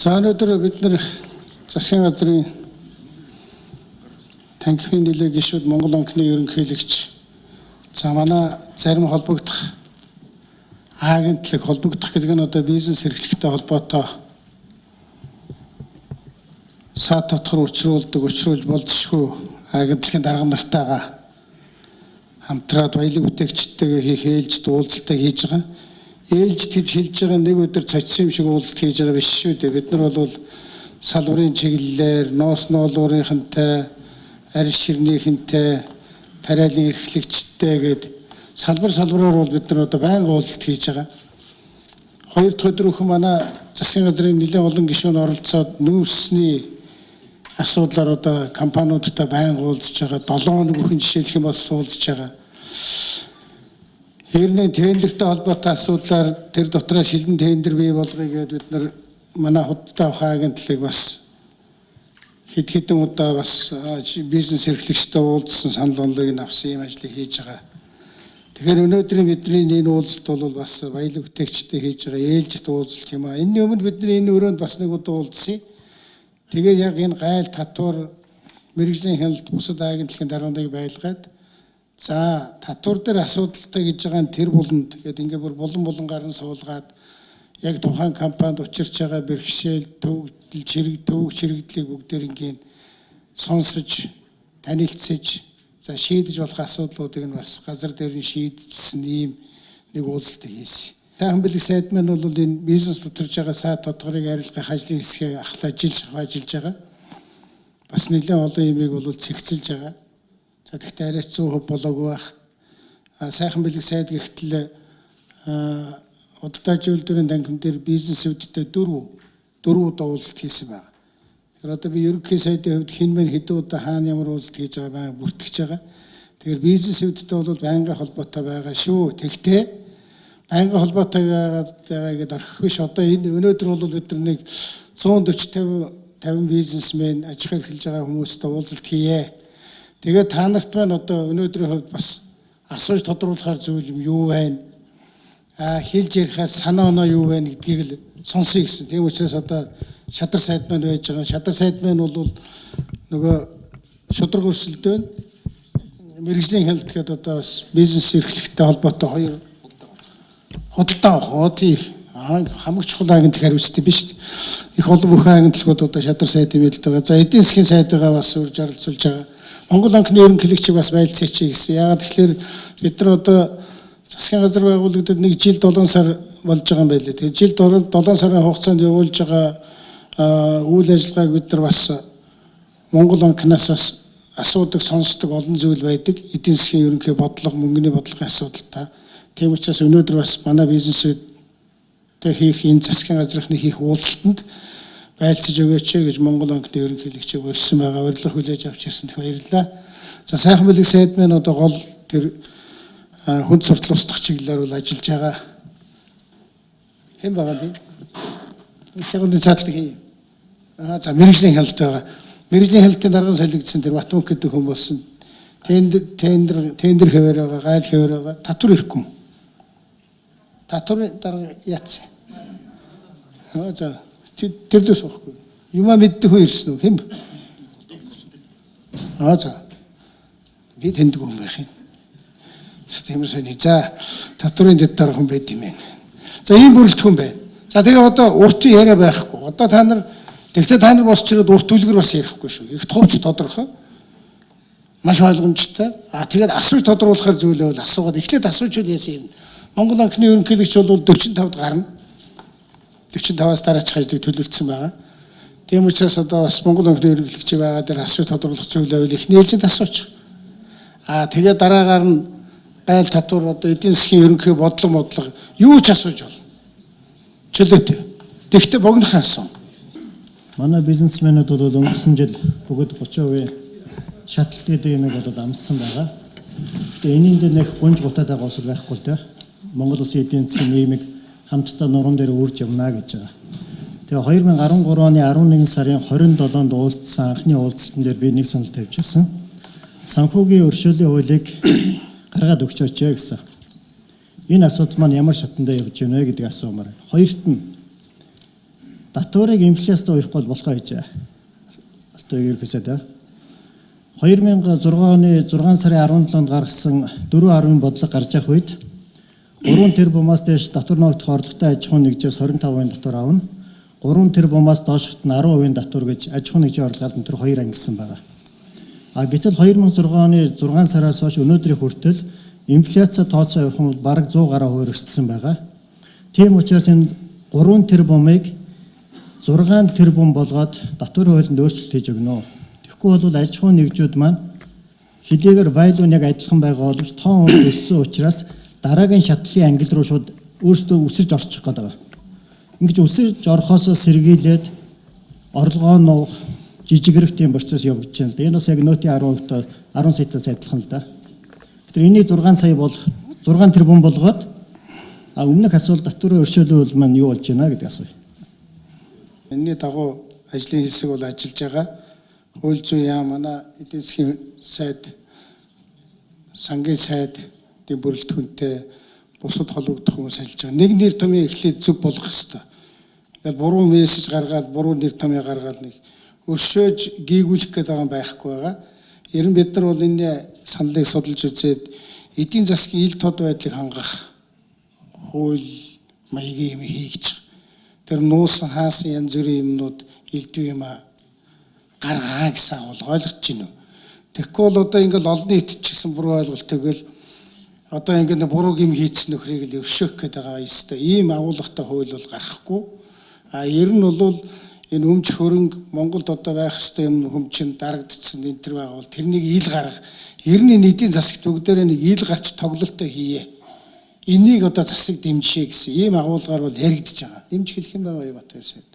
За өнөөдөр бид нар засгийн газрын танхимын нөлөө гишүүд Монгол банкны ерөнхийлөгч за манай зарим холбогдох агентлаг холбогдох гэдэг нь одоо бизнес эрхлэлтэй холбоотой саад татвар учруулж болзошгүй агентлагийн дарга нартайгаа хамтраад баялаг бүтээгчтэйгээ хийх ээлжид уулзалтаа хийж байгаа. Ээлжид гэж хэлж байгаа нэг өдөр цочсон юм шиг уулзалт хийж байгаа биш шүү дээ. Бид нар бол салбарын чиглэлээр ноос ноолуурынхантай, арьс ширнийхэнтэй, тариалан эрхлэгчтэй гээд салбараар бол бид нар одоо байнга уулзалт хийж байгаа. Хоёр дахь өдрөөхөн манай засгийн газрын нэлээд олон гишүүн оролцоод нүүрсний асуудлаар одоо компаниудтай байнга уулзж байгаа. 7 хоног бүхэн жишээлх юм бол уулзж байгаа. Хэрнээ тендертэй холбоотой асуудлаар тэр дотроо шилэн тендер бий болгоё гэдээ бид нар манай худалдаа авах агентлагийг бас хэдэн удаа бас бизнес эрхлэгчтэй уулзсан санал онолыг авсан юм ажлыг хийж байгаа. Тэгэхээр өнөөдрийн бидний энэ уулзалт бол бас баялаг бүтээгчтэй хийж байгаа ээлжит уулзалт юм аа. Энэний өмнө бид энэ өрөөнд бас нэг удаа уулзсан. Тэгээд яг энэ гайл татвар мэргэжлийн хяналт бусад агентлагийн даргуудыг байлгаад за татвар дээр асуудалтай гэж байгаа нь тэр буланд гэдэг ингээ бүр булан гарan суулгаад яг тухайн компанид учирч байгаа бэрхшээл төвөг чирэгдлийг бүгдээр ингээ сонсож танилцж за шийдэж болох асуудлуудыг нь бас газар дээр нь шийдсэн ийм нэг уулзалт хийсэн. Сайхан бэлэг сайд маань бол энэ бизнес тутарж байгаа саад тодгорыг арилгах ажлын хэсгээ ажиллаж байгаа. Бас нэлээд олон юмыг бол цэгцэлж байгаа. За тэгтээ арай 100% болоогүй байх. Сайхан бэлэг сайд гэхдээ худалдаа зөвлөлдөрийн танхим дээр бизнесүүдтэй дөрвөн удаа уулзалт хийсэн байна. Тэгэхээр одоо би ерөнхий сайдын хувьд хэн мэн хэдэн удаа хаана ямар уулзалт хийж байгаа бүртгэж байгаа. Тэгэхээр бизнесүүдтэй бол байнгын холбоотой байгаа шүү. Тэгтээ байнгын холбоотой байгаад орхих биш. Одоо энэ өнөөдөр бол бид нар нэг 140-50 бизнесмен аж ахуй эрхэлж байгаа хүмүүстэй уулзалт хийе. Тэгээд та нарт маань одоо өнөөдрийн хувьд бас асууж тодруулахар зүйл юм юу байна? Хэлж ярихаар санаа оноо юу байна гэдгийг л сонсъё гэсэн. Тийм учраас одоо шадар сайд маань байж байгаа. Шадар сайд маань бол нөгөө шудраг өрсөлдөөн мэргэжлийн хяналт гэдэг одоо бас бизнес эрхлэлтэй холбоотой хоёр худалдаа авах хамгийн чухал агентлаг хариуцдаг биш үү? Их олон бүхэн агентлагууд одоо шадар сайд юм л байгаа. За эдийн засгийн сайдгаа бас урьж оролцуулж байгаа. Монгол банкны ерөнхийлөгчийг бас байлцаач гэсэн. Яагаад тэгэхээр бид нар одоо засгийн газар байгуулагдаад нэг жил 7 сар болж байгаа юм байлээ. Тэгээд жил 7 сарын хугацаанд явуулж байгаа үйл ажиллагааг бид нар бас Монгол банкнаас бас асуудаг, сонсдог олон зүйл байдаг. Эдийн засгийн ерөнхий бодлого, мөнгөний бодлогын асуудалтай. Тийм учраас өнөөдөр бас манай бизнесүүдтэй хийх энэ засгийн газрынхны хийх уулзалтанд байлцаж өгөөч гэж Монгол банкны ерөнхийлөгчийг урьсан байгаа. Урилга хүлээж авч ирсэнд баярлалаа. За сайхан бэлэг сайд маань одоо гол тэр хүнд суртал устгах чиглэлээр бол ажиллаж байгаа. Хэн байгаа бэ? Чиглэлийн цаатлаг хий. За мэргэжлийн хяналт байгаа. Мэргэжлийн хяналтын дарган солигдсон тэр Батмөнх гэдэг хүмүүс нь тендер хэвээр байгаа, гайл хэвээр байгаа. Татвар ирэхгүй. Татварын дарга яатсан. За тэр дэс واخгүй. Юмаа мэддэг хүн ирсэн үү? Хэн? За. Би тэндг юм байх юм. Тиймэрхүү. За татварын дэд дарга хүн байд юм байна. За ийм бүрэлдэхүүн байна. За тэгээ одоо урт яриа байхгүй. Одоо та нар тэгтээ та нар босч ирээд урт үлгэр бас ярихгүй шүү. Их товч тодорхой. Маш ойлгомжтой. Тэгээд асууж тодруулахар зүйлээ бол асуугаад эхлээд асуучвал яасан юм. Монгол банкны ерөнхийлөгч бол 45-д гарна. 45-аас дараачих ажлыг төлөвлөсөн байгаа. Тийм учраас одоо бас Монгол банкны ерөнхийлөгч байгаа дээр асууж тодруулах зүйлээ бол их нээлжид асууж. Тэгээд дараагаар нь гайл татвар одоо эдийн засгийн ерөнхий бодлого юу ч асууж болно. Чөлөөтэй. Тэгтээ богинохан асуу. Манай бизнесмэнүүд бол өнгөрсөн жил бүгд 30% шатлт гэдэг юмыг бол амссан байгаа. Тэгээ энийн дээр нэг гунж гутаад байгаа усал байхгүй л дээ. Монгол Улсын эдийн засгийн нийгмийг хамтдаа нуруунд дээр үрж явна гэж байгаа. Тэгээ 2013 оны 11 сарын 27-нд уулзсан анхны уулзалтан дээр би нэг санал тавьж ирсэн. Санхүүгийн өршөөлийн хуулийг гаргаад өгчөөч гэсэн. Энэ асуудал маань ямар шатандаа явж байна вэ гэдгийг асуумаар. Хоёрт нь Татварыг инфляцтай уухгүй болохоо хийж байгаа. Алтан ерөнхийдөө 2006 оны 6 сарын 17-нд гаргасан 4.10 бодлого гарч явах үед 3 тэрбумаас дээш татвар ногдох орлоготой аж ахуйн нэгжээс 25% татвар авна. 3 тэрбумаас доошд нь 10% татвар гэж аж ахуйн нэгжийн орлогод нь тэр хоёр ангилсан байгаа. Гэтэл 2006 оны 6 сараас хойш өнөөдрийн хүртэл инфляци тооцоо явах нь бараг 100 гаруй хувиар өссөн байгаа. Тийм учраас энэ 3 тэрбумыг 6 тэрбум болгоод татвар хуулинд өөрчлөлт хийж өгнө. Тэгэхгүй бол аж ахуйн нэгжүүд маань хэдийгээр value нь яг адилхан байгаа боловч тоон өссөн учраас дараагийн шатлалын ангил руу шууд өөрсдөө өсөрж орчих гээд байгаа. Ингэж өсөрж орохоос сэргийлээд орлогоо нуух жижигрэх тийм процесс явагдаж байна л да. Энэ бас яг нотийн 10% 10 сайтаас адилхан л да. Тэгэхээр энийг 6 сая болох 6 тэрбум болгоод өмнөх асуулт татварын өршөөлөл маань юу болж байна гэдэг асууя. Энэний дагуу ажлын хэсэг бол ажиллаж байгаа. Хууль зүйн яам манай эдийн засгийн сайд, сангийн сайд, эдийн бүрэлдэхүүнтэй бусад холбогдох хүмүүс ажиллаж байгаа. Нэг нэр томьёо эхлээд зөв болгох хэрэгтэй. Ингээд буруу мессеж гаргаад, буруу нэр томьёо гаргаад нэг өршөөж гийгүүлэх гээд байгаа юм байхгүй байгаа. Ер нь бид нар бол энэ саналыг судалж үзээд эдийн засгийн ил тод байдлыг хангах хууль маягийн юм хийж тэр нуусан хаасан янз бүрийн юмнууд илдв юм гаргаа гэсэн агуул ойлгож байна уу? Тэгэхгүй бол одоо ингээл олон нийт ч гэсэн буруу ойлголт тэгэл одоо ингээд буруу юм хийцэн нөхрийг л өршөөх гээд байгаа ёстой. Ийм агуулгатай хууль бол гарахгүй. Ер нь бол энэ өмч хөрөнгө Монголд одоо байх ёстой юм хөмчин дарагдсан энэ төр байгаа бол тэрнийг ил гарах. Ер нь эдийн засагт бүгдээрээ нэг ил гарч тоглолтоо хийе. Энийг одоо засаг дэмжишээ гэсэн ийм агуулгаар бол яригдж байгаа. Дэмж хэлэх юм байгаа юу Батбаяр сайд?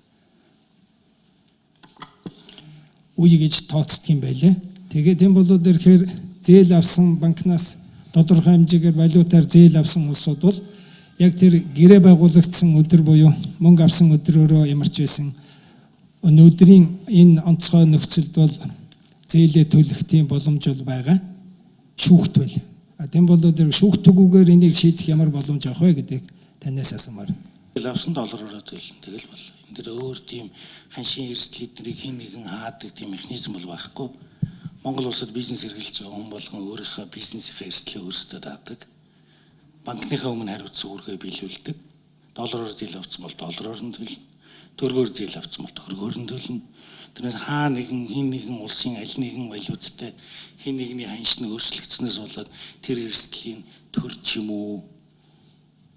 Үе гэж тооцдог юм байлээ. Тэгээд энэ болоод ирэхээр зээл авсан банкнаас тодорхой хэмжээгээр валютаар зээл авсан улсууд бол яг тэр гэрээ байгуулагдсан өдөр буюу мөнгө авсан өдрөөрөө ямар ч байсан өнөөдрийн энэ онцгой нөхцөлд бол зээлээ төлөх тийм боломж бол байгаа. Шүүхт байл. Тийм болоод шүүхтгүүгээр энийг шийдэх ямар боломж авах вэ гэдэг танаас асуумаар. Авсан доллараараа төлнө тэгэл бол энэ дэр өөр тийм ханшийн эрсдэл эднийг хэн нэгэн хаадаг тийм механизм бол байхгүй. Монгол улсад бизнес эрхэлж байгаа хүн болгон өөрийнхөө бизнесийнхээ эрсдлээ өөрсдөө даадаг. Банкныхаа өмнө хариуцсан үүргээ биелүүлдэг. Доллараар зээл авсан бол доллараар нь төлнө. Төгрөгөөр зээл авсан бол төгрөгөөр нь төлнө. Тэрнээс хаа нэгэн хин нэгэн улсын аль нэгэн валюттай хин нэгний ханш нь өөрчлөгдснөөс болоод тэр эрсдлийн төр ч юм уу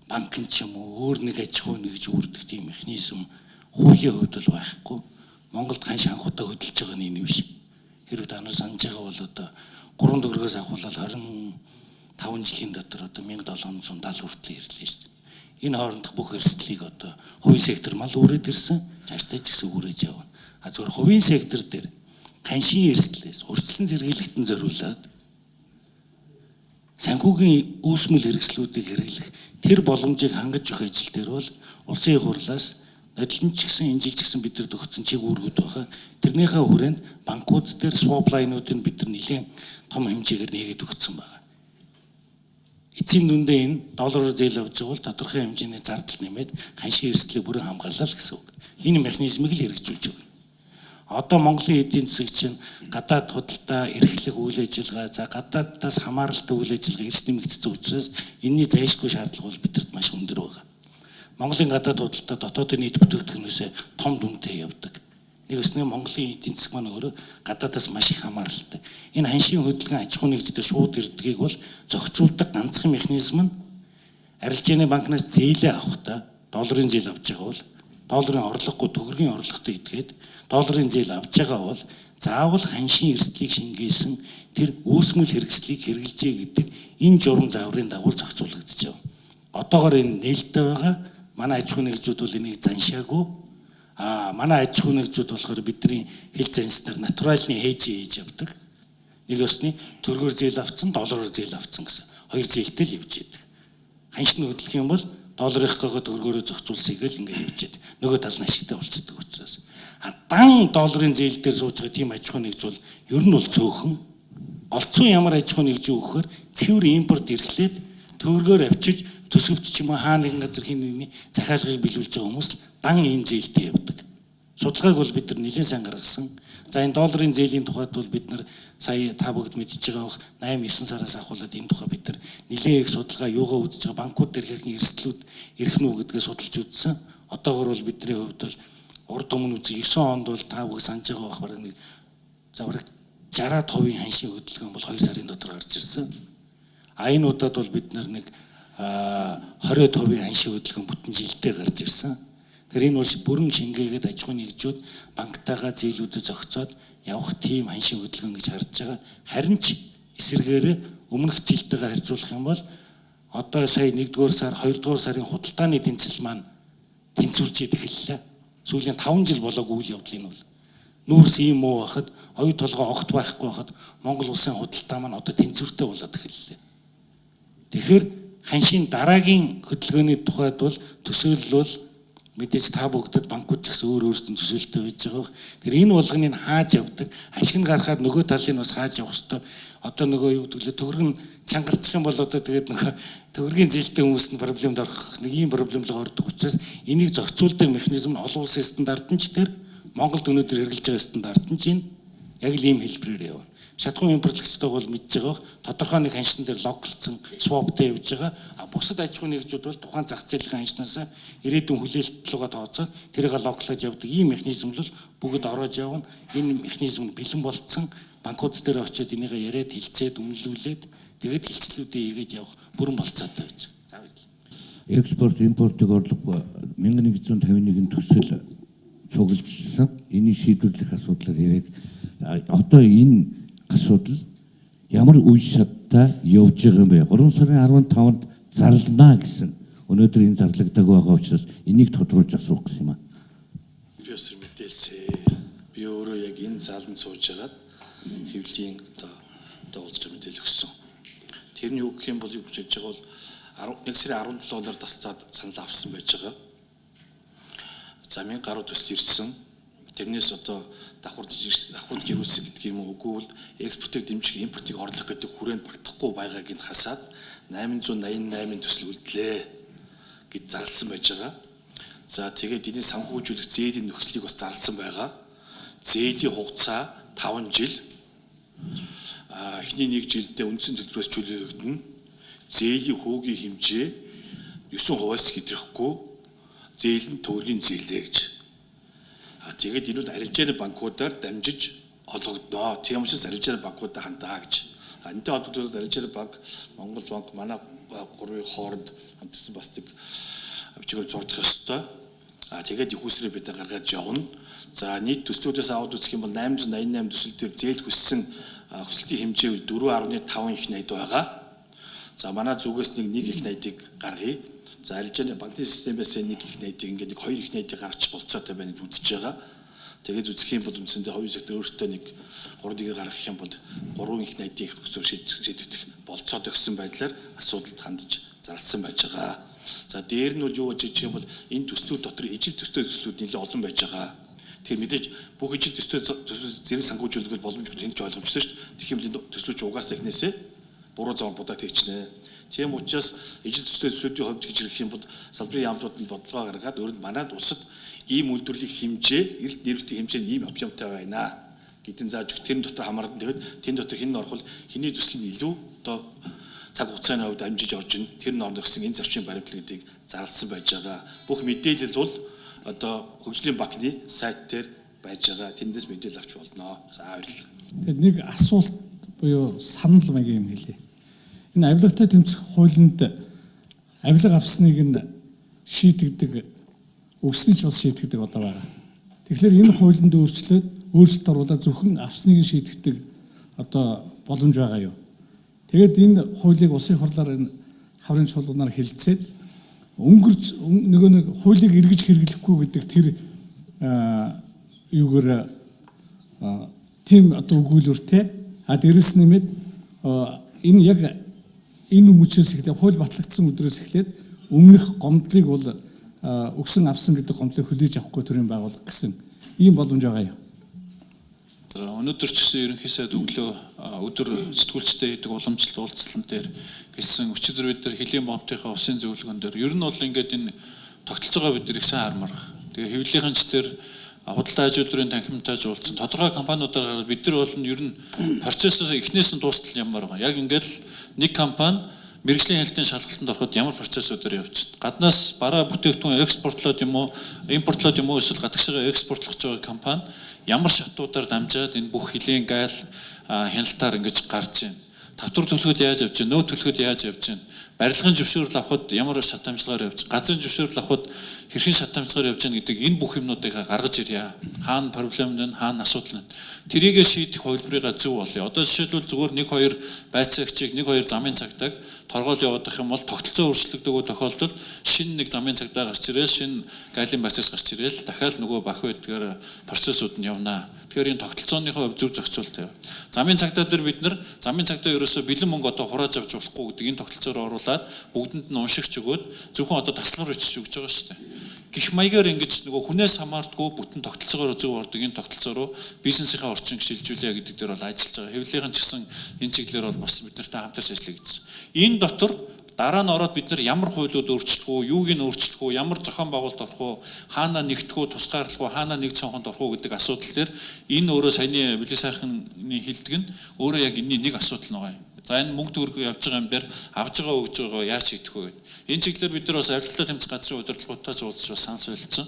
банк ч юм уу өөр нэг аж ахуй нэгж үүрдэг тийм механизм хуулийн хувьд бол байхгүй. Монголд ханш анхудаа хөдөлж байгаа нь энэ биш. Хэрвээ та нар санаж байгаа бол одоо 3 төгрөгөөс ахуулаад 25 жилийн дотор одоо 1770 хүртэл ирлээ шүү дээ. Энэ хоорондох бүх эрсдлийг одоо хувийн сектор мал үрээд ирсэн, цаашдаа ч гэсэн үрээж явна. Зөвхөн хувийн сектор дээр ханшийн эрсдлээс урьдчилан сэргийлэгтэн зориулаад санхүүгийн үүсмэл хэрэгслүүдийг хэрэглэх тэр боломжийг хангаж өгөх ажил дээр бол улсын их хурлаас нодлон ч гэсэн энэ жил ч гэсэн бидэд өгсөн чиг үүргүүд байгаа. Тэрнийхээ хүрээнд банкуд дээр swap line-уудыг бид нар нэлээд том хэмжээгээр нээгээд өгсөн байна. Эцсийн дүндээ энэ доллараар зээл авч байгаа бол тодорхой хэмжээний зардал нэмээд ханшийн эрсдлийг бүрэн хамгаалаа л гэсэн үг. Энэ механизмыг л хэрэгжүүлж байна. Одоо Монголын эдийн засаг чинь гадаад худалдаа эрхлэх үйл ажиллагаа, за гадаадаас хамааралтай үйл ажиллагаа эрс нэмэгдсэн учраас энэний зайлшгүй шаардлага бол бидэрт маш өндөр байна. Монголын гадаад худалдаа дотоодын нийт бүтээгдэхүүнээс том дүнтэй явдаг. Нэг өснөө Монголын эдийн засаг маань өөрөө гадаадаас маш их хамааралтай. Энэ ханшийн хөдөлгөөн аж ахуйн нэгжтэй шууд ирдгийг бол зохицуулдаг ганцхан механизм нь арилжааны банкнаас зээлээ авахдаа долларын зээл авч байгаа бол долларын орлогогүй төгрөгийн орлоготой идгээд долларын зээл авч байгаа бол заавал ханшийн эрсдлийг шингээсэн тэр үүсмэл хэрэгслийг хэрэгжилжээ гэдэг энэ журам зааврын дагуу зохицуулагдаж байна. Одоогоор энэ нээлттэй байгаа. Манай аж ахуйн нэгжүүд бол энийг заншаагүй. Манай аж ахуйн нэгжүүд болохоор бидний хил занснаар натуральны хейж хийж явдаг. Нэг өсний төгрөгөөр зээл авцсан, доллараар зээл авцсан гэсэн хоёр зээлтэй л явж байдаг. Ханшны хөдлөх юм бол долларынхаа төгрөгөөрөө зохицуулсыг л ингээд явж байдаг. Нөгөө тал нь ашигтай болцдог учраас. Дан долларын зээл дээр сууж байгаа тийм аж ахуйн нэгж бол ер нь бол цөөхөн. Олцсон ямар аж ахуйн нэгж юу гэхээр цэвэр импорт эрхлээд төгрөгөөр авчиж төсөвт ч юм уу хаа нэгэн газар хин нэгний захиалгыг биелүүлж байгаа хүмүүс дан ийм зээлтэй явдаг. Судалгааг бол бид нар нэлээд сайн гаргасан. За энэ долларын зээлийн тухайд бол бид нар сая та бүгд мэдчихэж байгаа 8-9 сараас ахуулаад энэ тухай бид нар нэлээд их судалгаа юугаа үзэж байгаа банкуд дээр хэрхэн эрсдлүүд ирэх нь үү гэдгээ судалж үзсэн. Одоогор бол бидний хувьд бол урд өмнө үзэх 9 онд бол та бүгд санаж байгаа бах бараг нэг завраг 60% ханшийн хөдөлгөөн бол 2 сарын дотор гарч ирсэн. А энэ удаад бол бид нар нэг 20% ханшийн хөдөлгөөн бүтэн жилдээ гарч ирсэн. Тэгэхээр энэ бол бүрэн шингээгээд аж ахуйн нэгжүүд банктайгаа зээлүүдэд зохицоод явах тийм ханшийн хөдөлгөөн гэж харж байгаа. Харин ч эсэргээрээ өмнөх жилтэйгээ харьцуулах юм бол одоо сая 1-р сар, 2-р сарын худалдааны тэнцэл маань тэнцвэрчээд эхэллээ. Сүүлийн 5 жил болоогүй үйл явдал энэ бол. Нүүрс ийм муу байхад, оюу толгой огт байхгүй байхад Монгол улсын худалдаа маань одоо тэнцвэртэй болоод эхэллээ. Тэгэхээр ханшийн дараагийн хөдөлгөөний тухайд бол төсөөлөл бол мэдээж та бүгдэд банкуд ч гэсэн өөрсдийн төсөөлөлтэй байж байгаа. Тэгэхээр энэ болгоныг хааж явдаг, ашиг нь гарахаар нөгөө талын бас хааж явах хэрэгтэй. Одоо нөгөө юу гэвэл төгрөг нь чангарчих юм бол одоо тэгээд нөгөө төгрөгийн зээлтэй хүмүүс нь проблемд орох нэг ийм проблем л ордог учраас энийг зохицуулдаг механизм нь олон улсын стандарт нь ч тэр Монголд өнөөдөр хэрэгжилж байгаа стандарт нь чинь яг л ийм хэлбэрээр явна. Шатхуун импортлогчдод бол мэдж байгаа тодорхой нэг ханшин дээр локлцсон swapтэй явж байгаа. А бусад аж ахуйн нэгжүүд бол тухайн зах зээлийн ханшнаас ирээдүйн хүлээлт руугаа тооцоод тэрийг локлож явдаг ийм механизм л бүгд ороод явна. Энэ механизм бэлэн болцсон банкуд дээр очиод энийг яриад хилцээд үнэлүүлээд тэгээд хилцлүүдээ хийгээд явах бүрэн болцоотой байж байгаа. Экспорт импортыг орлого 1151 төсөл цуглуулсан. Энийг шийдвэрлэх асуудлаар яриад одоо энэ асуудал ямар үе шаттай явж байгаа юм бэ? 3 сарын 15-нд зарлана гэсэн. Өнөөдөр энэ зарлагддаг байгаа учраас энийг тодруулж асуух гэсэн юм аа. Би өсөр мэдээлсэ. Би өөрөө яг энэ зааланд сууж байгаад хэвлэлийн одоо уулзж мэдээлэл өгсөн. Тэр нь юу гэх юм бол юу гэж байгаа бол 1 сарын 17-оор тасцаад санал авсан байж байгаа. За 1000 гаруй төсөл ирсэн. Тэрнээс одоо давхурд гэрүүлсэн гэдэг юм уу үгүй бол экспортыг дэмжих импортыг орлох гэдэг хүрээнд багтахгүй байгааг нь хасаад 888 төсөл үлдлээ гэж зарласан байж байгаа. За тэгээд энийг санхүүжүүлэх зээлийн нөхцөлийг бас зарласан байгаа. Зээлийн хугацаа 5 жил. Эхний 1 жилдээ үндсэн төлбөрөөс чөлөөлөгдөнө. Зээлийн хөөгийн хэмжээ 9%-аас хэтрэхгүй зээл нь төгрөгийн зээлээ гэж. Тэгээд энэ нь арилжааны банкудаар дамжиж олгогдоо. Тийм учраас арилжааны банкудаа хандаа гэж. Энэтэй холбогдуулаад арилжааны банк, Монгол банк манай гурвын хооронд хамтарсан бас нэг бичгээр зурдах ёстой. Тэгээд их усрыг бид гаргаж явна. За нийт төслүүдээс аваад үзэх юм бол 888 төсөл төр зээл хүссэн хүсэлтийн хэмжээ 4.5 их найд байгаа. За манай зүгээс нэг их найдыг гаргая. За арилжааны банкны системээс нэг их найдыг ингээд нэг 2 их найдыг гаргачих болцоотой байна гэж үзэж байгаа. Тэгээд үзэх юм бол үндсэндээ хувийн сектор өөртөө нэг 3-ыг гаргах юм бол 3 их найдыг өсөөр шийдвэрлэх болцоотой гэсэн байдлаар асуудалд хандж зарласан байж байгаа. За дээр нь бол юу гэж хэлэх юм бол энэ төслүүд дотор ижил төстэй төслүүд нэлээд олон байж байгаа. Тэгэхээр мэдээж бүх ижил төстэй зэрэг санхүүжүүлэх боломжгүй тэнцэж ойлгомжтой шүү дээ. Тэгэх юм бол төслүүд угаасаа ихнээсээ буруу замаар будаад хийчихнэ. Тийм учраас ижил төстэй төслүүдийн хувьд гэж хэлэх юм бол салбарын яамнууд нь бодлого гаргаад өөрөнд манад улсад ийм үйлдвэрлэлийн хэмжээ, эрэлт нэрвэтийн хэмжээ нь ийм объемтай байна гэдэн зааж өгөх. Тэрэн дотор хамаардан тэгээд тэн дотор хэн орохвол хэний төсөл нь илүү одоо цаг хугацааны хувьд амжиж орж ин тэр нь орно гэсэн энэ зарчмын баримтлал гэдгийг зарласан байж байгаа. Бүх мэдээлэл бол одоо хөгжлийн банкны сайт дээр байж байгаа. Тэндээс мэдээлэл авч болно. За баярлалаа. Тэгэд нэг асуулт буюу санал маягийн юм хэлье. Энэ авилгатай тэмцэх хуулинд авилга авсныг нь шийдэгдэг, өгснөй ч бас шийдэгдэг одоо байгаа. Тэгэхээр энэ хуулинд өөрчлөлт оруулаад зөвхөн авсныг шийдэгдэг одоо боломж байгаа юу? Тэгээд энэ хуулийг улсын хурлаар энэ хаврын чуулганаар хэлэлцээд өнгөрч нөгөө нэг хуулийг эргэж хэрэглэхгүй гэдэг тэр юугаар тийм одоо өгүүлбэртэй дээрэс нэмээд энэ яг энэ үмчээс эхлээд хууль батлагдсан өдрөөс эхлээд өмнөх гомдлыг бол өгсөн авсан гэдэг гомдлыг хүлээж авахгүй төрлийн байгууллага гэсэн ийм боломж байгаа юу? Өнөөдөр ч гэсэн ерөнхий сайд өглөө өдөр сэтгүүлчтэй хийдэг уламжлалт уулзлан дээр хэлсэн өчигдөр бид нар Хөлийн бомтынхаа усын зөвлөгөн дээр ер нь бол ингээд энэ тогтолцоогоо бид нар их сайн хармаар. Тэгээ хэвлэлийнхэн ч тэр худалдаа аж үйлдвэрийн танхимтай уулзсан тодорхой компаниудаар бид нар бол ер нь процессоос эхнээс нь дуустал ямар байгаа. Яг ингээд нэг компани мэргэжлийн хэлтийн шалгалтанд ороход ямар процессуудаар явж байна. Гаднаас бараа бүтээгдэхүүн экспортлоод юм уу, импортлоод юм уу, эсвэл гадагшаа экспортлох гэж байгаа компани ямар шатуудаар дамжаад энэ бүх хилийн гайл хяналтаар ингэж гарч байна. Татвар төлөхөд яаж явж байна, нөөц төлөхөд яаж явж байна. Барилгын зөвшөөрөл авахд ямар шат амжилгаар явж, газрын зөвшөөрөл авахд хэрхэн шат амжилгаар явж байгаа гэдэг энэ бүх юмнуудыг гаргаж ирье. Хаана проблем нь, хаана асуудал нь. Тэрийгэ шийдэх хувилбарыг зөв болъё. Одоо жишээлбэл зүгээр 1-2 байцаагчийг 1-2 замын цагтааг торгоол явуудах юм бол тогтолцоо өөрчлөгдөг тохиолдолд шинэ нэг замын цагтаа гарч ирээл, шинэ гайлын байцаагч гарч ирээл дахиад нөгөө бах байдгаар процессууд нь явнаа. Тэгэхээр энэ тогтолцооныхоо зөв зохицуулалт яваа. Замын цагтаа дээр бид нар замын цагтаа ерөөсөө бэлэн мөнгө одоо хурааж авч болохгүй гэдэг энэ тогтолцоор оруулаад бүгдэнд нь уншигч өгөөд зөвхөн одоо таслаар бичиж өгч байгаа шүү дээ. Гэх маягаар ингэж нөгөө хүнээс хамаардгүй бүтэн тогтолцоогоор зөв ордог энэ тогтолцоо руу бизнесийнхаа орчин шилжүүлээ гэдэг дээр бол ажиллаж байгаа. Хэвлэлийн ч гэсэн энэ чиглэлээр бол бас бид нартай хамтарч ажиллая гэж. Энэ дотор дараа нь ороод бид нар ямар хуулиуд өөрчлөх үү, юуг нь өөрчлөх үү, ямар зохион байгуулалт орох уу, хаана нэгдэх үү, тусгаарлах уу, хаана нэг цонхонд орох уу гэдэг асуудал дээр энэ өөрөө саяны Билли сайхны хэлдэг нь өөрөө яг энэний нэг асуудал нэг юм. За энэ мөнгө төгрөг явж байгаа юм дээр авж байгаа өгж байгаа яаж хийдэх вэ гэдэг. Энэ чиглэлээр бид нар бас авилттай тэмцэх газрын удирдлагуудтай уулзч бас санал солилцсон.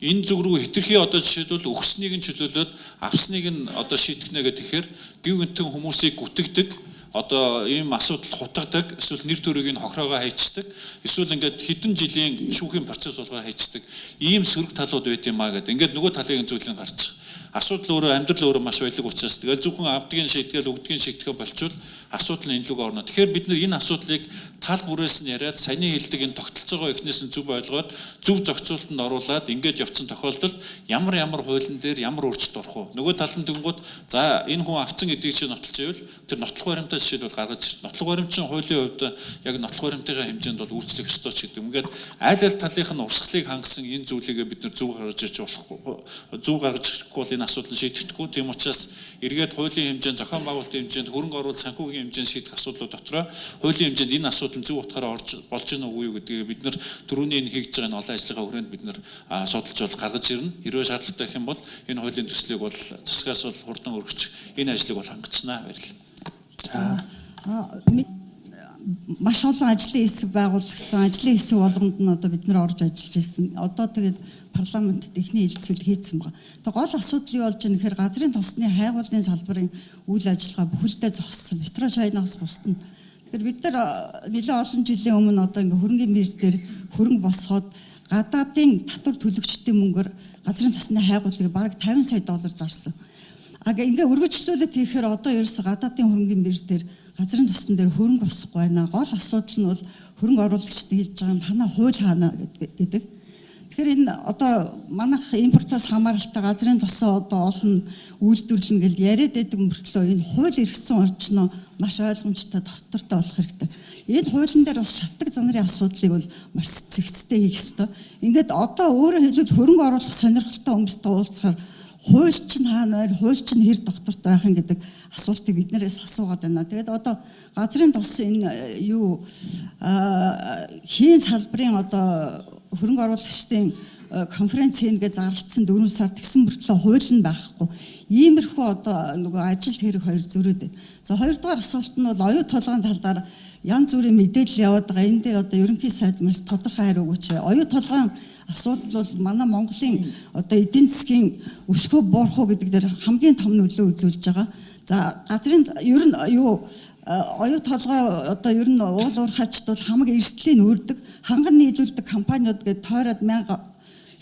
Энэ зүг рүү хэтэрхий одоо жишээлбэл өгснгийг нь чөлөөлөөд авсныг нь одоо шийдэх нэ гэхээр гів гэнтэн хүмүүсийг гүтгдэг одоо ийм асуудал хутгадаг, эсвэл нэр төрөгийг нь хохроогоо хайчдаг, эсвэл ингээд хэдэн жилийн шүүхийн процесс болгоо хайчдаг ийм сөрөг талууд байт юм аа гэдэг. Ингээд нөгөө талын зүйлийг гарч асуудал өөрөө амьдрал өөрөө маш баялаг учраас тэгээд зөвхөн авдгийн шийдгээл өгдгийн шийдэхэ болчвол асуудал нь энэ луг орно. Тэгэхээр бид нар энэ асуудлыг тал бүрээс нь яриад саяны хэлдэг энэ тогтолцоогоо эхнээс нь зөв ойлгоод зөв зохицуулалтанд оруулаад ингээд явцсан тохиолдолд ямар хуулийн дээр ямар өөрчлөлт орох вэ? Нөгөө тал нь тэнгууд за энэ хүн авцсан гэдгийг чинь нотолж ивэл тэр нотлох баримтаа жишээлбэл гаргаж нотлох баримтчин хуулийн хувьд яг нотлох баримтын хэмжээнд бол үйлчлэх ёстой ч гэдэг. Ингээд аль талынх нь урсгалыг хангасан энэ зүйлийг бид нар зөв гаргаж ирж болохгүй. Зөв гаргаж ирэхгүй бол энэ асуудал шийдэхгүй. Тийм учраас эргээд хуулийн хэмжээнд, зохион байгуулалтын хэмжээнд, хөрөнгө оруулалт санхүүгийн хэмжээнд шийдэх асуудлууд дотроо хуулийн хэмжээнд энэ асуудал зөв утгаараа болж гэнэ үгүй юу гэдгийг бид нар түрүүний энэ хийж байгаа энэ олон ажлынхаа хүрээнд бид нар судалж бол гаргаж ирнэ. Хэрвээ шаардлагатай гэх юм бол энэ хуулийн төслийг бол засгаас бол хурдан өргөж энэ ажлыг бол хангацнаа баярлалаа. Маш олон ажлын хэсэг байгуулагдсан. Ажлын хэсэг болгонд нь одоо бид нар орж ажиллаж байсан. Одоо тэгээд парламентд эхний хэлэлцүүл хийсэн байгаа. Тэгээд гол асуудал юу болж байгаа нэхэр газрын тосны хайгуулын салбарын үйл ажиллагаа бүхэлдээ зогссон. Метро чайнаас бусдын. Тэгэхээр бид нар нэлээд олон жилийн өмнө одоо ингээ хөрөнгөний мэрж дээр хөрөнгө босгоод гадаадын татвар төлөгчдийн мөнгөөр газрын тосны хайгуулыг бараг $50 сая зарсан. Ингээ өргөжлүүлээд хийхээр одоо ерөөсө гадаадын хөрөнгөний мэрж дээр газрын тосн дээр хөрөнгө босохгүй байна. Гол асуудал нь бол хөрөнгө оруулагчдад хэлж байгаа юм танаа хууль хаана гэдэг. Тэгэхээр энэ одоо манайх импортоос хамааралтай газрын тосоо одоо олон үйлдвэрлэнэ гэж яриад байдаг мөртлөө энэ хууль эрхсэн орчноо маш ойлгомжтой доктортой болох хэрэгтэй. Энэ хуулийн дээр бас шатдаг занрын асуудлыг бол маш зэгцтэй хийх ёстой. Ингээд одоо өөрөөр хэлбэл хөрөнгө оруулах сонирхолтой хүмүүстэй уулзахаар хууль чинь хаана байна, хууль чинь хэр доктортой байх юм гэдэг асуултыг биднээс асуугаад байна. Тэгээд одоо газрын тос энэ юу хийн салбарын одоо хөрөнгө оруулагчдын конференц хийж зарлагдсан 4 сар тэгсэн мөртлөө хууль нь байхгүй. Иймэрхүү одоо нөгөө ажил хэрэг хоёр зөрөөд байна. За хоёрдугаар асуулт нь бол оюу толгойн талаар янз бүрийн мэдээлэл яваад байгаа. Энэ дээр одоо ерөнхий сайд маш тодорхой хариу өгөөч. Оюу толгойн асуудал бол манай Монголын одоо эдийн засгийн өсгөө буурах гэдэг дээр хамгийн том нөлөө үзүүлж байгаа. За газрын ер нь юу оюу толгой одоо ер нь уул уурхайчд бол хамаг эрсдлийн үрдэг ханган нийлүүлдэг компаниуд гэдэг тойроод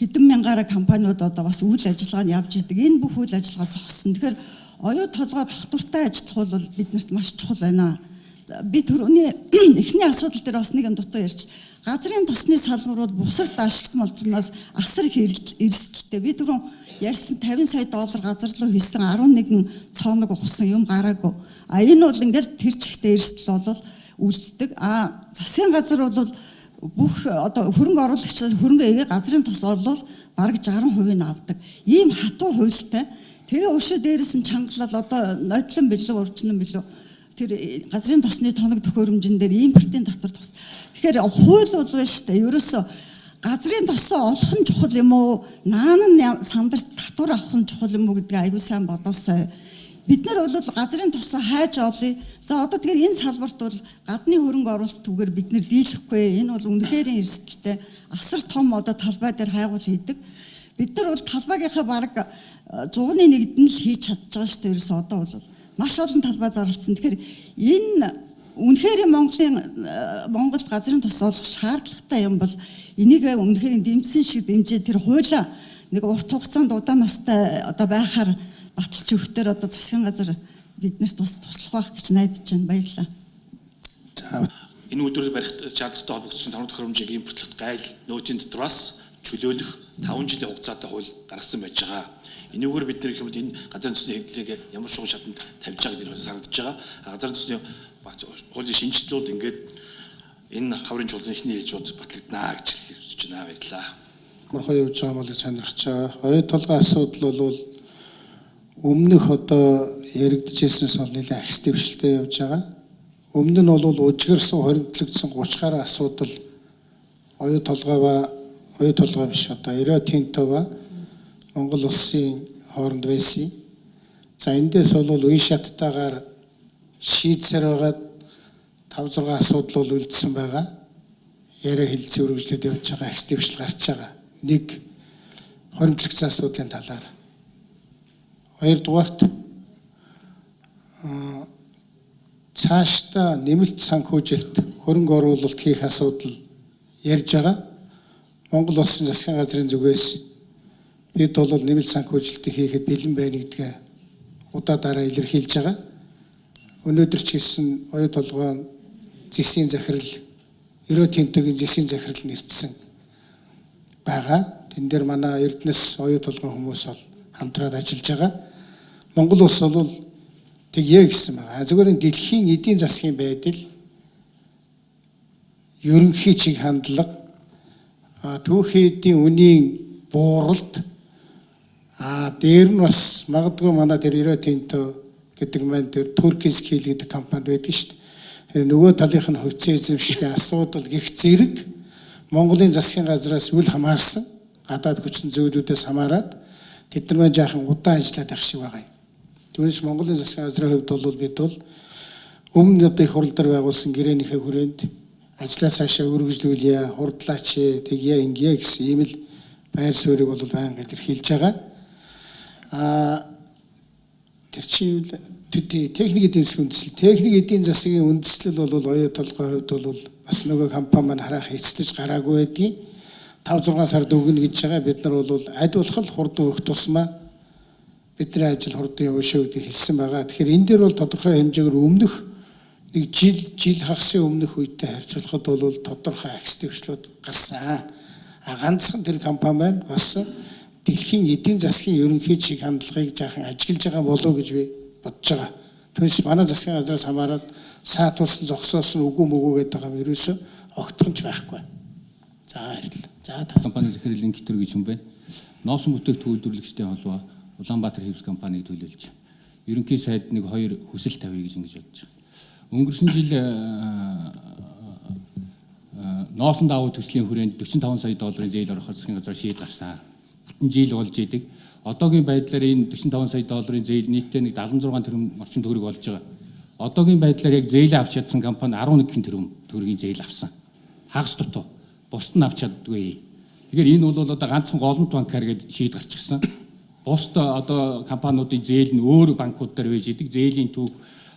хэдэн мянгаараа компаниуд одоо бас үйл ажиллагаа нь явж идэг. Энэ бүх үйл ажиллагаа зогссон. Тэгэхээр оюу толгой доктортой ажиллах бол биднэрт маш чухал байна. Би түрүүний эхний асуудал дээр бас нэг юм дутуу ярьж газрын тосны салбарууд бусад ашигт молдгоноос асар их эрсдэлтэй. Би түрүүн ярьсан $50 сая газар руу хийсэн 11 цооног ухсан юм гараагүй. Энэ бол ингээд тэр чигтээ эрсдэл бол үлддэг. Засгийн газар бол бүх одоо хөрөнгө оруулагчдаас хөрөнгө газрын тос орлол бараг 60% нь авдаг. Ийм хатуу хуультай. Тэгээ өшөө дээрээс нь чангалал одоо нотлон билүү урчнан билүү тэр газрын тосны тоног төхөөрөмжн дээр импортын татвар тос. Тэгэхээр хууль бол байна шүү дээ. Ерөөсө газрын тосоо олох нь чухал юм уу? Наан сандарт татвар авах нь чухал юм уу гэдгийг аягүй сайн бодоосой. Бид нар бол газрын тосоо хайж олъё. За одоо тэгэхээр энэ салбарт бол гадны хөрөнгө оруулалт түгээр бид нар дийлэхгүй. Энэ бол үнэхээр эрсдэлтэй. Асар том одоо талбай дээр хайгуул хийдэг. Бид нар бол талбайгийнхаа бараг 100-1 нь л хийж чадж байгаа шүү дээ. Ерөөсөө одоо бол маш олон талбай зарласан. Тэгэхээр энэ үнэхээр Монголд газрын тос олох шаардлагатай юм бол энийг үнэхээр дэмжсэн шиг дэмжээ тэр хуулиа нэг урт хугацаанд удаан настай одоо байхаар баталж өгөхдөр одоо засгийн газар биднэрт бас туслах байх гэж найдаж байна. Баярлалаа. Энэ үйлдвэрлэл барих шаардлагатай холбогдсон таван тохиромжийг импортлох гайл нөөцийн дотроос чөлөөлөх 5 жилийн хугацаатай хууль гаргасан байж байгаа. Энэгээр бид нэр хэмэд энэ газрын төсний хэвлэлийг ямар шугам шатанд тавьж байгаа гэдэг нь санагдаж байгаа. Газрын төсний хуулийн шинжилгүүд ингээд энэ хаврын чуулганы эхний ээлжүүд батлагдана гэж хэлж байна. Баярлалаа. Мөрхөө явж байгаа мөлийг сонирхож байгаа. Оюу толгой асуудал бол өмнөх одоо яригдчихснээс бол нэлээд ахис дэвшилтэй явж байгаа. Өмнө нь бол ужигэрсэн хоригдлогдсон 30 гаруй асуудал оюу толгой биш одоо Rio Tinto-ва Монгол улсын хооронд байсан. За эндээс бол үе шаттайгаар шийдсээр байгаа 5-6 асуудал бол үлдсэн байгаа. Яриа хэлцээ үргэлжлээд явж байгаа, ахис дэвшил гарч байгаа. Нэг хоригдлогдсон асуудлын талаар. Хоёрдугаарт цаашдаа нэмэлт санхүүжилт хөрөнгө оруулалт хийх асуудал ярьж байгаа. Монгол улсын засгийн газрын зүгээс бид бол нэмэлт санхүүжилтийг хийхэд бэлэн байна гэдгээ удаа дараа илэрхийлж байгаа. Өнөөдөр ч гэсэн оюу толгой зэсийн захирал Rio Tinto-гийн зэсийн захирал нэрчсэн байгаа. Тэн дээр манай Эрдэнэс оюу толгой хүмүүс бол хамтраад ажиллаж байгаа. Монгол улс бол тэгье гэсэн байгаа. Зүгээр энэ дэлхийн эдийн засгийн байдал ерөнхий чиг хандлага түүхийн үнийн бууралт дээр нь бас магадгүй манай тэр Rio Tinto гэдэг маань тэр Turkish Steel гэдэг компанид байдаг шүү дээ. Нөгөө талынх нь хувьцаа эзэмшлийн асуудал гих зэрэг Монголын засгийн газраас үл хамаарсан гадаад хүчин зүйлүүдээс хамаарат тэд нар жаахан удаан ажиллаад байх шиг байгаа юм. Түүнээс Монголын засгийн газрын хувьд бол бид бол өмнө одоо их хурал дээр байгуулсан гэрээнийхээ хүрээнд ажлаа цаашаа үргэлжлүүлье, хурдлаач, тэгье, ингэе гэсэн ийм л байр суурийг бол байнга илэрхийлж байгаа. Тэр чинь техник эдийн засгийн үндэслэл. Техник эдийн засгийн үндэслэл бол оюу толгой хувьд бол бас нөгөө компани маань харах эцэлж гараагүй байдгийг 5-6 сард өгнө гэж байгаа. Бид нар бол аль болох хурдан өгөх тусмаа бидний ажил хурдан явна шүү гэдэг хэлсэн байгаа. Тэгэхээр энэ дээр бол тодорхой хэмжээгээр өмнөх нэг жил хагасын өмнөх үедээ харьцуулахад бол тодорхой ахис дэвшлүүд гарсан. Ганцхан тэр компани маань бас дэлхийн эдийн засгийн ерөнхий чиг хандлагыг жаахан ажиглаж байгаа болов гэж би бодож байгаа. Түүнээс манай засгийн газраас хамаарат саатуулсан зогсоосон үгүй мөгөө гэдэг байгаа юм ерөөсөө огтхонч байхгүй. За баярлалаа. Компани захирлын гитэр гэж юм байна. Носон бүтээгдэхүүн үйлдвэрлэгчдийн холбоо Улаанбаатар Хивс компаниг төлөөлж ерөнхий сайд нэг 2 хүсэл тавья гэж ингэж бодож байгаа. Өнгөрсөн жил носон давуу төслийн хүрээнд 45 сая долларын зээл орохоор засгийн газар шийд гарсан. Бүтэн жил болж идэг. Одоогийн байдлаар энэ 45 сая долларын зээл нийтдээ нэг 76 тэрбум орчим төгрөг болж байгаа. Одоогийн байдлаар яг зээлээ авч чадсан компани 11 тэрбум төгрөгийн зээл авсан. Хагас дутуу. Бусд нь авч чаддгүй. Тэгэхээр энэ бол одоо ганцхан голомт банкар гэж шийд гарчихсан. Бусд одоо компаниудын зээл нь өөр банкуд дээр байж идэг. Зээлийн түүх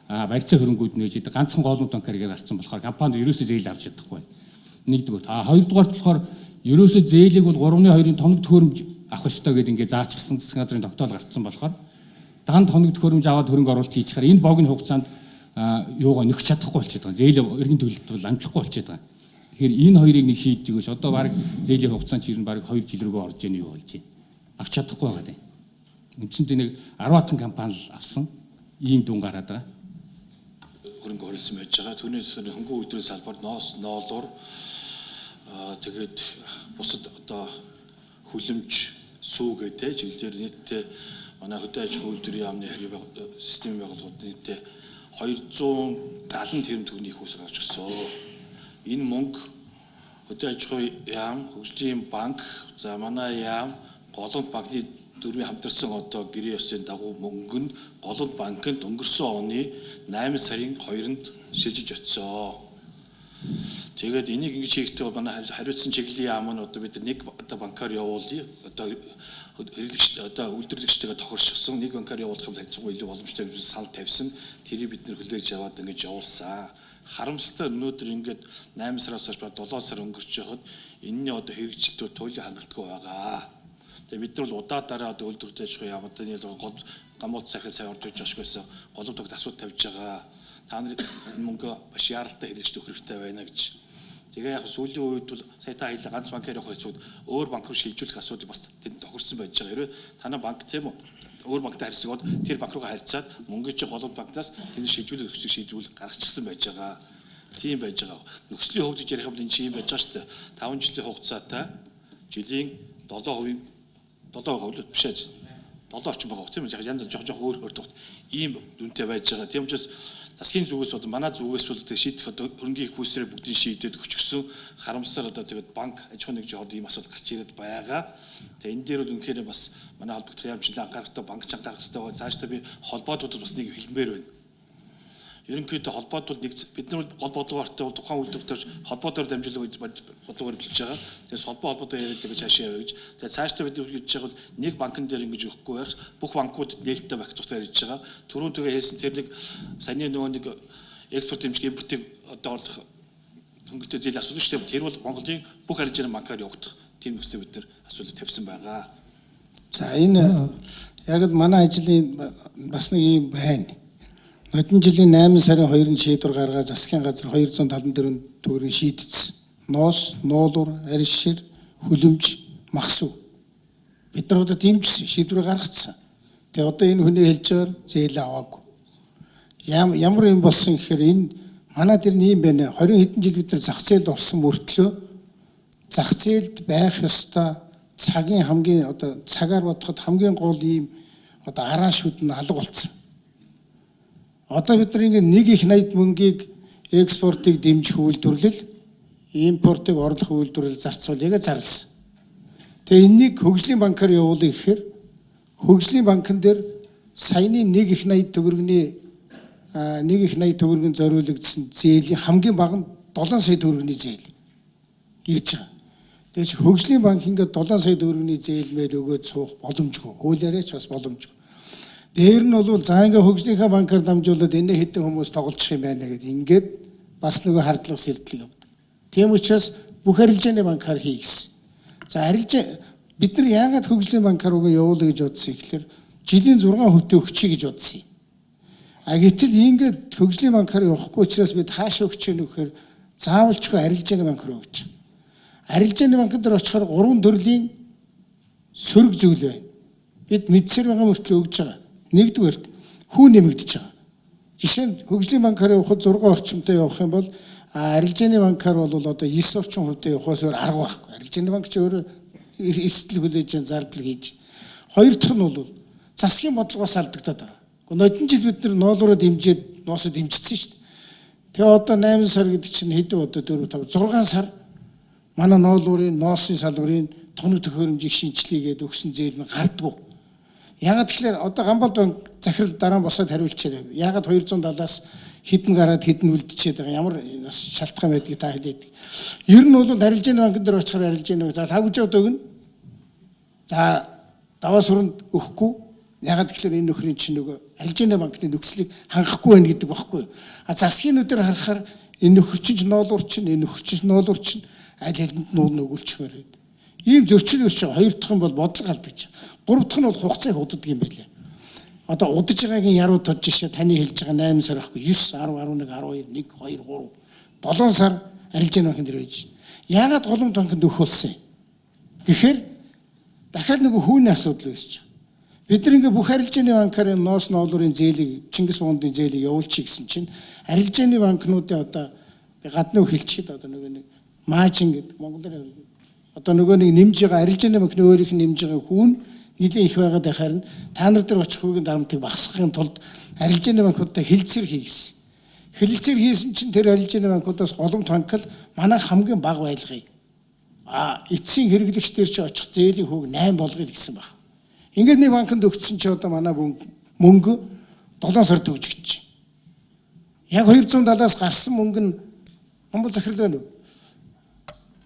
барьцаа хөрөнгүүд нээж идэг. Ганцхан голомт банкар гэж гарсан болохоор компани ерөөсөө зээл авч чадахгүй. Нэгдүгээр. Хоёрдугаарт болохоор ерөөсөө зээлийг бол 3/2-ын тоног төхөөрөмж авах ёстой гэдэг ингээд заачсан засгийн газрын тогтоол гарцсан болохоор данд тоног төхөөрөмж аваад хөрөнгө оруулалт хийчихээр энэ богино хугацаанд юугаа нөхч чадахгүй болчиход байгаа. Зээл эргэн төлөлт бол амжихгүй болчиход байгаа. Тэгэхээр энэ хоёрыг нэг шийдэж өгөөш. Одоо баг зээлийн хугацаанд чинь баг 2 жил рүү орж ийн юу болж байна. Авч чадахгүй байгаа дээ. Үндсэндээ нэг 10 хатан компани л авсан. Ийм дүн гараад байгаа. Хөрөнгө оруулсан байж байгаа. Түүнээс хөнгөн үйлдвэрлэлийн салбарт ноолуур тэгээд бусад одоо хүлэмж сүүгээтэй чиглэлээр нийтдээ манай хөдөө аж ахуйн үйлдвэрийн яамны системийн байгууллагууд нийтдээ 270 тэрбум төгрөгийн их усаар гарч ирсэн. Энэ мөнгө хөдөө аж ахуй яам, хөгжлийн банк, за манай яам, голомт банкны дөрвийн хамтарсан одоо гэрээ ёсны дагуу мөнгө нь голомт банкнд өнгөрсөн оны 8 сарын 2-нд шилжиж очсон. Тэгээд энийг ингэж хийхдээ манай хариуцсан чиглэлийн яам нь одоо бид нэг одоо банкар явуулъя. Одоо хэрэглэгч одоо үйлдвэрлэгчтэйгээ тохиршсон нэг банкар явуулах юм харьцангуй илүү боломжтой гэж санал тавьсан. Тэрийг бид нэр хүлээж аваад ингэж явуулсан. Харамсалтай өнөөдөр ингээд 8 сараас хойш 7 сар өнгөрч байхад энэний одоо хэрэгжилтүүд туйлын хангалтгүй байгаа. Тэгээ бид нар бол удаа одоо үйлдвэрлэж аж ахуй яамуудын гамуут сайхан сайн орж иж ашигсан голомт тогт асуудал тавьж байгаа. Та нарыг энэ мөнгө маш яралтай хэрэгжиж өгөх хэрэгтэй байна гэж. Тэгээ яг сүүлийн үед бол сая та хэлээ ганц банкаар явах хэцүүд өөр банк руу шилжүүлэх асуудал бас тэнд тохирсон байж байгаа. Хэрвээ танай банк тийм үү өөр банктай харьцаад тэр банк руугаа харьцаад мөнгө чи голомт банкнаас тэнд шилжүүлэх өсөж шийдвэл гаргачихсан байж байгаа. Тийм байж байгаа. Нөхцөлийн хувьд ярих юм бол энэ чинь юм байж байгаа шүү дээ. 5 жилийн хугацаатай жилийн 7% биш ээ. 7 орчим байгаа тийм үү? Янз янз жоох өөр ийм дүнтэй байж байгаа. Тийм учраас засгийн зүгээс бол манай зүгээс бол тэг шийдэх одоо хөрөнгийн их бүсрээ бүгдийг шийдээд өчгсөн харамсалаар одоо тэгээд банк аж ахуйн нэгж одоо ийм асуудал гарч ирээд байгаа. Тэгээд энэ дээр бол үнэхээр бас манай холбогдох яамчлал анхаарахтай банк ч анхаарах хэрэгтэй байгаа. Цаашдаа би холбоотуудад бас нэг хэлмээр байна. Ерөнхийдөө холбоот бол нэг бид нар холбоотойгоор тухайн үйлдвэртэж холбоотоор дамжуулах бодлогоор билж байгаа. Тэгээс холбоотойгоор яриад гэж хаашаа яваа гэж. Тэгээд цаашдаа бид үргэлж байгаа бол нэг банкн дээр ингэж өгөхгүй байх. Бүх банкуд нээлттэй байх тухай ярьж байгаа. Түрүүн тэгээ хэлсэн тэр нэг саяны нөгөө нэг экспорт хэмжээ импортыг одоо хөнгөлтэй зээл асуудал шүү дээ. Тэр бол Монголын бүх арилжааны банкаар явагдах тийм нөхцөл бид нар асуудал тавьсан байгаа. За энэ яг л манай ажлын бас нэг юм байна. Одон жилийн 8 сарын 2-нд шийдвэр гаргаад засгийн газар 274 төгрөгийн шийдсэн. Ноос, нуулуур, арьс шир, хүлэмж, махсуу. Бид нар одоо дэмжсэн, шийдвэр гаргацсан. Тэгээ одоо энэ хүний хэлж байгаа зээл аваагүй. Ямар юм болсон гэхээр энэ манай дээр нь юм байна. 20 хэдэн жил бид нар зах зээлд орсон мөртлөө зах зээлд байх ёстой цагийн хамгийн одоо цагаар бодоход хамгийн гол ийм одоо араашууд нь алга болсон. Одоо бид нар ингээд нэг их 80 мөнгийг экспортыг дэмжих үйлдвэрлэл, импортыг орлох үйлдвэрлэл зарцуулъяга зарласан. Тэгээ энийг хөгжлийн банкаар явуулъя гэхээр хөгжлийн банкн дээр саяны нэг их 80 төгрөгийн зориулагдсан зээлийн хамгийн бага нь 7 сая төгрөгийн зээл ирж байгаа. Тэгээ хөгжлийн банк ингээд 7 сая төгрөгийн зээл мэйл өгөөд суух боломжгүй. Хуулиараа ч бас боломжгүй. Дээр нь бол за ингээ хөгжлийнхаа банкаар дамжуулаад энэ хэдэн хүмүүс тоглочих юм байна гэдэг ингээд бас нөгөө хардлага сэрдлэг явдаг. Тийм учраас бүх арилжааны банкаар хий гэсэн. За бид нар яагаад хөгжлийн банкаар уг явуулъя гэж бодсон гэхээр жилийн 6 хөвтө өгчий гэж бодсон юм. Гэтэл ингээд хөгжлийн банкаар явахгүй учраас бид хаашаа өгч яах вэ гэхээр заавалчгүй арилжааны банкаар өгч. Арилжааны банкнд дээр очихоор 3 төрлийн сөрөг зүйл байна. Бид мэдсээр байгаа мөртлөө өгж байгаа. Нэгдүгээрт хүү нэмэгдэж байгаа. Жишээ нь хөгжлийн банкаар явахад 6 орчимтой явах юм бол арилжааны банкаар бол одоо 9 орчим хувьтай явахаас өөр арга байхгүй. Арилжааны банк ч өөрөө эстэл хүлээж зардал хийж. Хоёр дахь нь бол засгийн бодлогоос алдагдаад байгаа. Нодон жил бид нар ноолороо дэмжиж ноосоо дэмжсэн шүү дээ. Тэгээ одоо 8 сар гэдэг чинь хэдэн одоо 4 5 6 сар манай ноолуурын ноосын салбарын тоног төхөөрөмжийг шинжилгээгээд өгсөн зээл нь гардггүй. Ягаад тэгэхээр одоо Гамболд банк захирал дараа нь босоод хариулчихлаа. Ягаад 270-аас хэдэн гараад хэдэн үлдчихэд байгаа ямар шалтгаан байдгийг та хэлээд. Ер нь бол арилжааны банкн дээр очихоор арилжааны за хавж одоо өгнө. За даваа сүрэнд өгөхгүй. Ягаад гэхээр энэ нөхрийн чинь нөгөө арилжааны банкны нөхцөлийг хангахгүй байна гэдэг багхгүй. Засгийнхнуудаар харахаар энэ нөхөр чинь ноолуур чинь энэ нөхөр чинь ноолуур чинь аль хэлэнд нуул нөгүүлчихмээр байдаг. Ийм зөрчил үүсч байгаа. Хоёр дахь нь бол бодлого алдагдаж. Гурав дахь нь бол хугацааг уддаг юм байлээ. Одоо удаж байгаагийн яруу тод жишээ таны хэлж байгаа 8 сар ахгүй 9 10 11 12 1 2 3 7 сар арилжааны банкнд дээр байж. Яагаад голомт банкнд өгөх болсон юм? Гэхдээ дахиад нөгөө хүүний асуудал үүсч байгаа. Бид нар ингээ бүх арилжааны банкаар ноос ноолуурын зээлийг Чингис бондын зээлийг явуулчих гэсэн чинь арилжааны банкнуудын одоо би гадны үг хэлчихэд одоо нөгөө нэг маажин гэдэг монголоор одоо нөгөө нэг нэмж байгаа арилжааны банкны өөрийнх нь нэмж байгаа хүүн нэлээд их байгаад байхаар нь та нар дээр очих үеийн дарамтыг багасгахын тулд арилжааны банкудтай хэлэлцээр хийсэн. Хэлэлцээр хийсэн чинь тэр арилжааны банкудаас голомт банк л манай хамгийн бага байлгыг эцсийн хэрэглэгчдэр чи очих зээлийн хүүг 8 болгоё гэсэн баг. Ингээд нэг банкнд өгсөн чи одоо манай мөнгө 7 сар төгжигдэж чинь. Яг 270-аас гарсан мөнгө нь Монгол захирал байна уу?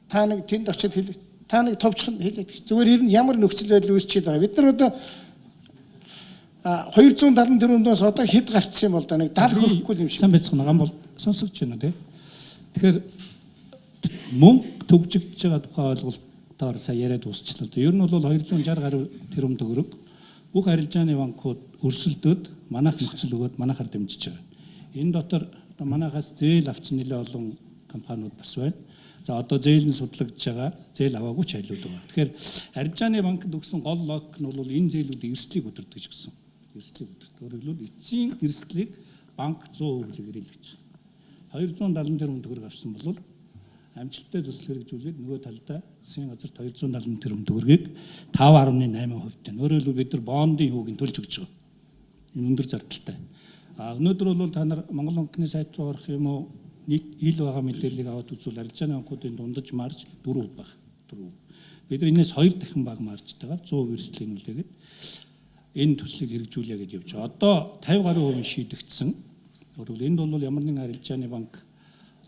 Та нэг тэнд очиод хэлээ. Та нэг товчхон хэлээд. Зүгээр ер нь ямар нөхцөл байдал үүсчихэд байгаа. Бид нар одоо 274-өөс одоо хэд гарцсан юм бол да нэг 70 хүрэхгүй юм шиг. Сайн байцгаана гам бол сонсогч байна тий. Тэгэхээр мөнгө төгжигдж байгаа тухай ойлголтоор сая яриад дуусчлаа. Ер нь бол 260 гаруй тэрбум төгрөг бүх арилжааны банкуд өрсөлдөд манайх нөхцөл өгөөд манайхаар дэмжиж байгаа. Энэ дотор одоо манайхаас зээл авсан нэлээд олон компаниуд бас байна. За одоо зээл нь судлагдж байгаа, зээл аваагүй ч айлууд байгаа. Тэгэхээр арилжааны банкд өгсөн гол логик нь бол энэ зээлүүдийн эрсдлийг өдөртөж гэсэн. Эрсдлийг өдөртөж. Өөрөөр хэлбэл эцсийн эрсдлийг банк 100% хэрэглэж байгаа. 270 тэрбум төгрөг авсан бол амжилттай төсөл хэрэгжүүлээд нөгөө талдаа засгийн газарт 270 тэрбум төгрөгийг 5.8%-тэй. Өөрөөр хэлбэл бид нар бондын хүүгийн төлж өгч байгаа. Энэ өндөр зардалтай. Өнөөдөр бол та нар Монгол банкны сайт руу орох юм уу? Нийт ил байгаа мэдээллийг аваад үзвэл арилжааны банкуудын дундаж марж 4% баг. 4%. Бид нар энэс 2 дахин бага маржтайгаар 100% эрсдлийн үлээгээд энэ төслийг хэрэгжүүлээ гэж явж байгаа. Одоо 50 гаруй % шийдэгдсэн. Өөрөөр энд бол ямар нэгэн арилжааны банк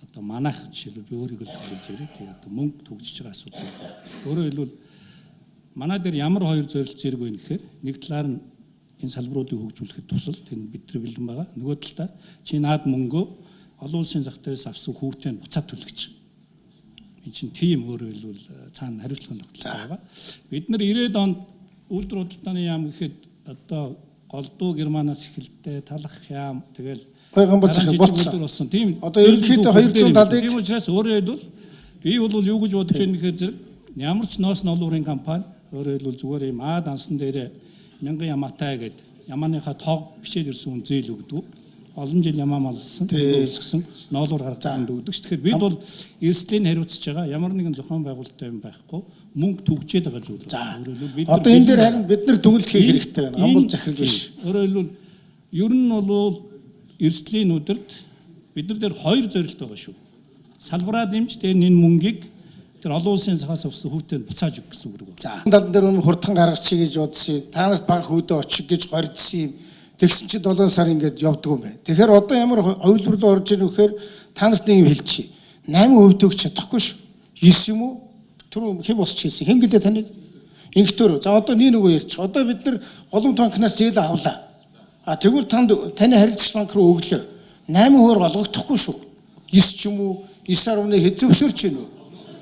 одоо манайх жишээлбэл би өөрийгөө төлөвлөж ирээ. Тэгээ одоо мөнгө төгсөж байгаа асуудал байна. Өөрөөр хэлбэл манай дээр ямар хоёр зорилт зэрэг байна гэхээр нэг талаар нь энэ салбаруудыг хөгжүүлэхэд тусал тэнд бид нар бэлэн байгаа. Нөгөө талдаа чи наад мөнгөө олон улсын зах дээрээс авсан хүүтэй нь буцаад төлөгч. Энэ чинь тийм өөрөөр хэлбэл цаана хариуцлага тогтолцоо байгаа. Бид нар 90-ад онд үйлдвэр худалдааны яам гэхэд одоо голдуу Германаас эхэлдэг талах яам тэгэл Гойгон болчих болсон. болсон. Тийм. Одоо ерөнхийдөө 270-ыг тийм учраас өөрөөр хэлбэл би бол юу гэж бодож байна гэхээр зэрэг ямар ч ноос ноолуурын компани өөрөөр хэлбэл зүгээр юм дансан дээр 1000 ямаатай гэдэг ямааныхаа тоог бичээд ирсэн хүн зээл өгдөг. Олон жил ямаа малсан, өсгсөн, ноолуур гаргаж өгдөг. Тэгэхээр бид бол эрсдлийг хариуцж байгаа ямар нэгэн зохион байгуулалттай юм байхгүй. Мөнгө төгжээд байгаа зүйл. Өөрөөр хэлбэл бид одоо энэ дээр харин бид нар дүгнэлт хийх хэрэгтэй байна. Гамбол захирал биш. Өөрөөр хэлбэл ер нь бол эрсдлийн өдөрт бид нар дээр хоёр зорилт байгаа шүү. Салбараа дэмж дээр энэ мөнгийг тэр олон улсын цахаас авсан хүүтэнд буцааж өгөх гэсэн үг байна. За энэ талд дээр өмнө хурдхан гаргачих гэж бодсон. Та нарт баг хүүдээ очих гэж горьдсон юм. Тэгсэн чи 7 сар ингээд явдгүй юм байна. Тэгэхээр одоо ямар хувилбар руу орж ийн вэхээр та нарт нэг юм хэлчихье. 8% төгч чадахгүй шүү. 9 юм уу? Түр хэн босч хийсэн? Хэн гэлээ таныг? Инхтөр. За одоо нэг нөгөө ярьчих. Одоо бид нар голомт банкнаас зээл авлаа. Тэгвэл таны харилцагч банк руу өглөө. 8% олгогдохгүй шүү. 9 ч юм уу? 9.1 хэд зөвшөөрч гинөө.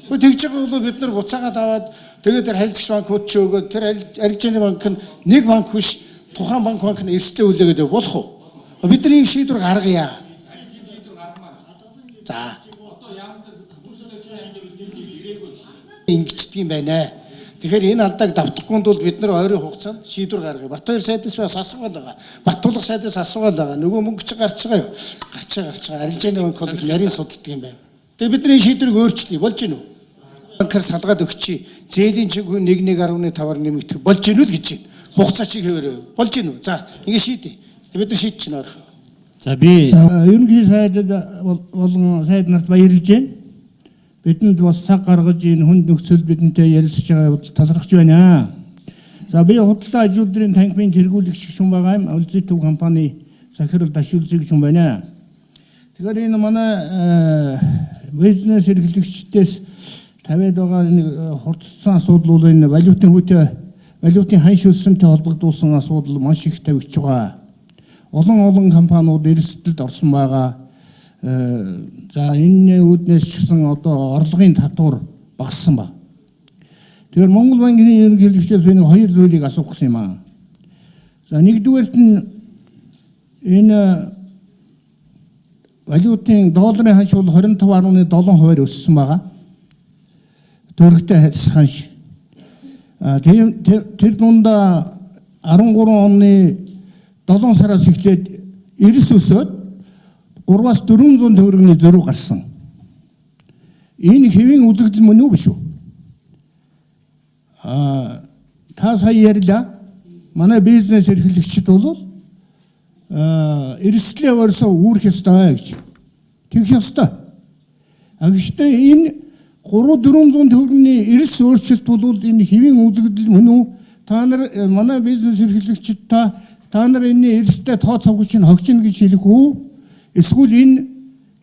Тэгж байгаа бол бид нар буцаагаад аваад тэгээд тэр харилцагч банкуд ч өгөөд тэр арилжааны банк нь нэг банк биш тухайн банк нь эрсдэл үлээгээд болох уу? Бид нар ийм шийдвэр гаргая. За. Ингэждэг юм байна. Тэгэхээр энэ алдааг давтахгүй тул бид нар ойрын хугацаанд шийдвэр гаргая. Батбаяр сайдаас бас асуувал байгаа. Баттуулга сайдаас асуувал байгаа. Нөгөө мөнгө чи гарч байгаа юу? Гарч байгаа. Арилжааны банк бол нарийн судалдаг юм байна. Тэгээ бид нар энэ шийдвэрийг өөрчлөе. Болж гинүү? Банкар салгаад өгчий. Зээлийн чиг 1.5-аар нэмэгдэх болж гинүү л гэж байна. Хугацаа чиг хэвээрээ. Болж гинүү? За, ингэ шийдээ. Бид нар шийдчихнэ орох. За би ерөнхий сайдад болон сайд нарт баярлж байна. Бидэнд бас цаг гаргаж энэ хүнд нөхцөл бидэнтэй ярилцж байгаа талархаж байна. За би худалдаа ажилтны танхимын тэргүүлэгч гишүүн байгаа юм. Улсын төв компани захирал Дашуулзыг гишүүн байна. Тэгэхээр энэ манай бизнес эрхлэгчдээс тавиад байгаа нэг хурцсан асуудал бол энэ валютын ханшилсантай холбогдуулсан асуудал маш их тавигдж байгаа. Олон компаниуд эрсдэлд орсон байгаа. За энэ үүднээс ч гэсэн одоо орлогын татвар багассан ба. Тэгэхээр Монгол банкны ерөнхийлөгчдөөс би нэг хоёр зүйлийг асуух гэсэн юм аа. За нэгдүгээрт нь энэ валютын долларын ханш бол 25.7% өссөн байгаа. Төгрөгтэй харьцах. Тэр дундаа 13 оны 7 сараас эхлээд эрс өсөөд 3-аас 400 төгрөгийн зөрүү гарсан. Энэ хэвийн үзэгдэл мөн үү биш үү? Та сая ярьлаа. Манай бизнес эрхлэгчид бол эрсдлээ өрсө үүрх ёстой гэж. Тэгэх ёстой. Гэхдээ энэ 300-400 төгрөгийн эрс өөрчлөлт бол энэ хэвийн үзэгдэл мөн үү? Та нар манай бизнес эрхлэгчид та нар энэ эрсдээ тооцоог чинь хогчно гэж хэлэх үү? Эсвэл энэ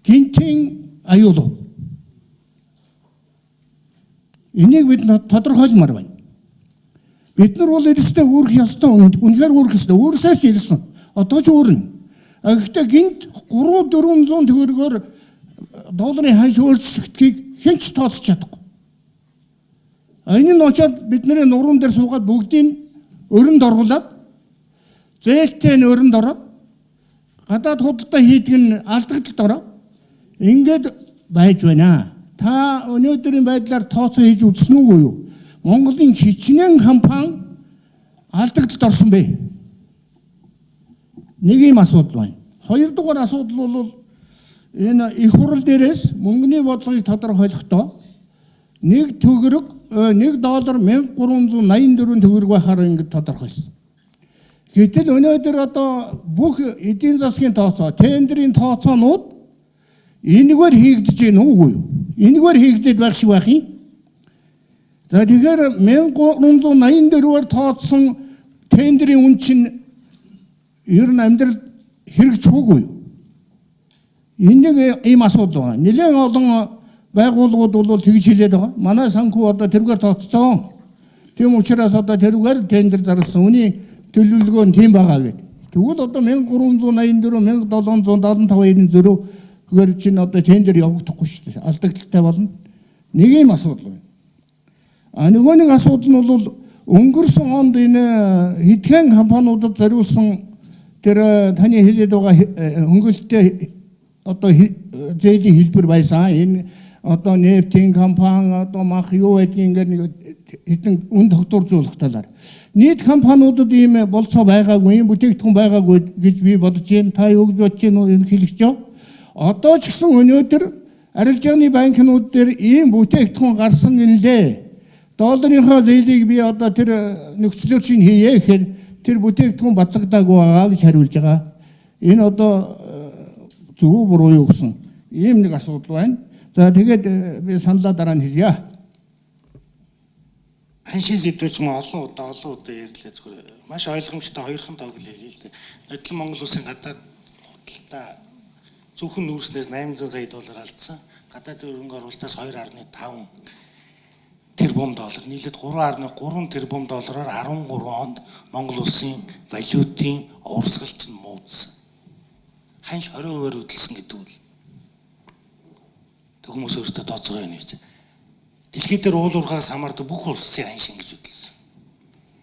гинтийн аюул уу? Энийг бид тодорхойлмоор байна. Бид нар бол эрсдээ үүрэх ёстой, үнэхээр үүрэх ёстой. Өөрөөсөө ч ирсэн. Одоо ч үүрнэ. Гэхдээ гинт 300-400 төгрөгөөр долларын ханш өөрчлөгдөхийг хэн ч тооцож чадахгүй. Энэ нь очоод бидний нуруунд дээр суугаад бүгдийг өрөнд оруулаад зээлтэй нь өрөнд ороод гадаад худалдаа хийдэг нь алдагдлалд ороод ингээд байж байна. Та өнөөдрийн байдлаар тооцоо хийж үзсэн үгүй юу? Монголын хичнээн компани алдагдлалд орсон бэ. Нэг юм асуудал байна. Хоёрдугаар асуудал бол энэ их хурал дээрээс мөнгөний бодлогыг тодорхойлохдоо $1 $1384 төгрөг байхаар ингэ тодорхойлсон. Гэтэл өнөөдөр одоо бүх эдийн засгийн тооцоо, тендерийн тооцоонууд энэгээр хийгдэж байна уугүй юу? Энэгээр хийгдээд байх шиг байх юм. За тэгэхээр $1384-аар тооцсон тендерийн үн чинь ер нь амьдрал хэрэгж хөөгүй юу? Энэ нэг ийм асуудал байна. Нэлээд олон байгууллагууд бол тэгж хэлээд байгаа. Манай санхүү одоо тэргээр тооцсон. Тийм учраас одоо тэргээр тендер зарласан. Үүний төлөвлөгөө нь тийм байгаа гэдэг. Тэгвэл одоо 1384, 1775-ын зөрүү гэгээр чинь одоо тендер явагдахгүй шүү дээ. Алдагдaltaй болно. Нэг ийм асуудал байна. Нөгөө нэг асуудал нь бол өнгөрсөн онд энэ хэдхэн компаниудад зориулсан тэр таны хэлээд байгаа хөнгөлөлттэй одоо зээлийн хэлбэр байсан. Энэ одоо нефтийн компани одоо мах юу гэдгийг ингээд хэдэн үн тогтворжуулах талаар нийт компаниудад ийм болцоо байгаагүй, ийм бүтээгдэхүүн байгаагүй гэж би бодож байна. Та юу гэж бодож байна вэ? Хэлэгч юу? Одоо ч гэсэн өнөөдөр арилжааны банкнууд дээр ийм бүтээгдэхүүн гарсан гинлээ. Долларынхаа зээлийг би одоо тэр нөхцлөөр чинь хийе гэхээр тэр бүтээгдэхүүн батлагдаагүй байгаа гэж хариулж байгаа. Энэ одоо зөв буруу юу гэсэн ийм нэг асуудал байна. За тэгээд би саналаа дараа нь хэлье. Ханшийн сэдвүүч мөн олон удаа ярьлаа зүгээр. Маш ойлгомжтой хоёрхан тоог л хэлээ л дээ. Нодлон Монгол улсын гадаад худалдаа зөвхөн нүүрснээс $800 сая алдсан. Гадаад хөрөнгө оруулалтаас $2.5 тэрбум доллар, нийлээд $3.3 тэрбум доллараар 13 онд Монгол улсын валютын урсгалч нь муудсан. Ханш 20% хөдөлсөн гэдэг үл. Тэг хүмүүс өөрсдөө тооцоогоо юм үү? Дэлхийд дээр уул уурхаас хамаардаг бүх улсын ханшин гэж хөдөлсөн.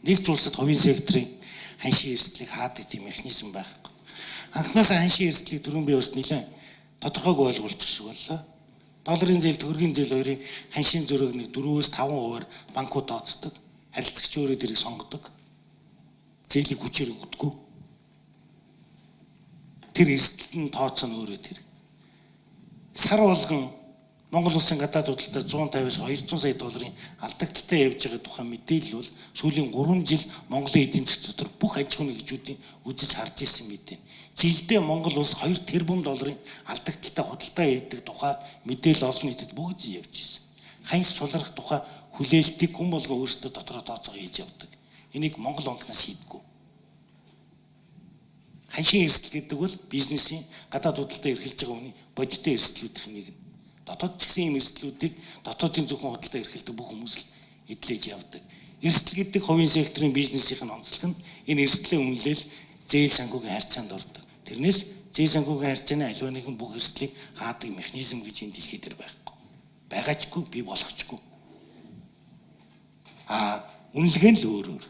Нэгц улсад хувийн секторын ханшийн эрсдлийг хаадаг тийм механизм байхгүй. Анхнаасаа ханшийн эрсдлийг дөрвөн бие ус нэлээд тодорхойг ойлгуулчих шиг боллоо. Долларын зээл, төгрөгийн зээл хоёрын ханшийн зөрөөг нэг 4-5% банкуд тооцдог. Харилцагч өөрөө дэрийг сонгодог. Зээлийг хүчээр өгдөг. Тэр эрсдэлтэн тооцоо нь өөрөө тэр. Сар болгон Монгол улсын гадаад худалдаа 150-аас $200 сая алдагдaltaй явж байгаа тухай мэдээлэл бол сүүлийн 3 жил Монголын эдийн засгийн дотор бүх аж ахуйн нэгжүүдийн үзэж харж ирсэн мэдээ. Жилдээ Монгол улс $2 тэрбум алдагдaltaй худалдаа хийдэг тухай мэдээлэл олон нийтэд бүгд явж ирсэн. Ханш сулрах тухай хүлээлтийг хүн болгон өөрсдөө дотроо тооцоо хийж явдаг. Энийг Монгол онцгоос хийдэггүй. Ханшийн эрсдэл гэдэг бол бизнесийн гадаад худалдаа эрхэлж байгаа хүний бодиттой эрсдлүүдийн нэг нь. Дотоод ч гэсэн ийм эрсдлүүдийг дотоодын зөвхөн худалдаа эрхэлдэг бүх хүмүүс л эдлээж явдаг. Эрсдэл гэдэг хувийн секторын бизнесийн онцлог нь энэ эрсдлийн үнэлэл зээл санхүүгийн харьцаанд ордог. Тэрнээс зээл санхүүгийн харьцааны аливаа нэгэн бүх эрсдлийг хаадаг механизм гэж энэ дэлхий дээр байхгүй. Байгаачгүй, бий болгочгүй. Үнэлгээ нь л өөр өөр.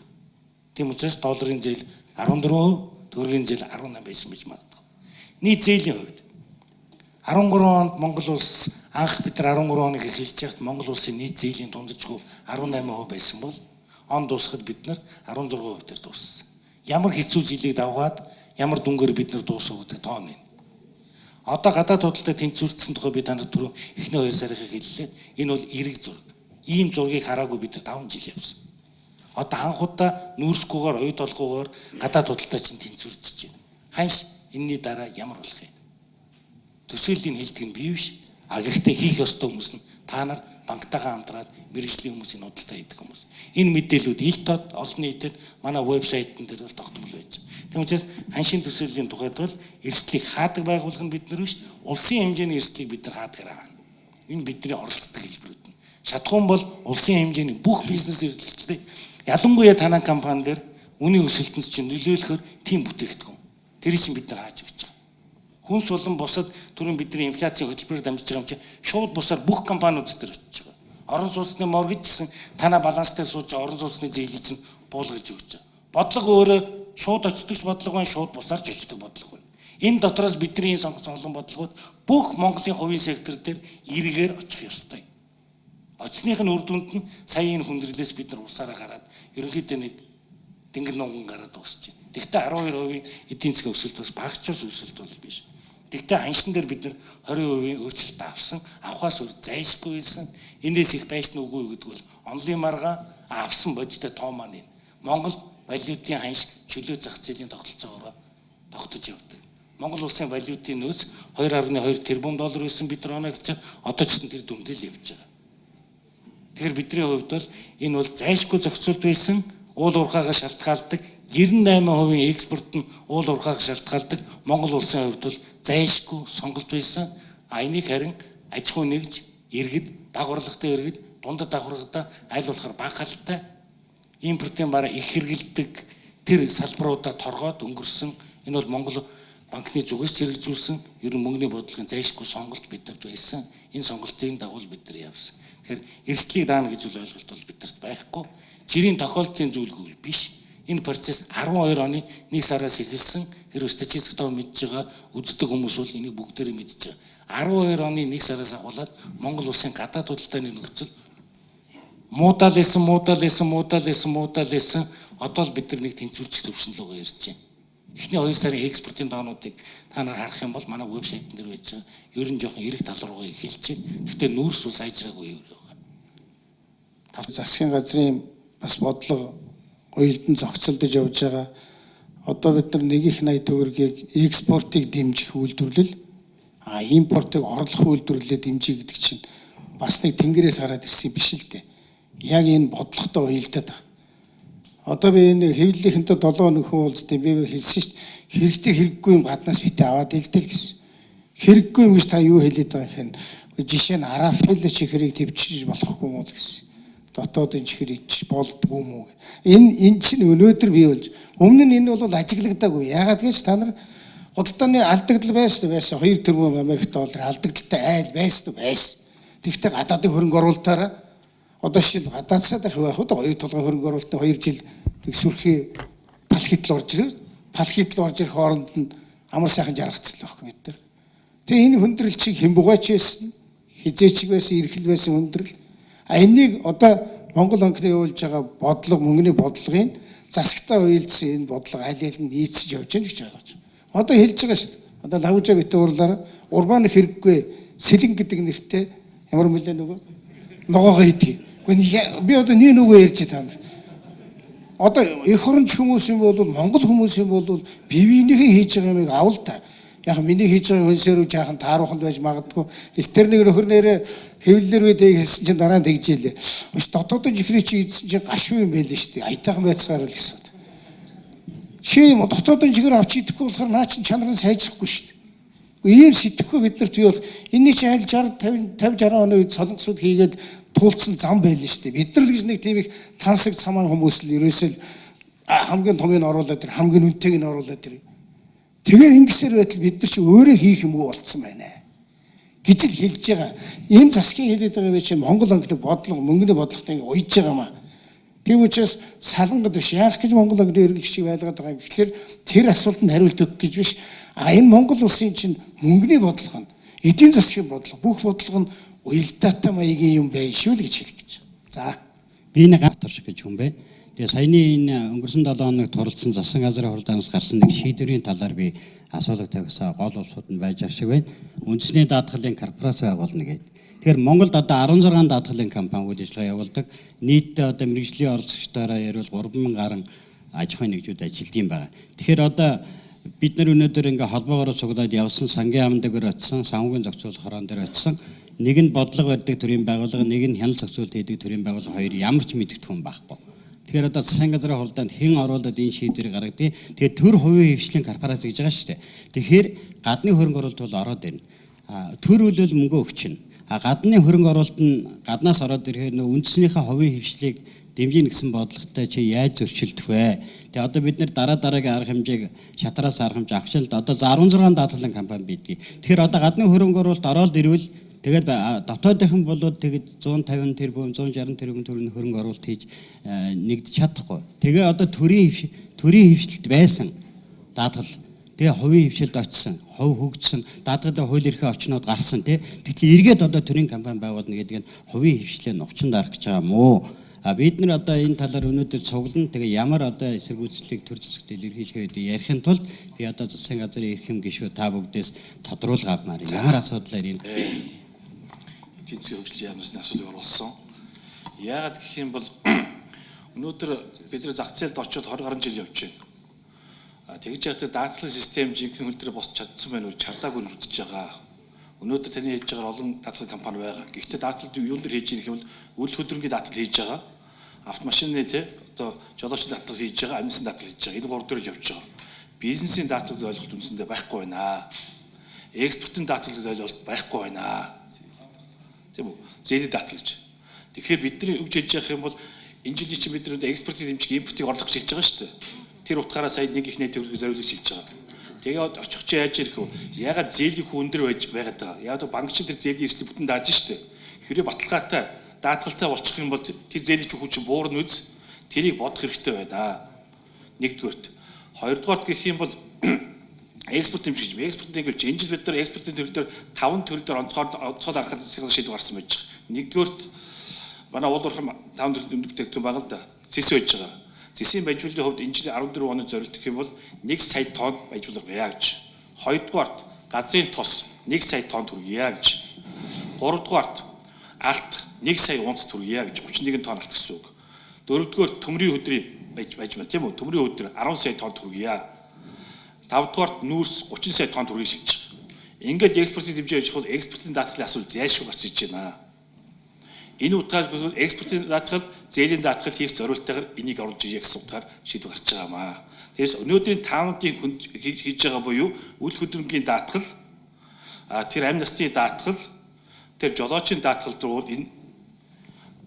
Тийм учраас долларын зээл 14%, төгрөгийн зээл 18 байсан гэж магадгүй. Нийт зээлийн хувьд 13 онд Монгол улс анх бид нар 13 оныг эхэлж байхад Монгол улсын нийт зээлийн дундажгүй 18% байсан бол он дуусахад бид нар 16% дээр дууссан. Ямар хэцүү жилийг давгаад ямар дүнгээр бид нар дуусах гэдэг тоо нь. Одоо гадаад худалдаа тэнцвэрчсэн тухай би танад түрүү эхний 2 сарын хэллээ. Энэ бол эерэг зураг. Ийм зургийг хараагүй бид нар 5 жил явсан. Одоо анхудаа нүүрсгүйгээр оюу толгойгоор гадаад худалдаа чинь тэнцвэрчж байна. Ханш энэний дараа ямар болох юм? Төсөөллийн хэлдэг нь бий биш. Гэхдээ хийх ёстой хүмүүс нь та нар банктайгаа хамтраад мэргэжлийн хүмүүсийн худалдаа хийдэг хүмүүс. Энэ мэдээлүүд ил тод олон нийтэд манай вебсайтн дээр бол тогтмол байж. Тийм учраас ханшийн төсөөллийн тухайд бол эрсдлийг хаадаг байгууллага нь бид нар биш, улсын хэмжээний эрсдлийг бид нар хаадаг байгаа. Энэ бидний оролцдог хэлбэрүүд нь. Шатхуун бол улсын хэмжээний бүх бизнес эрхлэгчдийг ялангуяа танай компани дээр үнийн өсөлтөнд чинь нөлөөлөхөөр тийм бүтээгдэхүүн. Тэр чинь бид нар хааж өгч байгаа. Хүнс болон бусад түрүүн бидний инфляцийн хөтөлбөрөөр дамжиж байгаа юм чи шууд бусаар бүх компаниуд дээр очиж байгаа. Орон сууцны моргэж гэсэн танай баланс дээр сууж орон сууцны зээлийг чинь буулгаж өгч байгаа. Бодлого өөрөө шууд очдогч бодлого байна, шууд бусаар ч очдог бодлого байна. Энэ дотроос бидний сонгосон олон бодлогууд бүх Монголын хувийн сектор дээр эргээр очих ёстой. Оцсных нь үр дүнд нь сая энэ хүндрэлээс бид нар усаараа гараад ерөнхийдөө нэг тэнгэр нунган гараад дуусч байна. Тэгвэл 12% эдийн засгийн өсөлт бас багцаас өсөлт бол биш. Тэгвэл ханшин дээр бид нар 20% өөрчлөлт авсан, авахаас өөр зайлшгүй байсан. Энээс их байсан үгүй гэдэг бол онлын маргаа авсан бодиттой тоо маань энэ. Монгол валютын ханш чөлөө зах зээлийн тогтолцоогоор тогтож явдаг. Монгол улсын валютын нөөц 2.2 тэрбум доллар байсан бид нар оноо гэж одоо ч тэр дүндээ л явж байгаа. Тэгэхээр бидний хувьд бол энэ бол зайлшгүй зохицуулт байсан, уул уурхайгаа шалтгаалдаг 98% экспорт нь уул уурхайгаа шалтгаалдаг Монгол улсын хувьд бол зайлшгүй сонголт байсан. Энийг харин аж ахуй нэгж иргэд дагварлагтай иргэд дундад дагваргатай аль болохоор бага халтай импортын бараа их хэрэгэлдэг тэр салбаруудаа торгоод өнгөрсөн. Энэ бол Монгол банкны зүгээс хэрэгжүүлсэн ер нь мөнгөний бодлогын зайлшгүй сонголт бидэд байсан. Энэ сонголтын дагуу бид нар явсан. Тэгэхээр эрсдлийг даана гэж үл ойлголт бол бидэрт байхгүй. Жирийн тохиолдлын зүйлгүй биш. Энэ процесс 12 оны 1 сараас эхэлсэн. Тэр статистик тоо мэдж байгаа үздэг хүмүүс бол энийг бүгдээрээ мэдж байгаа. 12 оны 1 сараас ахуулаад Монгол улсын гадаад худалдааны нөхцөл муудаал байсан. Одоо л бид нар нэг тэнцвэрч төвшин рүү ярьж байна. Эхний 2 сарын экспортын доонуудыг та нар харах юм бол манай вебсайтн дээр байж байгаа. Ер нь жоохон эрэг тал руугаа эхэлж байна. Гэхдээ нүүрс ус айжраагүй юу байгаа. Засгийн газрын бас бодлого уялдан зохицолдож явж байгаа. Одоо бид нар 1.80 төгрөгийг экспортыг дэмжих үйлдвэрлэл, импортыг орлох үйлдвэрлэлээ дэмжих гэдэг чинь бас нэг тэнгэрээс гараад ирсэн биш л дээ. Яг энэ бодлоготой уялдаад байгаа. Одоо би энэ хэвлэлийнхэнтэй 7 нөхөн уулзтыг би хэлсэн шүү дээ. Хэрэгтэй хэрэггүй юм гаднаас битээ аваад илтэл гэсэн. Хэрэггүй юм гэж та юу хэлээд байгаа юм хин. Жишээ нь арафил чихрийг төвчж болохгүй юм уу гэсэн. Дотоодын чихэр ич болдгоо юм уу. Энэ чинь өнөөдөр бий болж өмнө нь энэ бол ажиглагдаагүй. Яагаад гэж та нар худалдааны алдагдал байсан 2 тэрбум Америк доллар алдагдaltaй айл байсан. Тэгвэл гадаадын хөрөнгө оруулалтаараа одоо шил гадаадсаад байх одоо хоёр толгой хөрөнгө оруулалтын 2 жил сүрхий палхитл орж ирээ. Палхитл орж ирэх хооронд нь амар сайхан жаргацсан байхгүй бид нар. Тэгээ энэ хөндрөл чиг хэмбугаач байсан, хизээчиг байсан, эрхэл байсан хөндрөл. Энийг одоо Монгол банкны явуулж байгаа бодлого, мөнгөний бодлогын засагтаа уялдсан энэ бодлого аль аль нь нийцэж явж байгаа гэж ойлгож байна. Одоо хэлж байгаа шүү дээ. Одоо лавжа битээ урлаараа урбан хэрэггүй сэлэн гэдэг нэртэй ямар мөлөө нөгөө ногоогоо хийдэг. Би одоо нэг нөгөө ярьж таана. Одоо эх оронч хүмүүс юм бол Монгол хүмүүс юм бол бие биенийхээ хийж байгаа юмыг авал та. Яг миний хийж байгаа хөнсөөрөө жаахан тааруухан байж магадгүй. Тэр нэг нөхөр нэрээ хэвлэлэр үедээ хэлсэн чинь дараа нь тэгжээлээ. Өш дотоодын чихрий чи идсэн чинь гашгүй юм байлээ шүү дээ. Аятайхан байцгаараа л гэсэн. Чи юм дотоодын чихэр авч идэхгүй болохоор наа чин чанарын сайжрахгүй шүү дээ. Ийм сэтгэхгүй биднэрт би бол энэний чи аль 60 50 60 оны үед солонгосууд хийгээд туулсан зам байлээ шүү дээ. Бид нар л гэж нэг тийм их тансаг цамаан хүмүүс л ерөөсөө хамгийн томыг оруулаад тэр хамгийн үнэтэйг нь оруулаад тэр. Тэгээ ингэсээр байтал бид нар чи өөрөө хийх юмгүй болцсон байна гэж л хэлж байгаа. Энэ засгийн хэлээд байгаа юм чи Монгол банкны бодлого, мөнгөний бодлоготой ингэ уйж байгаа маа. Тийм учраас салангад биш яах гэж Монгол банкны эргэлгчийг байлгаад байгаа юм. Тэгэхээр тэр асуултанд хариулт өгөх гэж биш. Энэ Монгол улсын чинь мөнгөний бодлого нь, эдийн засгийн бодлого, бүх бодлого нь уялдаатай маягийн юм байна шүү л гэж хэлэх гэж. За. Би нэг авторч гэж хүн байна. Тэгээ саяны энэ өнгөрсөн 7 хоног туралдсан засгийн газрын хурлаанаас гарсан нэг шийдвэрийн талаар би асуулт тавьсан гол улсууд нь байж ах шиг байна. Үндэсний даатгалын корпорац байгуулна гэдэг. Тэгэхээр Монголд одоо 16 даатгалын компани үйл ажиллагаа явуулдаг. Нийтдээ одоо мэргэжлийн оролцогчдоороо ярил 3000 гаруй аж ахуйн нэгжүүд ажилтсан байгаа. Тэгэхээр одоо бид нар өнөөдөр ингээ холбоогоор цуглаад явсан сангийн аман дээр очсон, санхүүгийн зохицуулах хорон дээр очсон нэг нь бодлого барьдаг төрийн байгууллага, нэг нь хяналт зохицуулалт хийдэг төрийн байгууллага хоёр ямар ч мэддэг хүн байхгүй. Тэгэхээр одоо засгийн газрын хуралдаанд хэн оруулаад энэ шийдвэрийг гаргадгийг. Тэгээд төр хувийн хвшлийн корпорац гэж байгаа шүү дээ. Тэгэхээр гадны хөрөнгө оруулалт бол ороод ирнэ. Төр үл мөнгө өгчнө. Гадны хөрөнгө оруулалт нь гаднаас ороод ирэхээр нөө үндэснийхээ хувийн хвшлийг дэмжин гэсэн бодлоготой чи яаж зөрчилдөх вэ? Тэгээ одоо бид нэр дараагийн арга хэмжээг шатраас арга хэмжээ авч л одоо 16 даатгалын компани бидгийг. Тэгэхээр одоо гадны хөрөнгө оруулалт ороод ирвэл тэгээд дотоодынхан болоод тэгээд 150 тэрбум 160 тэрбум төгрөгийн хөрөнгө оруулалт хийж нэгдэж чадахгүй. Тэгээ одоо төрийн хвшилт байсан даатгал тэгээ хувийн хвшилд очсон, хувь хөгжсөн, даатгалын хууль эрхээ орчнууд гарсан тий. Тэгтэл эргээд одоо төрийн компани байгуулна гэдэг нь хувийн хвшлээ нухчин дарах гэж байгаа мó. Бид нар одоо энэ талаар өнөөдөр цуглан тэгээ ямар одоо эсэргүүцлийг төр зэвсэгт илэрхийлэхэд ярихын тулд би одоо засгийн газрын эрхэм гишүүд та бүгдээс тодруулга авмаар ямар асуудлаар энэ эдийн засгийн хөгжлийн яамнаас асуудыг оруулсан. Яагаад гэх юм бол өнөөдөр бид нар зах зээлд очиод 20 гаруй жил явж байна. Тэгж яагаад даатгалын систем жинхэнэ хөл дээр босч чадсан байх уу чадаагүй нүдж байгаа. Өнөөдөр таны хийж байгаа олон даатгалын компани байгаа. Гэхдээ даатгалд юун дээр хийж ирэх юм бол үйл хөдлөнгийн даатгал хийж байгаа. Автомашины тий одоо жолооч даатгал хийж байгаа, амьсан даатгал хийж байгаа. Энэ гурав дээр л явж байгаа. Бизнесийн даатгалыг ойлголт үндсэндээ байхгүй байна. Экспортын даатгалыг ойлголт байхгүй байна. Тийм үү? Зээлийн даатгал гэж. Тэгэхээр бидний өгч хийж явах юм бол энэ жилийн чинь бид нар экспортын дэмжиг импортыг орлох гэж хийж байгаа шүү дээ. Тэр утгаараа сая нэг их нийт төгрөгийг зориулж хийж байгаа. Тэгээд очих чи яаж ирэх вэ? Ягаад зээлийн хүн өндөр байж байгаад байгаа. Яг банкчин тэр зээлийн эрсдэл бүтэн дааж штэ. Хэрэг баталгаатай даатгалтай болчих юм бол тэр зээлийн хүн чинь буурна үз. Тэрийг бодох хэрэгтэй байна. Нэгдүгээрт. Хоёрдугаарт гэх юм бол экспорт дэмжиж. Экспортын дэмжиж энэ жил бид нар экспортын төр дээр 5 төр дээр онцгой анхаарал шийдвэр гарсан байж байгаа. Нэгдүгээрт манай уул уурхай 5 төр дэмждэг байгаа л да. Зэс байж байгаа. Зэсийн баяжуулалтын хувьд энэ жилийн 14 оны зорилт гэх юм бол 1 сая тонн баяжуулга гэж. Хоёрдугаарт газрын тос 1 сая тонн төргийа гэж. Гуравдугаарт алт 1 сая унц төргийа гэж 31 тонн алт гэсэн үг. Дөрөвдүгээр төмрийн өдрийн баяжмал тийм үү? Төмрийн өдөр 10 сая тонн төргийа. Тавдугаарт нүүрс 30 сая тонн төргий шилжих. Ингээд экспортын хэмжээ явах бол экспортын даатгалын асуул зайлшгүй гарч иж байна. Энэ утгаараа экспортын даатгал, зээлийн даатгал хийх зорилттойгоор энийг оруулж ирэх гэсэн утгаар шийдвэр гарч байгаамаа. Тэгээс өнөөдрийн таамагийн хийж байгаа буюу үйл хөдлөнгийн даатгал, тэр амь насны даатгал, тэр жолоочийн даатгал руу энэ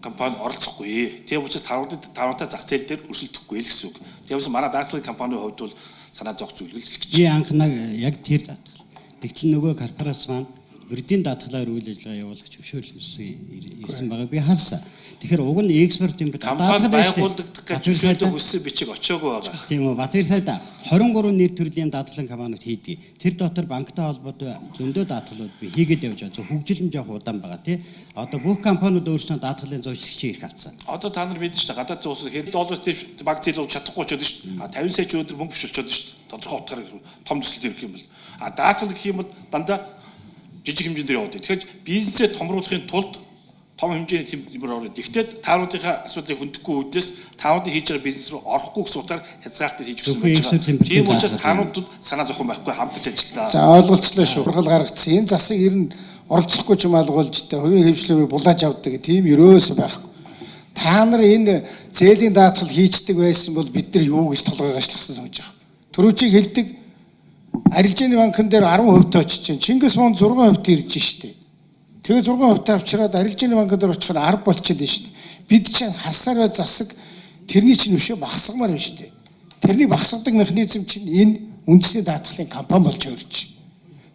компани оролцохгүй. Тийм учраас таамагтай зах зээл дээр өрсөлдөхгүй л гэсэн үг. Тийм учраас манай даатгалын компанийн хувьд бол санаа зовх зүйлгэлж гэж. Би анхнаа яг тэр даатгал. Тэгтэл нөгөө корпорац маань бүрдийн даатгалаар үйл ажиллагаа явуулах зөвшөөрөл ирсэн байгаа би харсан. Тэгэхээр уг нь экспорт юм даатгал байгуулагдах гэж зөвшөөрөлтөд хүссэн бичиг очиагүй байгаа. Тийм үү. Батэр сайда 23 нэр төрлийн даатгалын компаниуд хийдэг. Тэр дотор банктай холбоотой зөндөө даатгалууд би хийгээд явж байгаа. Зөв хөгжил нь жоох удаан байгаа тий. Одоо бүх компаниуд өөрсдөө даатгалын зуршигчийг ирэх авцсан. Одоо та нар мэдэн шүү дээ. Гадаад улс хэд доллар тийш банк зээлж чадахгүй ч байдаг шүү дээ. 50 сая ч өдөр мөнгө бишүүлчиход шүү дээ. Тодорхой утгаар том төсөлд ирэх юм бол. Даатгал гэх юм бол дандаа жижиг хэмжээнд яваад. Тэгэхээр бизнесээ томруулахын тулд том хэмжээний тэмдгээр ороод. Гэхдээ таамагынхаа асуудлыг хөндөхгүй үүднээс таамагын хийж байгаа бизнес рүү орохгүй гэсэн утгаар хязгаартыг хийж өгсөн байж байгаа. Тийм учраас таамагтууд санаа зовхон байхгүй хамтарч ажиллана. За ойлголцлоо шүү. Ургал гаргацсан. Энэ засаг ер нь оролцохгүй ч юм алгуулж та хувийн хвшлэмийг булааж авдаг тийм ерөөсөө байхгүй. Та нар энэ зээлийн даатгал хийцдэг байсан бол бид нар юу гэж толгой гашлагсан санаж байгаа. Төрүүчийг хэлдэг арилжааны банкн дээр 10% очиж чинь Чингис Монд 6% ирж штэ. Тэгээ 6% авчираад арилжааны банкн дээр очихоор 10 болчиход нь штэ. Бид чинь харсаар бай засаг тэрний чинь өшөө багасгамаар байна штэ. Тэрний багасгадаг механизм чинь энэ үндэсний даатгалын компани болж өөрч.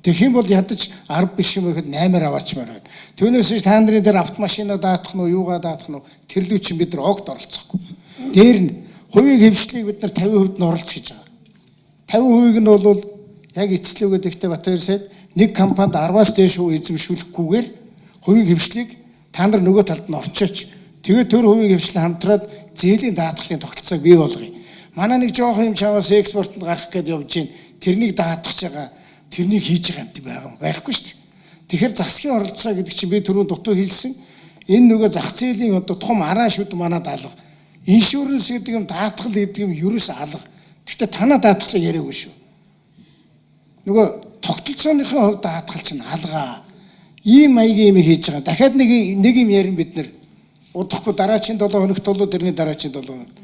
Тэгэх юм бол ядаж 10 биш юм гэхэд 8-аар аваачмаар байна. Түүнээс та нарын дээр автомашина даатгах нь юугаа даатгах нь тэрлүү чинь бид нар огт оролцохгүй. Дээр нь хувийн хвшлийг бид нар 50% нь оролцох гэж байгаа. 50% нь бол яг эцэслүүгээд ихтэй Батбаяр сайд нэг компанид 10-аас дээш хувь эзэмшүүлэхгүйгээр хувийн хвшлийг та нар нөгөө талд нь орчооч. Тэгээд төр хувийн хвшил хамтраад зээлийн даатгалын тогтолцоог бий болгоё. Манай нэг жоох юм чамаас экспортод гарах гээд явж гин тэрнийг даатгах байгаа. Тэрнийг хийж байгаа юм байгаа байхгүй шүү дээ. Тэгэхээр засгийн оролцоо гэдэг чинь би түрүүн дутуу хэлсэн. Энэ нөгөө зах зээлийн одоо том араа шүд манад алга. Иншуранс гэдэг юм даатгал гэдэг юм ерөөс алга. Гэхдээ танаа даатгалыг яриаггүй шүү. Нөгөө тогтолцооныхын хувьд даатгал чинь алгаа. Ийм маягийн юм хийж байгаа. Дахиад нэг юм ярин бид нэр удахгүй дараачийн 7 хоногт болоо тэрний дараачийн 7 хоногт.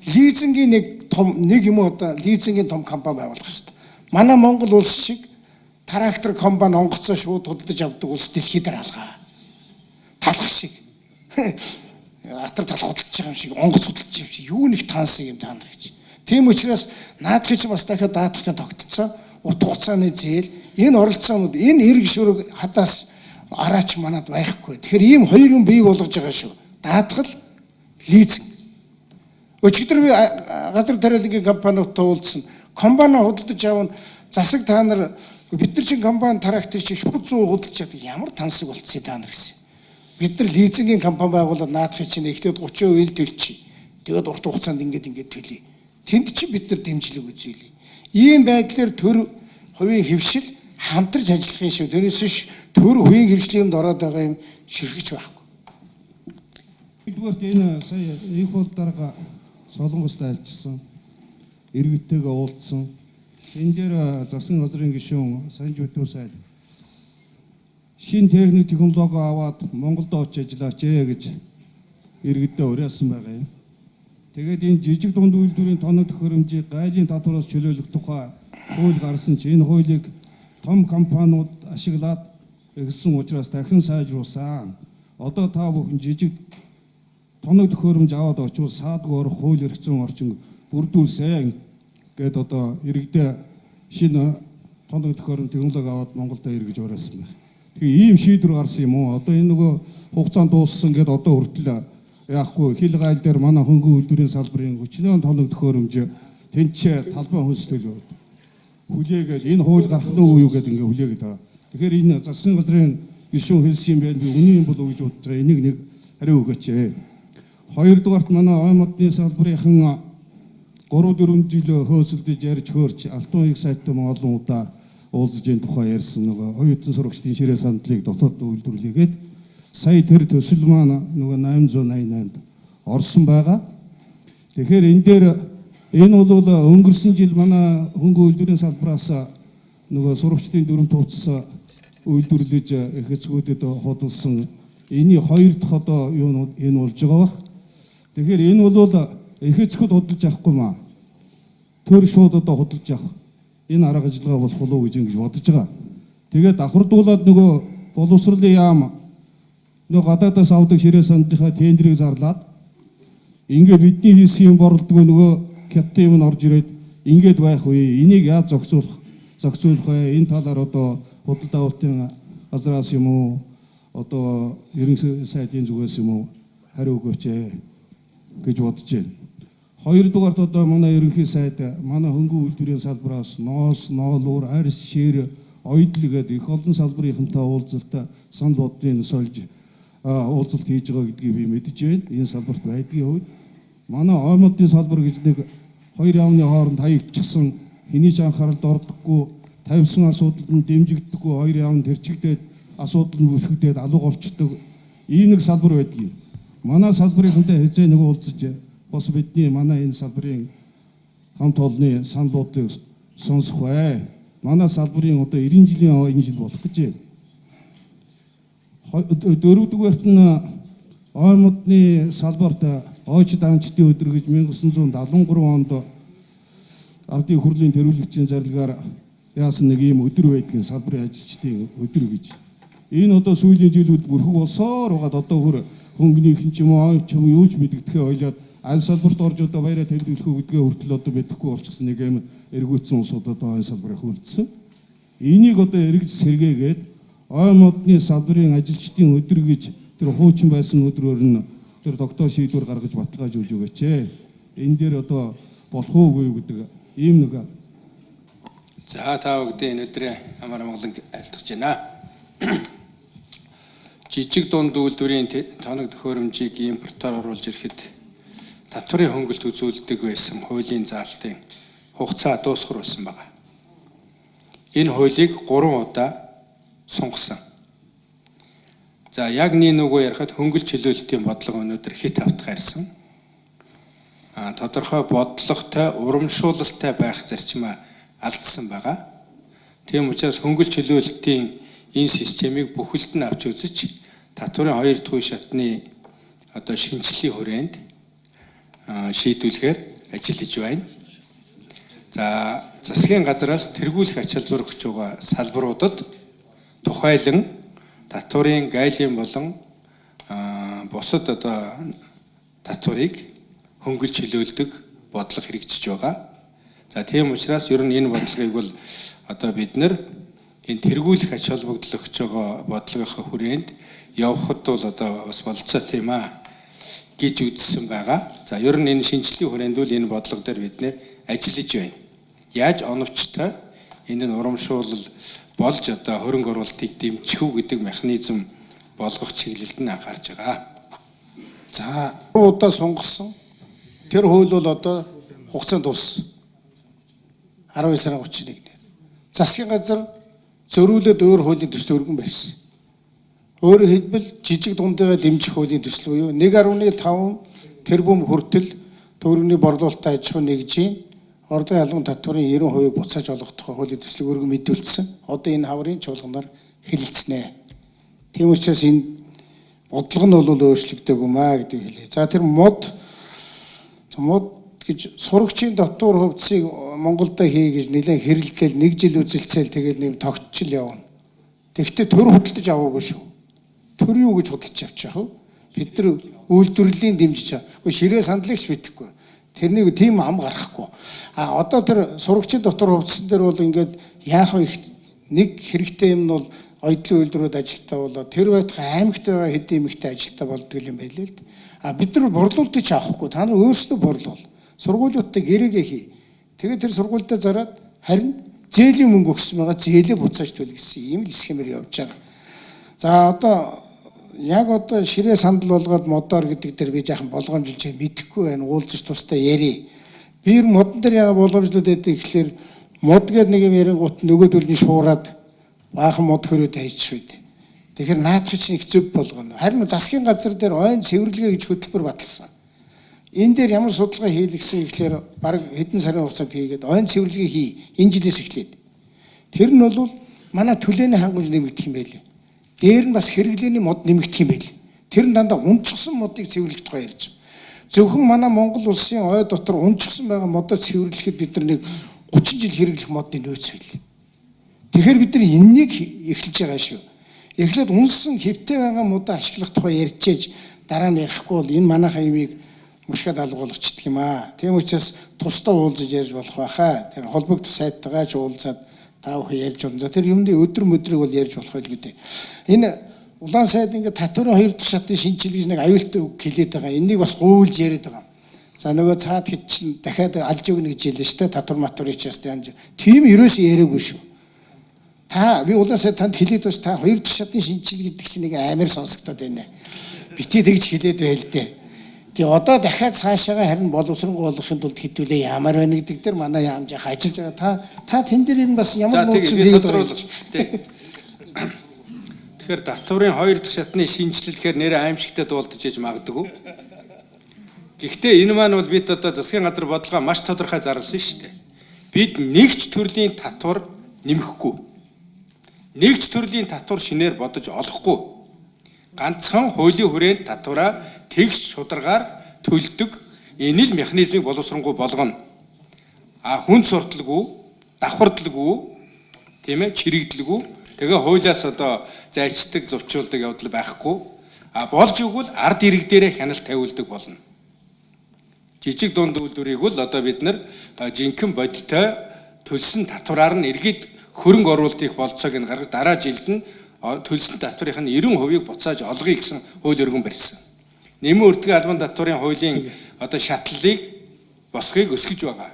Лизингийн нэг юм одоо лизингийн том компани байгуулах хэрэгтэй. Манай Монгол улс шиг трактор компани онгоцоо шууд худалдаж авдаг улс дэлхийд алгаа. Талах шиг. Атар талах худалдаж байгаа юм шиг онгоц худалдаж байгаа юм шиг юу нэг таансан юм та нар гэж. Тийм учраас наадах чи бас дахиад даатахтай тогтцоо урт хугацааны зээл энэ оролцоонууд энэ эрг шүрэг хадаас араач манад байхгүй. Тэгэхээр ийм хоёр юм бий болгож байгаа шүү. Даатгал, лизинг. Өчигдөр би газар тариалангийн компаниудтай уулзсан. Компани худалдаж авна засаг та нар бид нар чинь компани трактор чи шууд 100 худалдаж чаддаг. Ямар тансаг болцсон та нар гэсэн. Бид нар лизингийн компани байгуулад наадахыг чинь эхлээд 30% ил төлчих. Тэгээд урт хугацаанд ингээд төлье. Тэнд чи бид нар дэмжлэг үзүүлээ. Ийм байдлаар төр хувийн хөвшил хамтарч ажиллах юм шүү. Түүнээс биш төр хувийн хөвшлийн юмд ороод байгаа юм ширхэж байхгүй. Нэгдүгээрт энэ сая их бол дарга Солонгост айлчсан. Иргэдтэйгээ уулзсан. Энэ дээр засгийн газрын гишүүн Санжи Битүү сайд шин техник технологи аваад Монголд очиж ажиллаач гэж иргэдтэй уриалсан байгаа юм. Тэгээд энэ жижиг дунд үйлдвэрийн тоног төхөөрөмжийг гайлын татвараас чөлөөлөх тухай хууль гарсан ч энэ хуулийг том компаниуд ашиглаад эхэлсэн учраас дахин сайжруулсан. Одоо та бүхэн жижиг тоног төхөөрөмж аваад очивол саадгүй орох хууль эрх зүйн орчин бүрдүүлсэн гэд одоо иргэдээ шинэ тоног төхөөрөмж технологи аваад Монголд иргэж уриалсан байна. Тэгээ ийм шийдвэр гарсан юм уу? Одоо энэ нөгөө хугацаанд дууссан гэд одоо хүртэл яахгүй хил гайл дээр манай хөнгөн үйлдвэрийн салбарын 40 тоног төхөөрөмж тэнцээ талбай хөнсдөл хүлээгээд энэ хууль гарах нь үү гэдэг ингээ хүлээгээд байгаа. Тэгэхээр энэ засгийн газрын гишүүн хэлсэн юм байна. Би үнэн юм болов уу гэж бодож байгаа. Энийг нэг хариу өгөөч. Хоёрдугаарт манай ой модны салбарынхан 3-4 жил хөөсөлдөж ярьж хөөрч алтан их сайттай олон удаа уулзж энэ тухай ярьсан нөгөө оюутан сурагчдын ширээ сандлыг дотоод үйлдвэрлэгээд сая тэр төсөл маань нөгөө 888-д орсон байгаа. Тэгэхээр энэ дээр энэ бол өнгөрсөн жил манай хөнгөн үйлдвэрийн салбараас нөгөө сурагчдын дүрм тууцс үйлдвэрлэж их эцгүүдэд худалсан. Эний хоёр дахь одоо юу энэ болж байгаа бах. Тэгэхээр энэ бол их эцгүүд худалж авахгүй маа. Төр шууд одоо худалж авах. Энэ арга ажиллагаа болох болов уу гэж ингэж бодож байгаа. Тэгээд давхардуулаад нөгөө боловсролын яам нөгөө гадаадаас авдаг ширээ сандынхаа тендерийг зарлаад ингээд бидний хийсэн юм борлдгоо нөгөө хятад юм орж ирээд ингээд байх үе. Энийг яаж зохицуулах вэ? Энэ талаар одоо худалдаа авалтын газраас юм уу? Одоо ерөнхий сайдын зүгээс юм уу? Хариу өгөөч гэж бодож байна. Хоёрдугаарт одоо манай ерөнхий сайд манай хөнгөн үйлдвэрийн салбараас ноос, ноолуур, арьс, шир, оёдл гэдэг их олон салбарынхантай уулзалтаа санал бодлын сольж уулзалт хийж байгаа гэдгийг би мэдэж байна. Энэ салбарт байдгийн хувьд манай ой модны салбар гэж нэг хоёр яамны хооронд хаягдчихсан хэний ч анхааралд ордоггүй тавьсан асуудалд нь дэмжигддэггүй хоёр яам тэрчигдээд асуудал нь бүрхэгдээд алга болчдөг ийм нэг салбар байдгийг. Манай салбарынхантай хэзээ нэг уулзаж бас бидний манай энэ салбарын хамт олонны санал бодлыг сонсох бай. Манай салбарын одоо 90 жилийн энэ жил болох гэж байна. Дөрөвдүгээрт нь ой модны салбарт ойч даамжтын өдөр гэж 1973 онд ардын хурлын төрөлхтийн зарилгаар яасан нэг ийм өдөр байдгийн салбарын ажилчдын өдөр гэж. Энэ одоо сүүлийн жилүүд бүрхэг болсоор байгаад одоо хөр хөнгөнийхэн ч юм уу ч юм юу ч мэддэхээ ойлоод аль салбарт орж одоо баяраа тэмдэглэхүү гэдгээ хүртэл одоо мэдэхгүй болчихсон нэг юм эргүүцсэн улсууд одоо энэ салбарыг хөлдсөн. Энийг одоо эргэж сэргээгээд ой модны салбарын ажилчдын өдөр гэж тэр хуучин байсан өдрөөр нь тэр доктор шийдвэр гаргаж баталгаажуулж өгөөч. Энэ дээр одоо болох уугүй гэдэг ийм нэг. За та бүгдээ энэ өдрийн амар амгалан айлтгаж байна. Жижиг дунд үйлдвэрийн тоног төхөөрөмжийг импортоор оруулж ирэхэд татварын хөнгөлт үзүүлдэг байсан хуулийн заалтын хугацаа дуусгар болсон байна. Энэ хуулийг 3 удаа сунгасан. За яг нэг нөгөө ярихад хөнгөлт чөлөөлтийн бодлого өнөөдөр хит автах арьсан. Тодорхой бодлоготой, урамшуулалтай байх зарчмаа алдсан байгаа. Тийм учраас хөнгөлт чөлөөлтийн энэ системийг бүхэлд нь авч үзэж татварын 2 дахь үе шатны одоо шинжиллийн хүрээнд шийдвүлэхээр ажиллаж байна. За засгийн газраас тэргүүлэх ач холбогдол өгч байгаа салбаруудад тухайлан татварын гайлын болон бусад одоо татварыг хөнгөлж чөлөөлдөг бодлого хэрэгжиж байгаа. За тийм учраас ер нь энэ бодлогыг бол одоо бид нэр энэ тэргүүлэх ач холбогдол өгч байгаа бодлогынхаа хүрээнд явхад бол одоо бас болцоо тийм аа гэж үзсэн байгаа. За ер нь энэ шинжилгээ хүрээнд бол энэ бодлого дээр бид нэр ажиллаж байна. Яаж оновчтой энэ нь урамшуулал болж одоо хөрөнгө оруулалтыг дэмжих үү гэдэг механизм болгох чиглэлд нь анхаарж байгаа. За удаа сунгасан тэр хууль бол одоо хугацаанд дууссан. 12 сарын 31-нд. Засгийн газар зөрүүлээд өөр хуулийн төсөл өргөн барьсан. Өөрөөр хэлбэл жижиг дундаа дэмжих хуулийн төсөл буюу 1.5 тэрбум хүртэл төгрөгийн борлуулалтаа аж ахуй нэгжийн орлогын ялган татварын 90% буцааж олгох тухай хуулийн төслийг өргөн мэдүүлсэн. Одоо энэ хаврын чуулганаар хэлэлцэнэ. Тийм учраас энэ бодлого нь бол өөрчлөгдөг юм аа гэдэг хэлээ. За тэр мод гэж сурагчийн дотор хувьцыг Монголд хий гэж нэлээд хэрэлдээл 1 жил үзэлцээл тэгээд нэм тогтчил явна. Тэгэхдээ төр хөдөлж аваагүй шүү. Төр юу гэж худалдаж авчих вэ? Бид нар үйлдвэрлэлийн дэмжиж байгаа. Ширээ сандлыгч битгэхгүй. Тэрнийг тийм ам гаргахгүй. Одоо тэр сурагчийн дотор хувьцсан дээр бол ингээд яах вэ? Нэг хэрэгтэй юм нь бол оюутлын үйлдвэрүүд ажилтаа болоо тэр байтугай аймагт байгаа хэдийн эмэгтэй ажилтаа болдго юм байл л. Бид нар борлуулалтыг авахгүй. Та нар өөрсдөө борлуул. Сургуулиудтай гэрээгээ хий. Тэгээд тэр сургуультай зараад харин зээлийн мөнгө өгсөн байгаа зээлээ буцааж төлөх гэсэн ийм л схемээр явж байгаа. За одоо яг одоо ширээ сандал болгоод модоор гэдэг дээр би жаахан болгоомжилж мэдэхгүй байна. Уулзаж тустай яри. Би модон дээр яга болгоомжлоод байдаг ихлээр мод гэдэг нэг юм ярингуут нөгөөдөлний шуураад баахан мод хөрөөд хайчих үед. Тэгэхээр наадах чинь их зөв болгоно. Харин засгийн газар дээр ойн цэвэрлэгээ гэж хөтөлбөр баталсан. Энэ дээр ямар судалгаа хийлгсэн ихлээр баг хэдэн сарын хугацаанд хийгээд ойн цэвэрлэгээ хий. Энэ жилээс эхлээд. Тэр нь бол манай төлөөний хангамж нэмэгдэх юм байлээ. Дээр нь бас хэрэглээний мод нэмэгдэх юм байл. Тэр нь дандаа унчсан модыг цэвэрлэх тухай ярьж байна. Зөвхөн манай Монгол улсын ой дотор унчсан байгаа модоо цэвэрлэхэд бид нар нэг 30 жил хэрэглэх модны нөөц байл. Тэгэхээр бид нар энэнийг эхэлж байгаа шүү. Эхлээд унсан хэвтэй байгаа модоо ашиглах тухай ярьж дараа нь ярихгүй бол энэ манайхаа имийг мушгаад алгуулчихдаг юм аа. Тийм учраас тусдаа уулзаж ярьж болох байхаа. Тэр холбогдох сайттайгаа ч уулзаад та бүхэн ярьж болно. Тэр юмны өдөр мөдрийг бол ярьж болох байл гэдэг. Энэ улаан сайд ингээд татварын 2 дахь шатны шинжил гэж нэг аюултай үг хэлээд байгаа. Энийг бас гуйлж яриад байгаа. За нөгөө цаад хэд чинь дахиад алж өгнө гэж хэлсэн шүү дээ. Татвар матврын ч яст янз. Тийм ерөөсөө яриаггүй шүү. Та би улаан сайд танд хэлээд бас та 2 дахь шатны шинжил гэдэг чинь нэг амар сонсогдоод байна. Битээ тэгж хэлээд байл дээ. Тэгээ одоо дахиад цаашаага харин боловсронгуй болгохын тулд хэдүүлээ ямар байна гэдэг дээр манай яамж ажиллаж байгаа. Та тэн дээр нь бас ямар нууц хийгээд байгаа юм. Тэгэхээр татварын 2 дахь шатны шинжилэл гэхээр нэрээ аимшигтай дуулдаж иж магадгүй. Гэхдээ энэ маань бол бид одоо засгийн газар бодлогоо маш тодорхой зарласан шүү дээ. Бид нэгч төрлийн татвар нэмэхгүй. Нэгч төрлийн татвар шинээр бодож олохгүй. Ганцхан хуулийн хүрээнд татвараа тэгш шударгаар төлдөг энэ л механизмыг боловсронгуй болгоно. Хүн сурталгүй, давхардлаггүй, тийм ээ, чирэгдэлгүй. Тэгээ хуулиас одоо зайчдаг, зовчуулдаг явдал байхгүй. Болж игэл ард ирэг дээрээ хяналт тавиулдаг болно. Жижиг дунд үйлдвэрийг бол одоо бид нар жинхэнэ бодиттой төлсөн татвараар нь эргээд хөрөнгө оруулалтыг болцоог нь гаргаж дараа жилд нь төлсөн татварын 90%-ийг буцааж олгоё гэсэн хууль өргөн барьсан. Нэмэн өртгөө албан татварын хуулийн одоо шатлалыг босхийг өсгөж байгаа.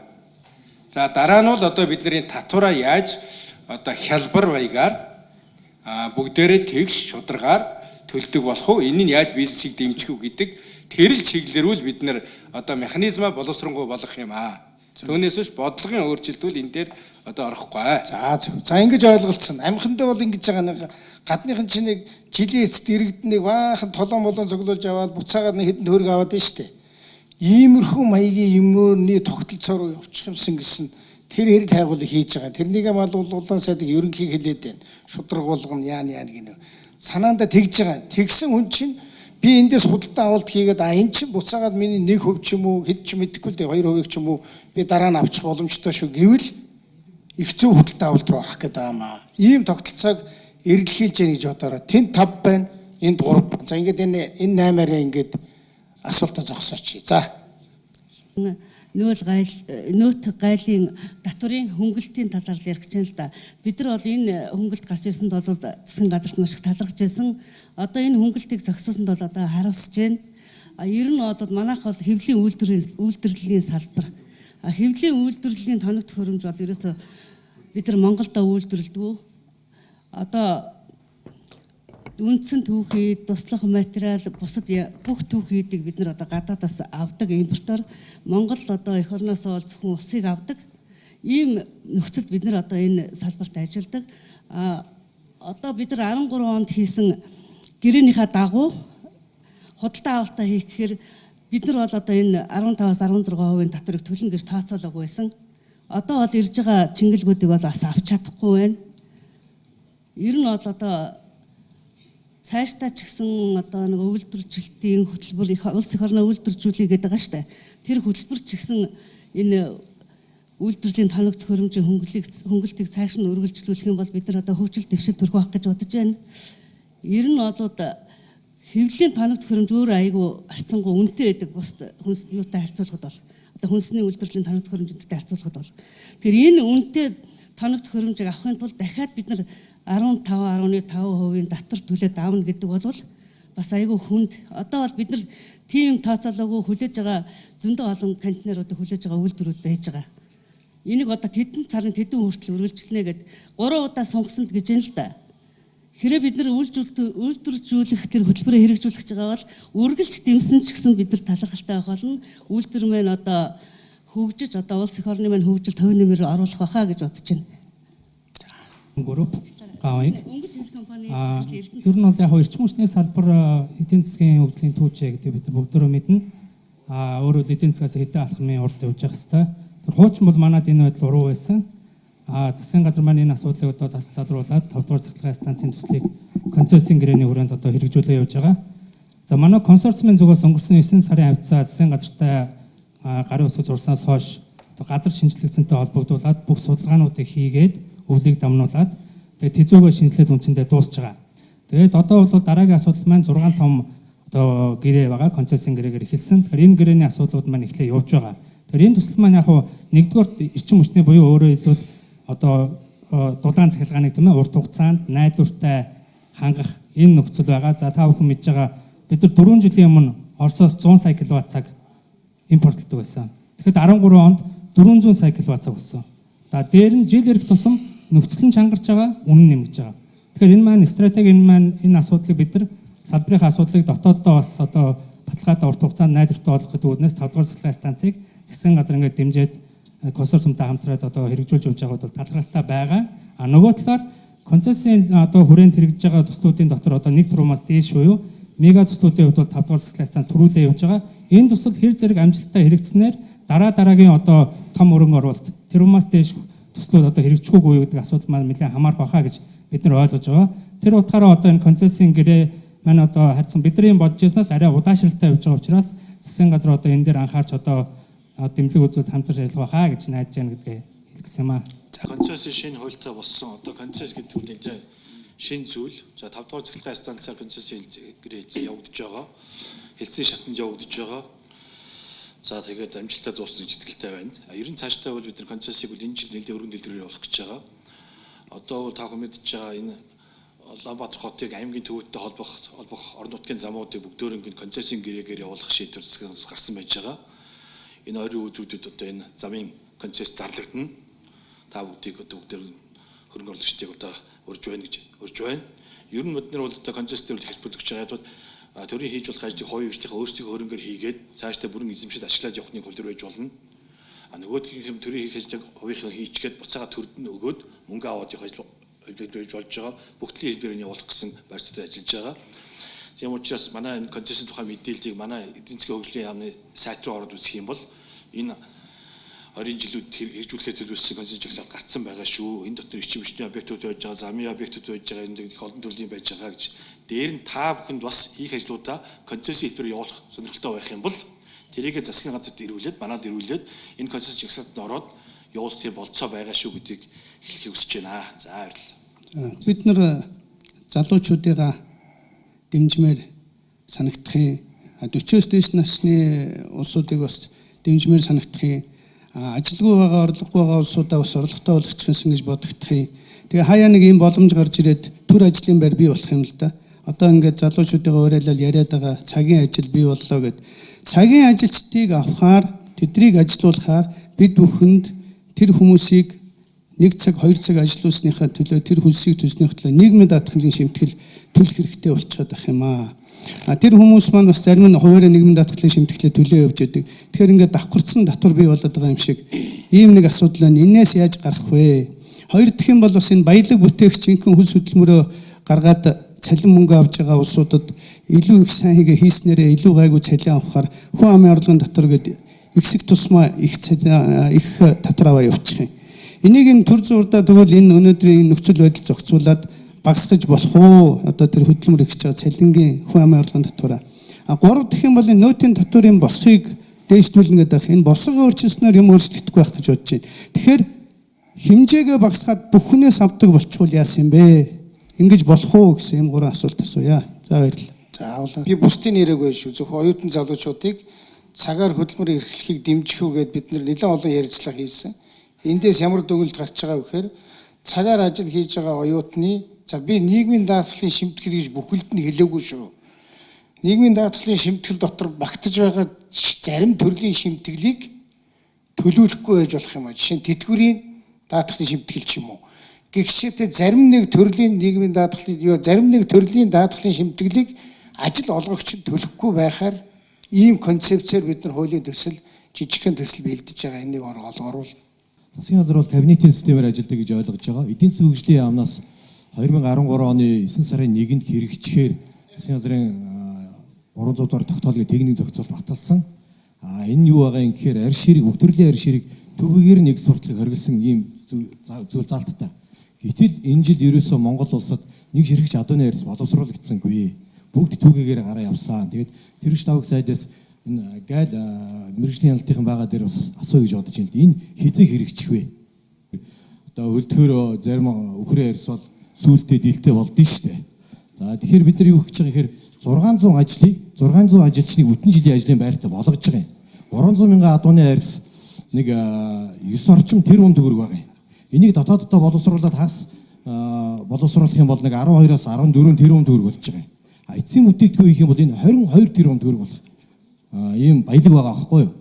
За дараа нь бол одоо бидний татвараа яаж одоо хялбар баягаар бүгдээрээ тэгш шударгаар төлдөг болох уу? Энэ нь яаж бизнесийг дэмжих үү гэдэг тэр л чиглэлээр бид нэр одоо механизмаа боловсронгуй болгох юм аа. Түүнээс биш бодлогын өөрчлөлтүүл энэ дээр одоо орохгүй. За ингэж ойлголцсон. Амхандаа бол ингэж байгаа нэг гадныхан чинь нэг жилийн эцэд иргэдэн нэг баахан толон молон цуглуулж аваад буцаагаад нэг хэдэн төгрөг аваад байна шүү дээ. Иймэрхүү маягийн юмны тогтолцоор явчих юмсан гэсэн тэр эрэл хайгуулыг хийж байгаа. Тэрнийг мал улаан сайдыг ерөнхий хэлээд байна. Шудраг болгоно яа гинэ. Санаанда тэгж байгаа. Тэгсэн хүн чинь би эндээс худалдан авалт хийгээд энэ чинь буцаагаад миний 1% ч юм уу хэд ч мэдэхгүй л дээ 2% ч юм уу би дараа нь авчих боломжтой шүү гэвэл их зүй худалдан авалт руу орох гэдэг юмаа. Ийм тогтолцоог эргэлхийлж яах гэж бодороо. Тэнд 5 байна, энд 3. За ингээд энэ 8-аараа ингээд асуултаа зогсооч. За. Нүүл гайлын татврын хөнгөлтийн талаар ярих гэж байна л да. Бид нар бол энэ хөнгөлт гарч ирсэнд бол засгийн газарт маш их талархаж байсан. Одоо энэ хөнгөлтийг зогсоосонд бол одоо хариуцж байна. Ер нь одоо манайх бол хэвлийн үйлдвэрлэлийн салбар. Хэвлийн үйлдвэрлэлийн тоног төхөөрөмж бол ерөөсө бид нар Монголдо үйлдвэрлэдэг. Одоо үндсэн түүхий, туслах материал, бусад бүх түүхийдийг бид нар одоо гадаадаас авдаг импортоор Монгол одоо эх орноос бол зөвхөн усыг авдаг. Ийм нөхцөлд бид нар одоо энэ салбарт ажилладаг. Одоо бид нар 13 онд хийсэн гэрээнийхээ дагуу худалдан авалтаа хийх гэхээр бид нар бол одоо энэ 15-аас 16% татварыг төлнө гэж тооцоолоогүй байсан. Одоо бол ирж байгаа чингэлгүүдийг бол бас авч чадахгүй байна. Ер нь бол одоо цаашдаа ч гэсэн одоо нэг үйлдвэржилтийн хөтөлбөр их улс их орны үйлдвэржүүлэх гэдэг байгаа шүү дээ. Тэр хөтөлбөр ч гэсэн энэ үйлдвэрлэлийн тоног төхөөрөмжийн хөнгөлтийг цааш нь үргэлжлүүлэх юм бол бид нар одоо хөгжил дэвшил төрөх байх гэж бодож байна. Ер нь бол хэвлэлийн тоног төхөөрөмж өөр айгүй арцсангуй үнэтэй байдаг бус хүнс юутай харьцуулахад бол одоо хүнсний үйлдвэрлэлийн тоног төхөөрөмжтэй харьцуулахад бол тэгэхээр энэ үнэтэй тоног төхөөрөмжийг авахын тулд дахиад бид нар 15.5% татвар төлөөд аавна гэдэг бол бас айгүй хүнд. Одоо бол бид нар тийм тооцоолоогүй хүлээж байгаа зөндөө олон контейнеруудыг хүлээж байгаа үйлдвэрүүд байж байгаа. Энийг одоо тэдэн царын тэдэн хүртэл үргэлжлэнэ гэд 3 удаа сунгасанд гэж юм л да. Хэрэг бид нар үйлдвэржүүлэх тэр хөтөлбөрөөр хэрэгжүүлэх байгаа бол үргэлж дэмсэн ч гэсэн бид нар талархалтай байх болно. Үйлдвэр маань одоо хөгжиж одоо улс их орны маань хөгжилд хувь нэмэр оруулах байхаа гэж бодож байна. Групп гавыг. Ер нь бол яг эрчим хүчний салбар эдийн засгийн хөгжлийн түүчээ гэдэг бид бүгдөө мэднэ. Өөрөөр эдийн засгаас хэдэн алхмын урд явж явах хэвээр. Тэр хуучин бол манад энэ байдал уруу байсан. Засгийн газар маань энэ асуудлыг одоо залруулад 5 дугаар цахилгаан станцын төслийг концессийн гэрээний хүрээнд одоо хэрэгжүүлээ явж байгаа. За манай консорциумын зүгээс өнгөрсөн 9 сарын хавцаа засгийн газартай гарын үсэг зурсанаас хойш газар шинжилгээнтэй холбогдуулаад бүх судалгаануудыг хийгээд өвлийг дамнуулаад тэгээд тэзүүгээ шинжилээд үнцэндээ дуусж байгаа. Тэгээд одоо бол дараагийн асуудал маань 6 том одоо гэрээ байгаа, концессийн гэрээгээр эхэлсэн. Тэгэхээр энэ гэрээний асуудлууд маань эхлээ явж байгаа. Тэгэхээр энэ төсөл маань яг хуу нэгдүгээр эрчим хүчний буюу өөрөөр хэлбэл одоо дулаан цахилгааныг тийм ээ урт хугацаанд найдвартай хангах энэ нөхцөл байгаа. За та бүхэн мэдж байгаа бид нар 4 жилийн өмнө Оросоос 100 сая киловатт цаг импортлдог байсан. Тэгэхэд 13 онд 400 сая киловатт цаг болсон. За дээр нь жил ирэх тусам нөхцөл нь чангарч байгаа, үнэн нэмэгдэж байгаа. Тэгэхээр энэ маань стратеги энэ асуудлыг бид нар салбарын асуудлыг дотооддоо бас одоо баталгаатай урт хугацаанд найдвартай болгох гэдэг үднээс 5 дугаар цахилгаан станцыг засгийн газар ингээд дэмжиж консорциумтай хамтраад одоо хэрэгжүүлж явж байгаа бол талархалтай байгаа. Нөгөө талаар концессийн одоо хүрээнд хэрэгжиж байгаа төслүүдийн дотор одоо 1 турмаас дээш буюу мега төслүүдийн хувьд бол 5 дугаар цахилгаан станц төрүүлээ явж байгаа. Энэ төсөл хэр зэрэг амжилттай хэрэгжснээр дараагийн одоо том өргөн оруулалт тэрумаас дээш төслүүд одоо хэрэгжихгүй юу гэдэг асуудал маань нэлээд хамаарх байхаа гэж бид нар ойлгож байгаа. Тэр утгаараа одоо энэ концессийн гэрээ маань одоо харьцан бидний бодож яснаас арай удаашралтай явж байгаа учраас засгийн газар одоо энэ дээр анхаарч одоо дэмжлэг үзүүлэлт хамтарч ажиллах байхаа гэж найдаж байна гэдгээ хэлсэн юм аа. Концессийн шинэ хуультай болсон. Одоо концесс гэдэг нь нэлээд шинэ зүйл. За 5 дугаар цахилгаан станцаар концессийн гэрээ явагдаж байгаа. Хэлцээ шатанд явагдаж байгаа. За тэгээд амжилттай дуусна гэж итгэлтэй байна. Ер нь цаашдаа бол бид нар концессийг бол энэ жил нэлээд өргөн дэлгэрээр явуулах гэж байгаа. Одоо бол та бүхэн мэдж байгаа энэ Улаанбаатар хотыг аймгийн төвөдтэй холбох орон нутгийн замуудыг бүгдөө концессийн гэрээгээр явуулах шийдвэр гарсан байж байгаа. Энэ ойрын үүдүүдэд одоо энэ замын концесс зарлагдана. Та бүгдийг одоо бүгдээр хөрөнгө оруулагчдыг одоо урьж байна. Ер нь бид нар бол одоо концесс дээр хэлбэлзэж байгаа төрийн хийж болох ажлыг хувийн хвшлийнхаа өөрсдийнхөө хөрөнгөөр хийгээд цаашдаа бүрэн эзэмшил ашиглаж явахны хөл дээр байж болно. Нөгөөдгийн төрийн хийх ажлыг хувийнхаа хийчгээд буцаага төрд нь өгөөд мөнгө аваад явах ажил байж болж байгаа. Бүгдлийн хэлбэрээр явуулах гэсэн байр суурьд ажиллаж байгаа. Тийм учраас манай энэ концессийн тухай мэдээллийг манай эдийн засгийн хөгжлийн яамны сайт руу ороод үзэх юм бол энэ 20 жилүүд хэрэгжүүлэхэд төлөвлөсөн концепц жагсаалт гарцсан байгаа шүү. Энэ дотор эрчим хүчний объектууд байж байгаа, замын объектууд байж байгаа, энэ их олон төрлийн байж байгаа гэж. Дээр нь та бүхэнд бас хийх ажлуудаа концепцийн хэлбэрээр явуулах сонирхолтой байх юм бол тэрийг засгийн газарт ирүүлээд, манад ирүүлээд энэ концепц жагсаалтанд ороод явуулах тийм болцоо байгаа шүү гэдгийг хэлхийг хүсэж байна. За баярлалаа. Бид нар залуучуудыгаа дэмжмээр санагдахын 40-оос дээш насны улсуудыг бас дэмжмээр санагдахын ажилгүй байгаа, орлогогүй байгаа улсуудаа бас орлоготой болгочихсон гэж бодогдохын. Тэгээ хаяа нэг ийм боломж гарч ирээд төр ажлын байр бий болох юм л да. Одоо ингээд залуучуудыгаа уриалал яриад байгаа цагийн ажил бий боллоо гэд. Цагийн ажилчдыг авахаар, тэднийг ажилуулахаар бид бүхэнд тэр хүмүүсийг 1 цаг 2 цаг ажилуулсныхаа төлөө тэр хөлсийг төснийх төлөө нийгмийн даатгалын шимтгэл төлөх хэрэгтэй болчиход байх юм аа. Тэр хүмүүс маань бас зарим нь хуваараа нийгмийн даатгалын шимтгэлээ төлөө явж байдаг. Тэгэхээр ингээд давхарцсан татвар бий болоод байгаа юм шиг ийм нэг асуудал байна. Энээс яаж гарах вэ? Хоёр дахь юм бол бас энэ баялаг бүтээгч жинхэнэ хөлс хөдөлмөрөө гаргаад цалин мөнгө авж байгаа улсуудад илүү их сайн хийгээ хийснээрээ илүү гайгүй цалин авахаар хүн амын орлогын татвар гэдэг ихсэг тусмаа их татвар аваа явуучих юм. Энийг энэ төр зурдаа тэгвэл энэ өнөөдрийн нөхцөл байдал зохицуулаад багасгаж болох уу? Одоо тэр хөдөлмөр ихж байгаа цалингийн хүн амын орлогын татвараа. Гурав дахь юм бол энэ нөөтийн татварын босхийг дээшлүүлнэ гэдэг. Энэ босгоо өөрчилснээр юм өөрчлөгдөхгүй байх гэж бодож байна. Тэгэхээр хэмжээгээ багасгаад бүхнээс авдаг болчихвол яасан юм бэ? Ингэж болох уу гэсэн юм гурван асуулт асууя. За баярлалаа. За би бусдын нэрэг байж шүү. Зөвхөн оюутан залуучуудыг цагаар хөдөлмөр эрхлэхийг дэмжих үү гэд бид нэлээд олон ярилцлага хийсэн. Эндээс ямар дүгнэлт гарч байгаа вэ гэхээр цагаар ажил хийж байгаа оюутны за би нийгмийн даатгалын шимтгэл гэж бүхэлд нь хэлээгүй шүү. Нийгмийн даатгалын шимтгэл дотор багтаж байгаа зарим төрлийн шимтгэлийг төлөвлөхгүй байж болох юм аа. Жишээ нь тэтгэврийн даатгалын шимтгэл ч юм уу. Гэхдээ зарим нэг төрлийн нийгмийн даатгалын зарим нэг төрлийн даатгалын шимтгэлийг ажил олгогч төлөхгүй байхаар ийм концепцээр бид нар хуулийн төсөл жижигхэн төсөл бэлдэж байгаа. Энийг оруулна. Засгийн газар бол кабинетийн системээр ажилладаг гэж ойлгож байгаа. Эдийн засгийн хөгжлийн яамнаас 2013 оны 9 сарын 1-нд хэрэгжихээр засгийн газрын 300 дугаар тогтоолын техник зохицуулт баталсан. Энэ юу байгаа юм гэхээр арь ширэг, өвтөрлийн арь ширэг төвөөр нь экспортлыг хориглосон ийм зүйл заалттай. Гэтэл энэ жил ерөөсөө Монгол улсад нэг ширхэгч адууны арьс боловсруулагдсангүй. Бүгд түүгээр гараа явсан. Тэгээд тэрвч тавг сайдаас энэ гайл мэрэгжлийн хяналтын байгаа дээр бас асуу гэж бодож байна. Энэ хизээ хэрэгжих вэ? Одоо хөлтгөр зарим өхрөө арьс бол сүүлдээ дийлтэй болдсон шүү дээ. За тэгэхээр бид нар юу хийж байгаа гэхээр 600 ажилчныг бүтэн жилийн ажлын байртаа болгож байгаа юм. 300 мянган адууны арьс нэг 9 орчим тэрбум төгрөг байгаа юм. Энийг дотооддоо боловсруулаад хагас боловсруулах юм бол нэг 12-аас 14 тэрбум төгрөг болж байгаа юм. Эцсийн бүтээгдэхүүн хийх юм бол энэ 22 тэрбум төгрөг болох ийм баялаг байгаа аахгүй юу?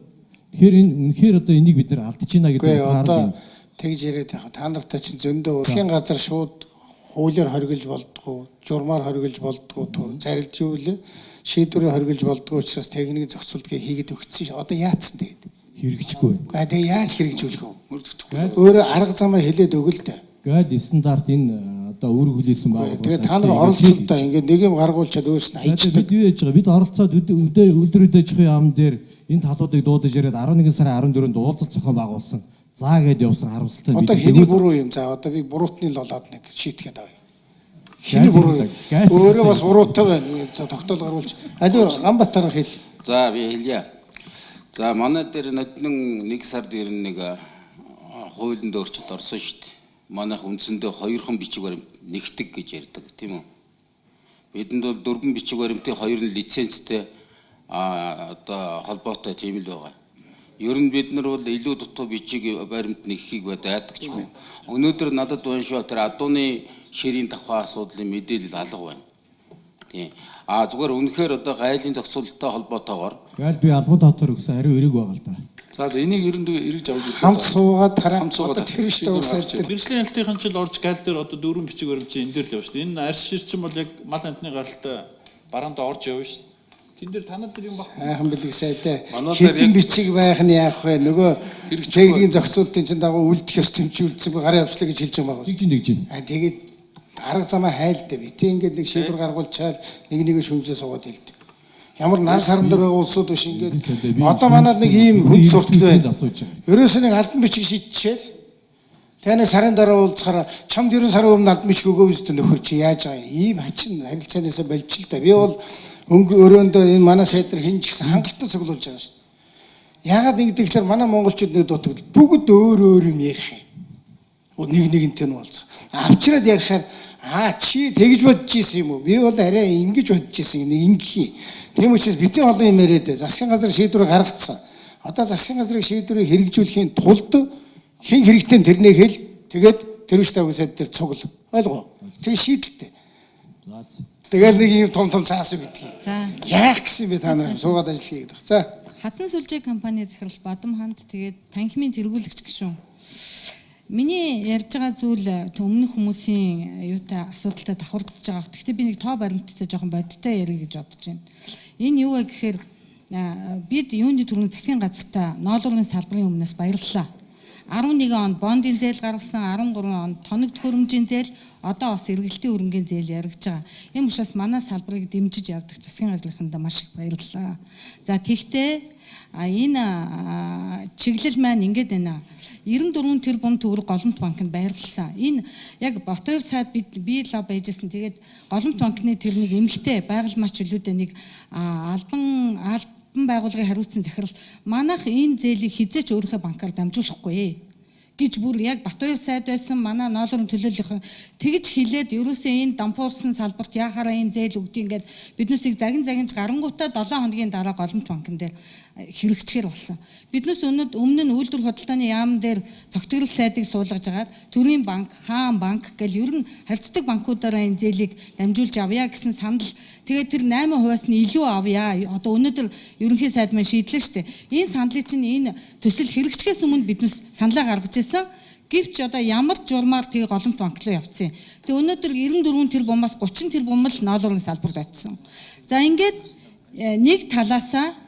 Тэгэхээр энэ үнэхээр одоо энийг бид нар алдаж байна гэдэг нь одоо тэгж яриад байгаа. Та нартай чинь зөндөө засгийн газар шууд хуулиар хоригдж болдгоо, журмаар хоригдж болдгоо, зарилж юу лээ шийдвэрээр хоригдж болдгоо учраас техник зохицуултыг хийгээд өгсөн. Одоо яатсан тэгээд хэрэгжихгүй. Тэгээ яаж хэрэгжүүлэх вэ? Өөрөө арга замаа хэлээд өгөл дээ. Гайл стандарт энэ одоо үүрэг хүлээсэн байгаа. Тэгээ та нар оролцолтой ингээд нэг юм гаргуулчаад өөрснөө хайчдаг. Бид юу яаж байгаа? Бид оролцоод өдөр яам дээр энэ талуудыг дуудаж яриад 11 сарын 14-нд уулзалт зохион байгуулсан. Заа гэдээ явсан харамсалтай. Одоо хэний буруу юм? За одоо би буруутны л болоод нэг шийтгэхэд авъя. Хэний буруу юм? Өөрөө бас буруутай байна. Тогтоол гаргуулж. Аливаа Ганбатар хэл. За би хэлье. За манай дээр нодны 1 сард ирнэ нэг хуулинд өөрчлөлт орсон шүү дээ. Манайх үндсэндээ 2хан бичиг баримт нэгтгэх гэж ярьдаг тийм үү? Бидэнд бол 4 бичиг баримтын 2 нь лицензтэй одоо холбоотой тийм л байгаа. Ер нь бид нар бол илүү дутуу бичиг баримт нэххийг байдагч юм. Өнөөдөр надад байна шүү тэр адууны ширийн давхаа асуудлын мэдээлэл алга байна. Тийм. Зүгээр үнэхээр одоо гайлын зохицуулалттай холбоотойгоор гайл би албан татвар өгсөн хариу эрэг байгаа л да. За энийг ерөнхийдөө эргэж авч үзээ. Хамт суугаад одоо тэр штэ уусаад. Мэргэжлийн хяналтын жил орж гайл дээр одоо 4 бичиг баримт чинь энэ дээр л явж шүү дээ. Энэ арьс ширчин бол яг мал амтны гаралтай бараанд орж явна шүү дээ. Тэн дээр танад дээр юм баг. Хайхан бэлэг сайтай. Хэдэн бичиг байх нь яах вэ? Нөгөө техникийн зохицуултын чинь дагуу үлдэх ёс тэмцүүлсэн гарын явцлаа гэж хэлж байгаа байна. Тэгж. Тэгээд арга замаа хайлтаа би. Тэг ингээд нэг шийдвэр гаргуулчаал нэг шүмжээ суугаад хэлдэг. Ямар нар саран дээр байгаа улсууд биш ингээд одоо манад нэг ийм хүнд суртал байна. Ерөөсөө нэг албан бичиг шийдчихэл танай сарын дараа уулзахаар чамд 90 сарын өмнө албан бичиг өгөө үстэ нөхөр чи яаж байгаа ийм хачин харилцаанаас болж л да. Би бол өрөөндөө энэ манай сайдар хин ч гэсэн хангалттай цуглуулж байгаа шүү. Яагаад ингэдэг гэхээр манай монголчууд нэг дутагдал бүгд өөр юм ярих юм. Нэгнтэй нь уулзах. Авчираад ярихаар чи тэгж бодож ийсэн юм уу? Би бол арай ингэж бодож ийсэн нэг ингэхий. Тийм учраас бидний олон юм яриад засгийн газар шийдвэр гаргацсан. Одоо засгийн газрын шийдвэрийг хэрэгжүүлэхийн тулд хэн хэрэгтэй тэрнээ хэл тэгээд тэрвчтэй сайд дээр цугл. Ойлгоо. Тэг шийдэлтэй. Тэгээд нэг юм том цаас өгдөг. За. Яах гэсэн бэ та нар суугаад ажил хийгээд баг. За. Хатан сүлжээ компани захирал Бадам ханд тэгээд танхимын тэргүүлэгч гişүн. Миний ярьж байгаа зүйл өмнөх хүмүүсийн юутай асуудалтай давхардж байгаа. Гэхдээ би нэг тоо баримттай жоохон бодиттой ярих гэж бодож байна. Энэ юу вэ гэхээр бид юуны төрний засгийн газартаа ноолуурын салбарын өмнөөс баярлалаа. 11 онд бондын зээл гаргасан, 13 онд тоног төхөөрөмжийн зээл, одоо бас эргэлтийн хөрөнгөний зээл яригдж байгаа. Ийм учраас манай салбарыг дэмжиж явдаг засгийн газрынхандаа маш их баярлалаа. За тэгтээ энэ чиглэл маань ингэж байна. 94 тэрбум төгрөг голомт банкнд байрлалсан. Энэ яг Ботов сайд би лав байжсэн. Тэгээд голомт банкны тэрнийг эмэгтэй байгальмаач чөлөөдөө нэг албан байгууллагын хариуцсан захирал манайх энэ зээлийг хизээч өөрийнхөө банкаар дамжуулахгүй гэж бүр яг Батбаяр сайд байсан манай ноолуурын төлөөллийн тэгж хэлээд ерөөсөө энэ дампуурсан салбарт яхаараа энэ зээл өгдөг ингээд биднээсийг загинж гарангуутаа 7 хоногийн дараа голомт банкн дээр хэрэгжчихэр болсон. Биднээс өмнө нь үйлдвэр худалдааны яам дээр цогтгорол сайдыг суулгаж агаад төрийн банк, хаан банк гэл ер нь харьцдаг банкудаараа энэ зээлийг дамжуулж авъя гэсэн санал. Тэгээд тэр 8%-аас нь илүү авъя. Одоо өнөөдөр ерөнхий сайд маань шийдлээ шүү дээ. Энэ саналыг чинь энэ төсөл хэрэгжихээс өмнө биднээс саналаа гаргаж ирсэн. Гэвч одоо ямар журмаар тэгээ голомт банк руу явцсан. Тэгээ өнөөдөр 94 тэрбумаас 30 тэрбум л ноолуурын салбарт очсон. За ингээд нэг талаасаа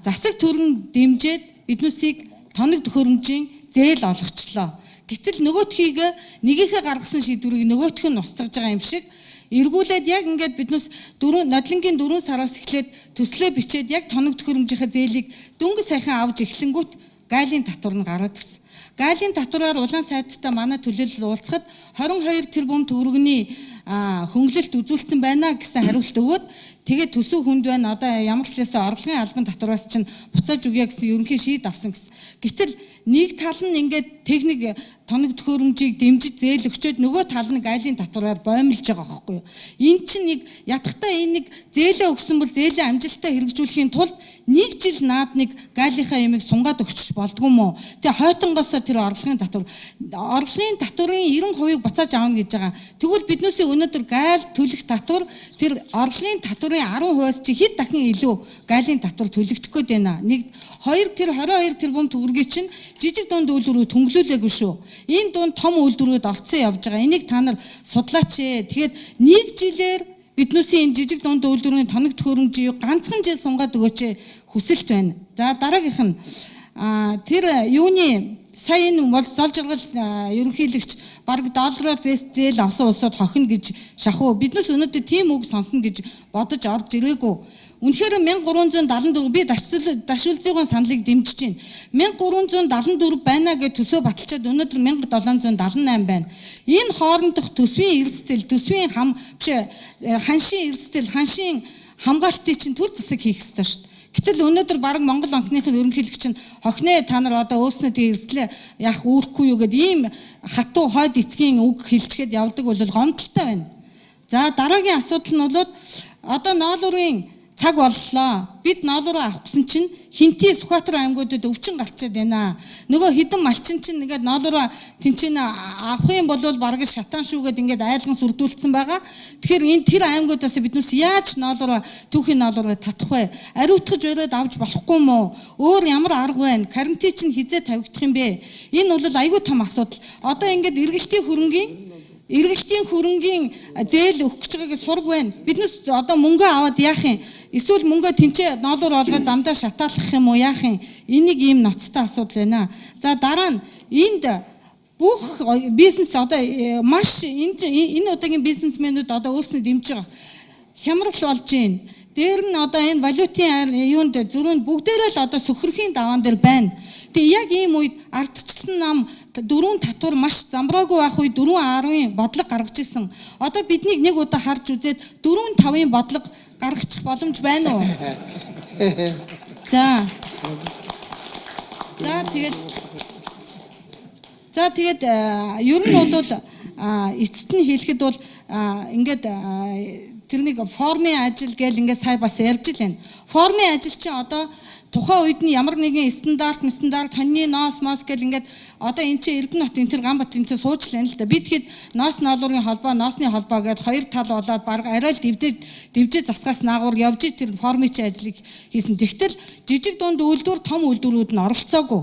засаг төрн дэмжиж биднээсийг тоног төхөөрөмжийн зээл олгочлоо. Гэтэл нөгөөтхийг нэгийнхээ гаргасан шийдвэрийг нөгөөх нь устгаж байгаа юм шиг эргүүлээд яг ингээд биднээс нодлонгийн 4 сараас эхлээд төслөө бичээд яг тоног төхөөрөмжийнхээ зээлийг дөнгөж сайхан авч эхлэнгүүт гайлын татвар нь гараад ирсэн. Гайлын татвараар улаан сайдтай манай төлөөлөл уулзахад 22 тэрбум төгрөгийн хөнгөлөлт үзүүлсэн байна гэсэн хариулт өгөөд тэгээд төсөв хүнд байна. Одоо ямар ч хэлээсээ орлогын албан татвараас чинь буцааж өгье гэсэн ерөнхий шийд авсан гэсэн. Гэтэл нэг тал нь ингээд техник тоног төхөөрөмжийг дэмжиж зээл өгчөөд нөгөө тал нь гайлын татвараар боомлж байгаа байхгүй юу? Энэ чинь нэг ядахтаа энэ нэг зээлээ өгсөн бол зээлийн амжилттай хэрэгжүүлэхийн тулд нэг жил наад нэг гайлынхаа ямиг сунгаад өгчих болдгоо мó. Тэгээ хойтонгоосоо тэр орлогын татварын 90%-ийг буцааж авна гэж байгаа. Тэгвэл биднээсээ өнөөдөр гайл төлөх татвар тэр орлогын татварын 10%-аас чи хэд дахин илүү гайлын татвар төлөгдөх гээд байна. Нэг 22 тэрбум төгрөгийг чинь жижиг дунд үйлдвэрүүд хөнгөлүүлээгүй шүү. Энэ дунд том үйлдвэрүүд олцсон явж байгаа. Энийг та нар судлаач ээ. Тэгэхээр нэг жилээр биднээсээ энэ жижиг дунд үйлдвэрийн тоног төхөөрөмжийг ганцхан жил сунгаад өгөөч хүсэлт байна. За дараагийнх нь тэр юуны сая энэ бол зол жаргал ерөнхийлөгч бараг доллараар зээл авсан улсууд хохино гэж шахуу. Биднээс өнөөдөр тийм үг сонсно гэж бодож орж ирээгүй. Үнэхээр 1374 би дашуулзын саналыг дэмжиж байна. 1374 байна гэж төсөө баталчаад өнөөдөр 1778 байна. Энэ хоорондох төсвийн эрсдэл, төсвийн ханшийн эрсдэл, ханшийн хамгаалтыг чинь төр засаг хийх ёстой шүү дээ. Гэтэл өнөөдөр баг Монгол банкныхын ерөнхийлөгч нь хохиноо та нар одоо өөснөө тэгээ эрсдлээ яах үүрхгүй юу гэдэг ийм хатуу хойд эцгийн үг хэлчихэд явдаг бол гомдолтой байна. За дараагийн асуудал нь бол одоо ноолуурын цаг боллоо. Бид ноолуураа авах гэсэн чинь Хинтээ Сүхбаатар аймагуудад өвчин гарчаад байна. Нөгөө хідэн малчин чинь ингээд ноолуураа тэнцэн авах юм бол бараг шатаан шүүгээд ингээд айлган сүрдүүлсэн байгаа. Тэгэхээр энэ тэр аймагуудаас биднээс яаж ноолуураа түүхийн ноолуураа татах вэ? Ариутгаж өрөөд авч болохгүй мó? Өөр ямар арга байна? Карантин чинь хизээ тавигдах юм бэ? Энэ бол айгүй том асуудал. Одоо ингээд эргэлтийн хөрөнгийн зээл өгөх гэж байгааг сураг байна. Биднес одоо мөнгө аваад яах юм? Эсвэл мөнгө тэнцээ ноолуур олгоод замдаа шатаалах юм уу яах юм? Энийг ийм ноцтой асуудал байна. За дараа нь энд бүх бизнес одоо маш энэ удаагийн бизнесмэнүүд одоо өөрснөө дэмжиж байгаа. Хямрал болж байна. Дээр нь одоо энэ валютын юунд зүрхэнд бүгдээрээ л одоо сөхөрхийн даваан дээр байна. Тэгээ яг ийм үед ардчилсан нам 4 татвар маш замбраагүй байх үед 4.10-ын бодлого гаргаж исэн. Одоо биднийг нэг удаа харж үзээд 4.5-ын бодлого гаргачих боломж байна уу? За тэгээд ер нь бол эцэст нь хэлэхэд бол ингээд тэрнийг формын ажил гэж ингээд сая бас ярьж илэн. Формын ажил чинь одоо тухайн үед нь ямар нэгэн стандарт, тонны ноос гэж ингээд одоо эн чинь Эрдэнэ хотын тэр Ганбат энэ сууж лэн л да. Би тэгэхэд ноосны холбоо гэдээ хоёр тал болоод баг арай л дивжээ засгаас наагур явж тэр формын чинь ажлыг хийсэн. Тэгтэл жижиг дунд үйлдвэр, том үйлдвэрүүд нь оролцоогүй.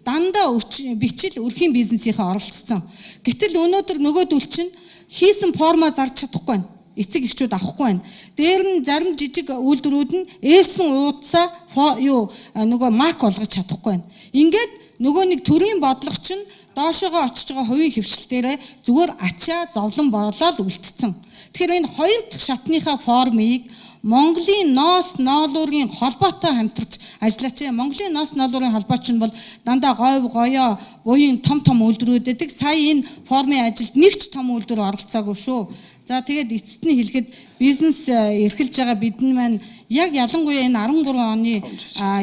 Дандаа бичил өрхийн бизнесийнхээ оролцсон. Гэтэл өнөөдөр нөгөөдөл чинь хийсэн форма зарж чадахгүй байна. Эцэг эхчүүд авахгүй байна. Дээр нь зарим жижиг үйлдвэрүүд нь ээлсэн уудсаа нөгөө мак болгож чадахгүй байна. Ингээд нөгөө нэг төрийн бодлого чинь доошоогоо очиж байгаа хувийн хөвчлөлтөөрөө зүгээр ачаа зовлон болоод үлдсэн. Тэгэхээр энэ хоёр дахь шатныхаа формыг Монголын ноос ноолуурын холбоотой хамтарч ажиллаач. Монголын ноос ноолуурын холбоо чинь бол дандаа гоёо буян том үйлдвэрүүд гэдэг. Сая энэ формын ажилд нэг ч том үйлдвэр оролцоогүй шүү. За тэгээд эцэст нь хэлэхэд бизнес эрхэлж байгаа бидний маань яг ялангуяа энэ 13 оны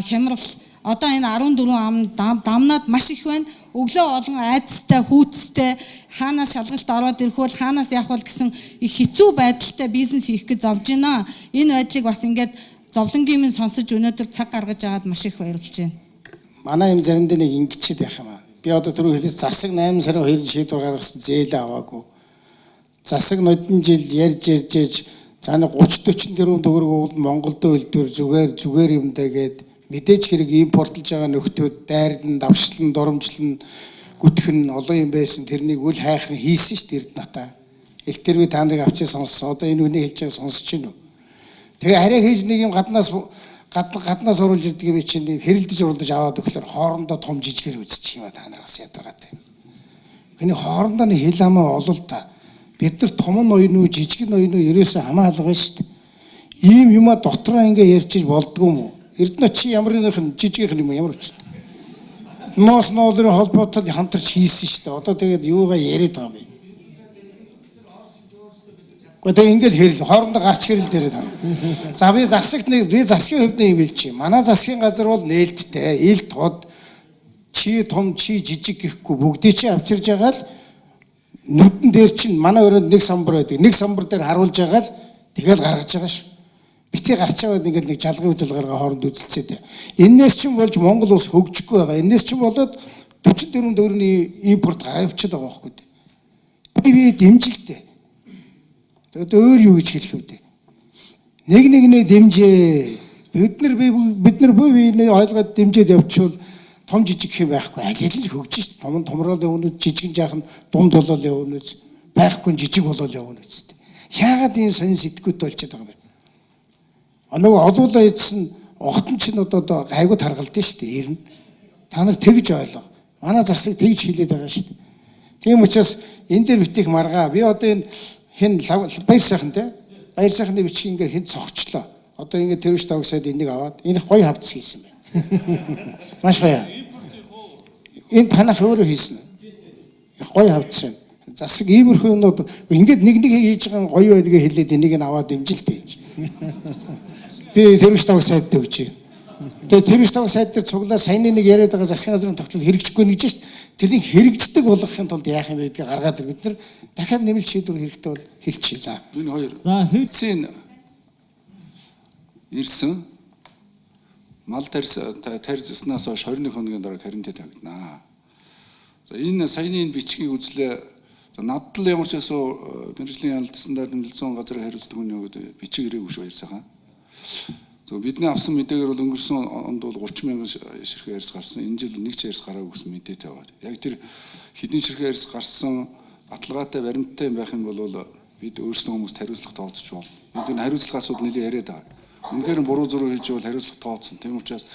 хямрал одоо энэ 14 он дамнаад маш их байна. Өглөө олон айдастай, хүүцтэй, хаанаас шалгалт ороод ирэхүүл, хаанаас явах гэсэн их хэцүү байдалтай бизнес хийх гэж зовж байна. Энэ байдлыг бас ингээд зовлонгийн минь сонсож өнөөдөр цаг гаргаж аваад маш их баярлж байна. Манай юм заримдаа нэг ингэчихэд байх юм аа. Би одоо түрүү хэлсэн засаг 8 сарын 2-нд шийдвэр гаргасан зээл аваагүй. Засаг нодон жил ярьж за нэг 30-40 тэрбум төгрөг Монголд үйлдвэр зүгээр юм даа гэд мэдээж хэрэг импортлж байгаа нөхдүүд дайрдан, давшлан, дурамжлан, гүтгэн олон юм байсан. Тэрнийг үл хайхны хийсэн шүү дээ Эрдэнэ хотоо. Элтэрвээ та нарыг авчиж сонссон. Одоо энэ үнийг хэлж байгаа сонсож байна уу? Тэгээ арай хийж нэг юм гаднаас оруулж ирдэг юм чинь хэрэлдэж уралдаж аваад өгөхлөөр хоорондоо том жижигэр үзчих юм а та нар бас ядрагаад байна. Гэний хоорондоо нэг хил хамаа олол та. Бид нар том ноён уу жижиг ноён уу ерөөсөө хамаалга шүү дээ. Ийм юма дотроо ингээ ярьчих болдгоо юм уу? Эрдэнэ чи ямар нэгэн жижигхэн юм ямар ч. Ноос ноолрын холбоотой хамтарч хийсэн шүү дээ. Одоо тэгээд юугаа яриад байгаа юм бэ? Гэхдээ ингээд хэрэл хоорондоо гарч хэрэл дээрээ тань. За би засгийн хувьд юм хэлж чи. Манай засгийн газар бол нээлттэй, ил тод чи том чи жижиг гэхгүй бүгдийг чи авчирж байгаа л нүдэн дээр чинь манай өрөөнд нэг самбар байдаг. Нэг самбар дээр харуулж байгаа л тэгэл гаргаж байгаа шүү. Бити гарч аваад ингээд нэг жалгын хөдөлгөөрөө хооронд үзэлцээд. Энээс чинь болж Монгол улс хөгжихгүй байгаа. Энээс чинь болоод 44 төгрөгийн импорт гараа явчихад байгаа байхгүй. Би дэмжилтэй. Тэгээд өөр юу гэж хэлэх вэ? Нэг дэмжээ. Бид нар бие ойлгоод дэмжээд явчихвал том жижиг юм байхгүй. Аль аль хөгж шít. Томрол явна, жижиг жаахан дунд болол явна үз. Байхгүй жижиг болол явна үз. Яагаад ийм сонин сэтгүүд болчиход байгаа юм бэ? Нөгөө олуулаа идсэн огтон ч одоо гайгүй таргалдсан шүү дээ. Ирнэ. Та нар тэгж ойлго. Манай засаг тэгж хэлээд байгаа шүү дээ. Тийм учраас энэ дээр битих маргаа. Би одоо энэ хэн баяр сайхан те. Баяр сайхны бичиг ингээ хэн цогчлоо. Одоо ингээ тэрвш тавгсаад энийг аваад энэ гоё хавц хийсэн байна. Маш гоё. Энэ танах өөрөө хийсэн. Гоё хавцсан. Засаг иймэрхүү юмнууд ингээд нэг хийж байгаа гоё байдгийг хэлээд энийг нь аваад дэмжилтэй. Би тэрвш тавг сайд дээр өгч. Тэгээ тэрвш тавг сайд дээр цуглаа саяны нэг яриад байгаа засгийн газрын тогтол хэрэгжихгүй нэгж шít. Тэрнийг хэрэгждэг болгохын тулд яах юм бэ гэдгийг гаргаад бид нар дахиад нэмэлт шийдвэр хэрэгтэй бол хэлчихье. За. Энэ хоёр. За хэвцэн ирсэн. Мал тарьснаас хойш 21 хоногийн дараа карантин тавигдана. За энэ саяны энэ бичгийг үзлээ. За надад л ямар ч эсвэл мэргэжлийн яналт стандарт нэмэлтсэн газрын хариуцдаг хүний хувьд бичиг ирээгүй шүү ярьсахан. За бидний авсан мэдээгээр бол өнгөрсөн онд бол 30 мянган ширхэг ярьс гарсан. Энэ жил нэг ч ярьс гараагүй гэсэн мэдээтэй байна. Яг тэр хэдэн ширхэг ярьс гарсан баталгаатай баримттай байх юм бол бид өөрсдөө хүмүүст хариуцлага тооцож байна. Бид энэ хариуцлага асуудал нэлээд яриад байгаа. Үнэхээр буруу зураг хийж бол хариуцлага тооцсон. Тийм учраас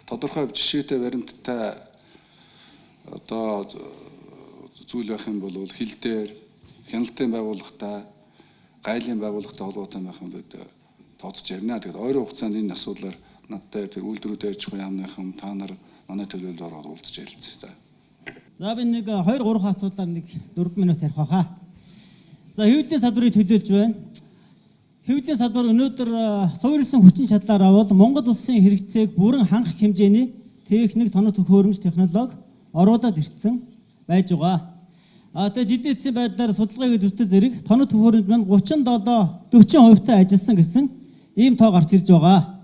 тодорхой жишээтэй баримттай одоо зүйл байх юм бол хил дээр хяналтын байгууллагатай, гайлын байгууллагатай холбоотой байх юм бол тооцож ярина. Тэгээд ойрын хугацаанд энэ асуудлаар надтай тэр үйлдвэрүүд аж ахуйн яамныхан та нар манай төлөөлөл ороод уулзаж ярилцъя. За би нэг 2-3 асуудлаар нэг 4 минут ярих хаа. За хэвлэлийн салбарыг төлөөлж байна. Хэвлэлийн салбар өнөөдөр суурилсан хүчин чадлаар авал Монгол улсын хэрэгцээг бүрэн хангах хэмжээний техник, тоног төхөөрөмж, технологи оруулаад ирсэн байж байгаа. Тэгээ жилийн эцсийн байдлаар судалгаагийн төстэй зэрэг тоног төхөөрөмж маань 37-40% ажилласан гэсэн ийм тоо гарч ирж байгаа.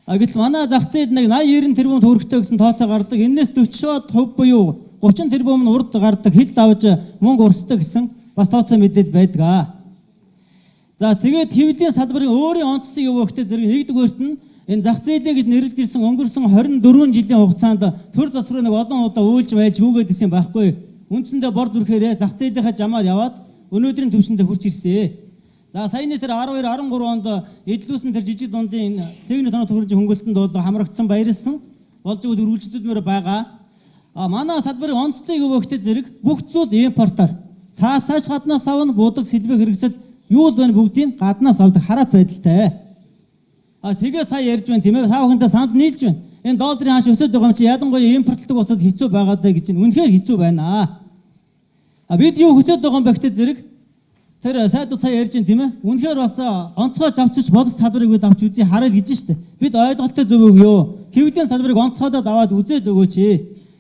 Гэтэл манай зах зээл нэг 80-90 тэрбум төгрөгтэй гэсэн тооцоо гардаг. Энээс 40% буюу 30 тэрбум нь урд гардаг, хил давж мөнгө урсдаг гэсэн бас тооцоо мэдээлэл байдаг. За тэгээд хэвлэлийн салбарын өөрийн онцлог юу вэ гэхтэй зэрэг нэгдүгээрт нь энэ зах зээлээ гэж нэрлэж ирсэн өнгөрсөн 24 жилийн хугацаанд төр засвар нэг олон удаа үйлж байлж гүгээд исэн байхгүй. Үндсэндээ бор зүрхээрээ зах зээлийнхаа жамаар яваад өнөөдрийн түвшиндээ хурж ирсэн. За саяны тэр 12 13 онд эдлүүлсэн тэр жижиг дундын техник тоног төхөөрөмжийн хөнгөлөлтөнд бол хамрагдсан, баярлсан болж өгд үргэлжлүүлмээр байгаа. Манай салбарын онцлог юу вэ гэхтэй зэрэг бүх зүйл импортоор цаасааш гаднаас авна, будаг сэлбэг хэрэгсэл юу л байна бүгдийг гаднаас авдаг хараат байдалтай. Тэгээ сая ярьж байна тийм ээ. Та бүхэндээ санал нийлж байна. Энэ долларын хааш өсөд байгаа юм чи ядангуяа импортлог улсад хэцүү байгаа даа гэж үнэхээр хэцүү байна. Бид юу хүсэж байгаа юм бэ гэхтэй зэрэг тэр сайдууд сая ярьж байна тийм ээ. Үнэхээр бас онцгойж авчиж болох салбарыг бид авч үзье хараа гэж штэ. Бид ойлголттой зөв өгөө. Хэвлэлийн салбарыг онцгойдод аваад үзээд өгөөч.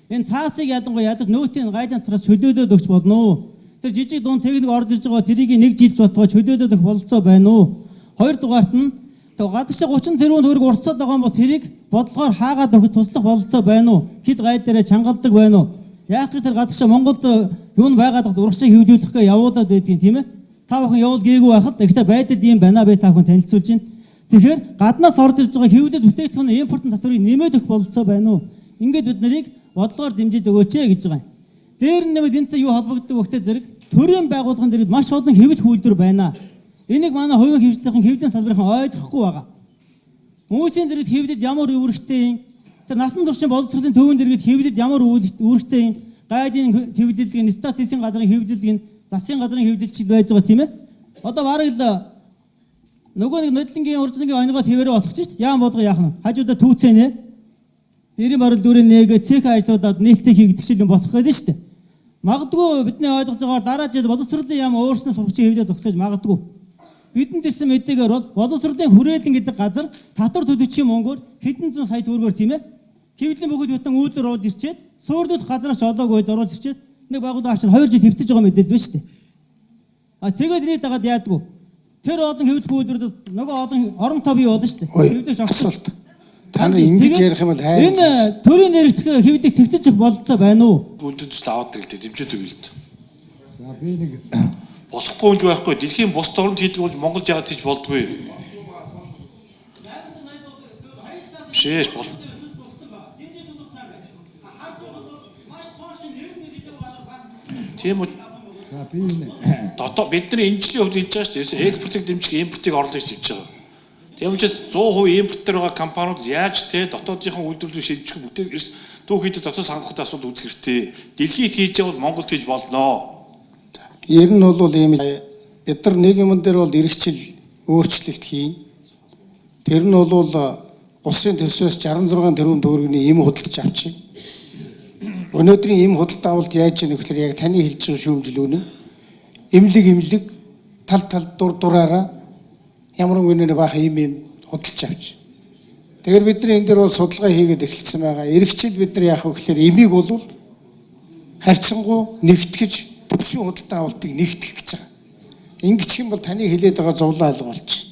Энэ цаасыг ядангуяа ядаж нөөтийн гайдын татраас чөлөөлөд өгч болно уу? Тэр жижиг дунд техник орж ирж байгаа тэрийг нэг жилж болтгоо чөлөөлөд өгөх бололцоо байна уу? Хоёрдугаарт нь гадагш 30 тэрбум төгрөг урсаад байгаа юм бол тэрийг бодлогоор хаагаад өгөх туслах бололцоо байна уу? Хил гай дээрээ чангалдаг байна уу? Яах гэж тэр гадагш Монголд юу байгаад урагшаа хөвлүүлэх гээ явуулаад байдгийн тийм ээ? Та бүхэн явуул гээгүй байхад ихтэй байдал ийм байна би та бүхэн танилцуулж байна. Тэгэхээр гаднаас орж ирж байгаа хэвлэл бүтээгдэхүүн импортын татварыг нэмээд өгөх бололцоо байна уу? Ингээд бид нарыг бодлогоор дэмжиж өгөөч гэж байгаа юм. Дээр нь нэмээд энэтэй юу холбогддог вэ гэхтэй зэрэг төрийн байгууллагын дээр маш олон хэвлэл үйлдвэр байна. Энийг манай хувийн хвшлийн хэвлэлийн салбарын ойлгохгүй байгаа. Хүмүүсийн дэргэд хэвлэл ямар үүрэгтэй юм? Тэр насан туршийн боловсролын төвийн дэргэд хэвлэл ямар үүрэгтэй юм? Гайдын хэвлэлгийн, статистикийн газрын хэвлэлгийн, засгийн газрын хэвлэлчид байж байгаа тийм ээ. Одоо бараг л нөгөө нэг нодлонгийн уржлагын оногоо хэвээрээ болох ч шүү дээ. Яам болгоо яах нь? Хажуудаа түүцэнэ. 90 баруун дүрийн нэг цех ажлуудад нээлттэй хийгдэх шиг юм болох гэдэг шүү дээ. Магадгүй бидний ойлгож байгаагаар дараа жил боловсролын яам өөрснөө сургуулийн хэвлэл зогсоож магадгүй. Бидэнд ирсэн мэдээгээр бол боловсролын хүрээлэн гэдэг газар татвар төлөгчийн мөнгөөр хэдэн зуун сая төгрөгөөр тийм ээ. Хэвлэлийн бүгд бүтэн үйлдвэр оруулж ирчээд суурьдуулах газраас олоогүй зориулж ирчээд нэг байгууллага ачаад 2 жил хэвтэж байгаа мэдээлэл байна шүү дээ. Тэгээд ирээд дагаад яадгүй. Тэр олон хэвлэх үйлдвэрүүд нөгөө олон орон тоо бий болно шүү дээ. Хэвлэх асуулт. Та нар ингэж ярих юм бол хайр. Энэ төрийн нэрэгдэх хэвлэлийг цэгцэж өгөх бололцоо байна уу? Үйлдвэр төсөл аваад ирэлтэй дэмжиж өгье л дээ. За би нэг болохгүй юм байхгүй. Дэлхийн бус орнд хийдэг бол Монголд яагаад хийж болдгүй? Шээш бол. Тийм үү. За би нэг бидний энэ жилийн хувьд хийж байгаа шүү дээ. Экспортыг дэмжих, импортыг орлогыг шилжиж байгаа. Тийм учраас 100% импортер байгаа компаниуд яаж те дотоодынхон үйлдвэрлэлийг шилжих бүтээл түүхийд дотоос хангахад асуудал үүсэх хэрэгтэй. Дэлхийд хийж байгаа бол Монголд хийж болноо. Ер нь бол ийм бид нар нэг юм дээр бол эргэжил өөрчлөлт хийн. Тэр нь бол улсын төсвөөс 66 тэрбум төгрөгийн эм худалдаж авчих. Өнөөдрийн эм худалдаа авалт яаж яах вэ гэхээр яг таны хэлж байгаа шүүмжил үнэ. Эмлэг тал дураараа ямар нэгэн баах эм худалдаж авч. Тэгэхээр бид нар энэ дээр бол судалгаа хийгээд эхэлсэн байгаа. Эргэжил бид нар яах вэ гэхээр эмийг бол харьцангуй нэгтгэж төсвийн худалдаа авалтыг нэгтгэх гэж байгаа. Ингэчих юм бол таны хэлээд байгаа зовлон алга болчих.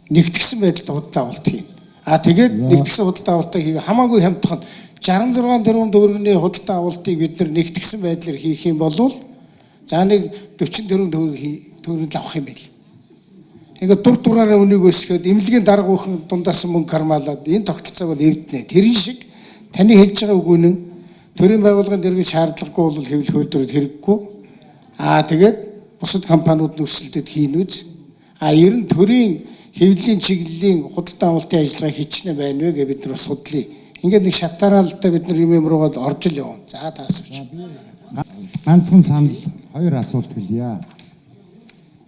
Нэгтгэсэн байдалд худалдаа авалт хийн. Тэгээд нэгтгэсэн худалдаа авалтыг хийх хамаагүй хямдхан 66 тэрбум төгрөгийн худалдаа авалтыг бид нар нэгтгэсэн байдлаар хийх юм бол за нэг 40 тэрбум төгрөгийг авах юм байл. Ингээд дураараа үнийг өсгөөд эмнэлгийн дарга бүхэн дундаас мөнгө кармаалаад энэ тогтолцоог бол эвднэ. Тэрэн шиг таны хэлж байгаа үг үнэн. Төрийн байгууллагын дэргэд шаардлагагүй бол хэвлэх үйлдвэрүүд хэрэггүй. Тэгээд бусад компаниуд нөхцөлдөд хийн үз. Ер нь төрийн хэвлэлийн чиглэлийн худалдаа авалтын ажиллагаа хичнээн байна вэ гэж бид нар судлаа. Ингээд нэг шатаараа л да бид нар юм руугаа орж л явна. За таасвч. ганцхан санал 2 асуулт хэлье.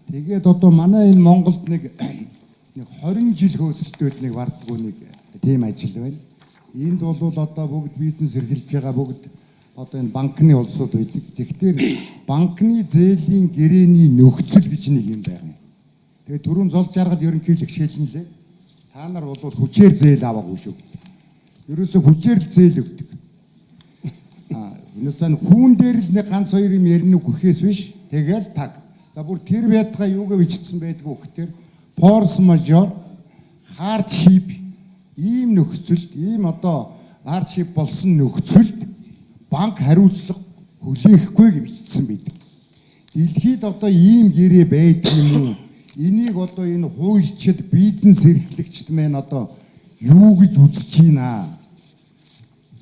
Тэгээд одоо манай энэ Монголд нэг нэг 20 жил хөөцөлтөд нэг бардггүй нэг тийм ажил байна. Энд бол одоо бүгд бизнес эрхэлж байгаа бүгд одоо энэ банкны улсууд байдаг. Тэгэхээр банкны зээлийн гэрээний нөхцөл гэж нэг юм байна. Тэгээ түрүүн зол жаргал ерөнхийдөө хичээлнэлээ. Та нар бол хүчээр зээл аваагүй шүү. Ерөөсө хүчээр л зээл өгдөг. Өнөөдөр хүүн дээр л нэг ганц хоёр юм ярина гэхээс биш. Тэгэл таг. За бүр тэр байтга юугаа бичсэн байдгүй гэхээр force majeure, hardship ийм нөхцөлд ийм одоо hardship болсон нөхцөлд банк хариуцлага хүлээхгүй гэж бичсэн байдаг. Дэлхийд одоо ийм гэрээ байдаг юм уу? Энийг одоо энэ хуульчид, бизнес эрхлэгчид маань одоо юу гэж үзэж байна?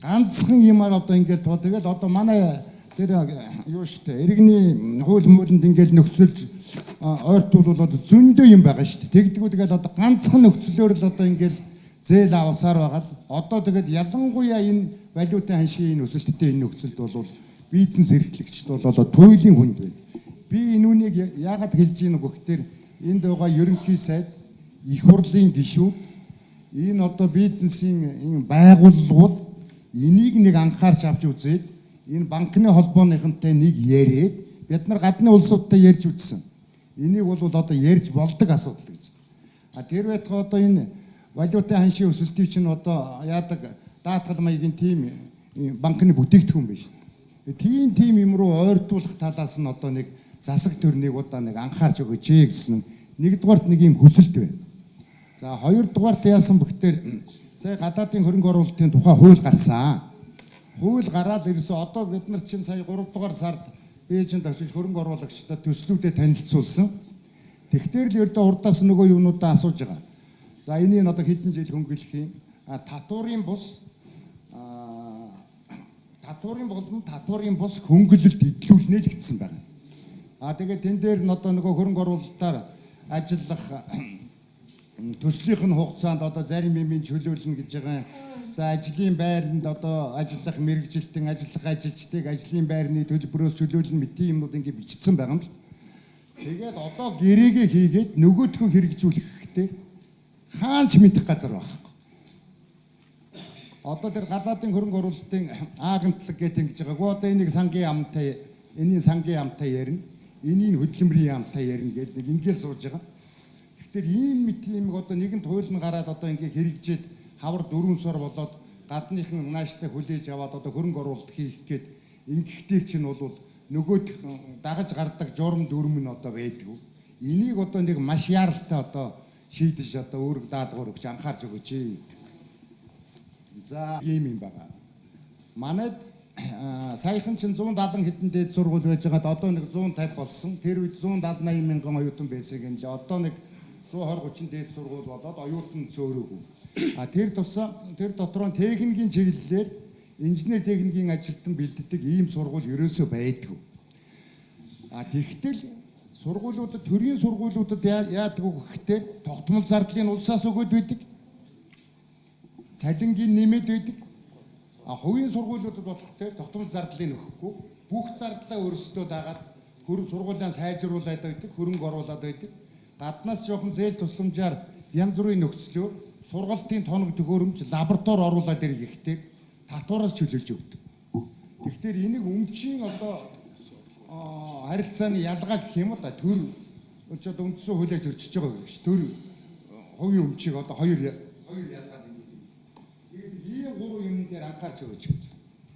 Ганцхан юмар одоо ингээд тэгэл одоо манай тэр юу штэ иргэний хууль муулинд ингээд нөхцөлж ойртуулбал одоо зөндөө юм байгаа штэ. Тэгдэггүй тэгэл одоо ганцхан нөхцлөөр л одоо ингээд зээл авсаар байгаа л одоо тэгээд ялангуяа энэ валютын ханшийн өсөлттэй энэ нөхцөлд бол бизнес эрхлэгчд бол одоо туйлын хүнд байна. Би энэ үнийг яагаад хэлж ийн гэхээр энд байгаа ерөнхий сайд, их хурлын гишүүд энэ одоо бизнесийн энэ байгууллагууд энийг нэг анхаарч авч үзээд энэ банкны холбооныхонтой нэг яриад бид нар гадны улсуудтай ярьж үзсэн. Энийг бол одоо ярьж болдог асуудал гэж. Тэр байтугай одоо энэ валютын ханшийн өсөлтийг чинь одоо яадаг даатгал маягийн тим банкны бүтээгдэхүүн биш. Тийм юм руу ойртуулах талаас нь одоо нэг засаг төрнийг удаа нэг анхаарч өгөөч гэсэн нэгдүгээрт нэг юм хүсэлт байна. За хоёрдугаарт яасан бөхтэр сая гадаадын хөрөнгө оруулалтын тухай хууль гарсан. Хууль гараад ирсэн одоо бид нар чинь сая 3 дугаар сард Бээжинд очиж хөрөнгө оруулагчдад төслүүдэд танилцуулсан. Тэгтэр л ердөө урдаас нөгөө юунуудаа асууж байгаа. За энийг одоо хэдэн жил хөнгөлөх юм? Татварын бус татварын бус хөнгөлөлт идэлүүлнэ л гэсэн байна. Тэгээд тэн дээр нь одоо нөгөө хөрөнгө оруулалтаар ажиллах төслийнх нь хугацаанд одоо зарим юмын чөлөөлнө гэж байгаа. За ажлын байранд одоо ажиллах мэрэгжилтэн ажиллах ажилчдыг ажлын байрны төлбөрөөс чөлөөлнө мэт юмнууд ингэ бичсэн байгаа юм л. Тэгээд одоо гэрээгээ хийгээд нөгөөдхөө хэрэгжүүлэхдээ хаанч мэдэх газар байхгүй. Одоо тэр гадаадын хөрөнгө оруулалтын агентлаг гэж ингэж байгаагүй. Одоо энийг сангийн амтай, энийн сангийн амтай ярина. Энийг хөдөлмөрийн амтай ярина гэж нэг ингээл сууж байгаа. Тэгэхээр ийм мэт юм одоо нэгэнт хууль нь гараад одоо ингэ хэрэгжээд хавар 4 сар болоод гадныхан нааштай хүлээж аваад одоо хөрөнгө оруулалт хийх гээд ингэхтэй чинь бол нөгөөд дагаж гардаг журам дүрм нь одоо байдгүй. Энийг одоо нэг маш яаралтай одоо шийдэж одоо өөрөг даалгавар өгч анхаарч өгөөч. За ийм юм байна. Манайд саяхан чинь 170 хэдэн дээд сургууль байж байгаад одоо нэг 150 болсон. Тэр үед 170 80 мянган оюутан байсан гэнэ. Одоо нэг 120 30 дээд сургууль болоод оюутан зөөрөөгүй. Тэр дотор нь техникийн чиглэлээр инженер техникийн ажилтан бэлддэг ийм сургууль ерөөсөө байдгүй. Тэгтэл сургуулиудад төрийн сургуулиудад яадаг вэ гэхдээ тогтмол зардлын улсаас өгөөд байдаг. Цалингийн нэмээд байдаг. Хувийн сургуулиудад болохоор тогтмол зардлыг өгөхгүй. Бүх зардлаа өөрсдөө дагаад хөрөнгө сургуулиа сайжруулад байдаг, хөрөнгө оруулаад байдаг. Гаднаас жоохон зээл тусламжаар янз бүрийн нөхцлөөр сургалтын тоног төхөөрөмж лаборатори оруулаад ирэхдээ татвараас чөлөөлж өгдөг. Тэгэхээр энийг өмчийн одоо харилцааны ялгаа гэх юм да төр одоо үндсэн хуулиар зөрчиж байгаа гэж төр хувийн өмчийг одоо хоёр ялгаа гэдэг. Тэгээд ийм гурван юм дээр анхаарч өгөөч гэж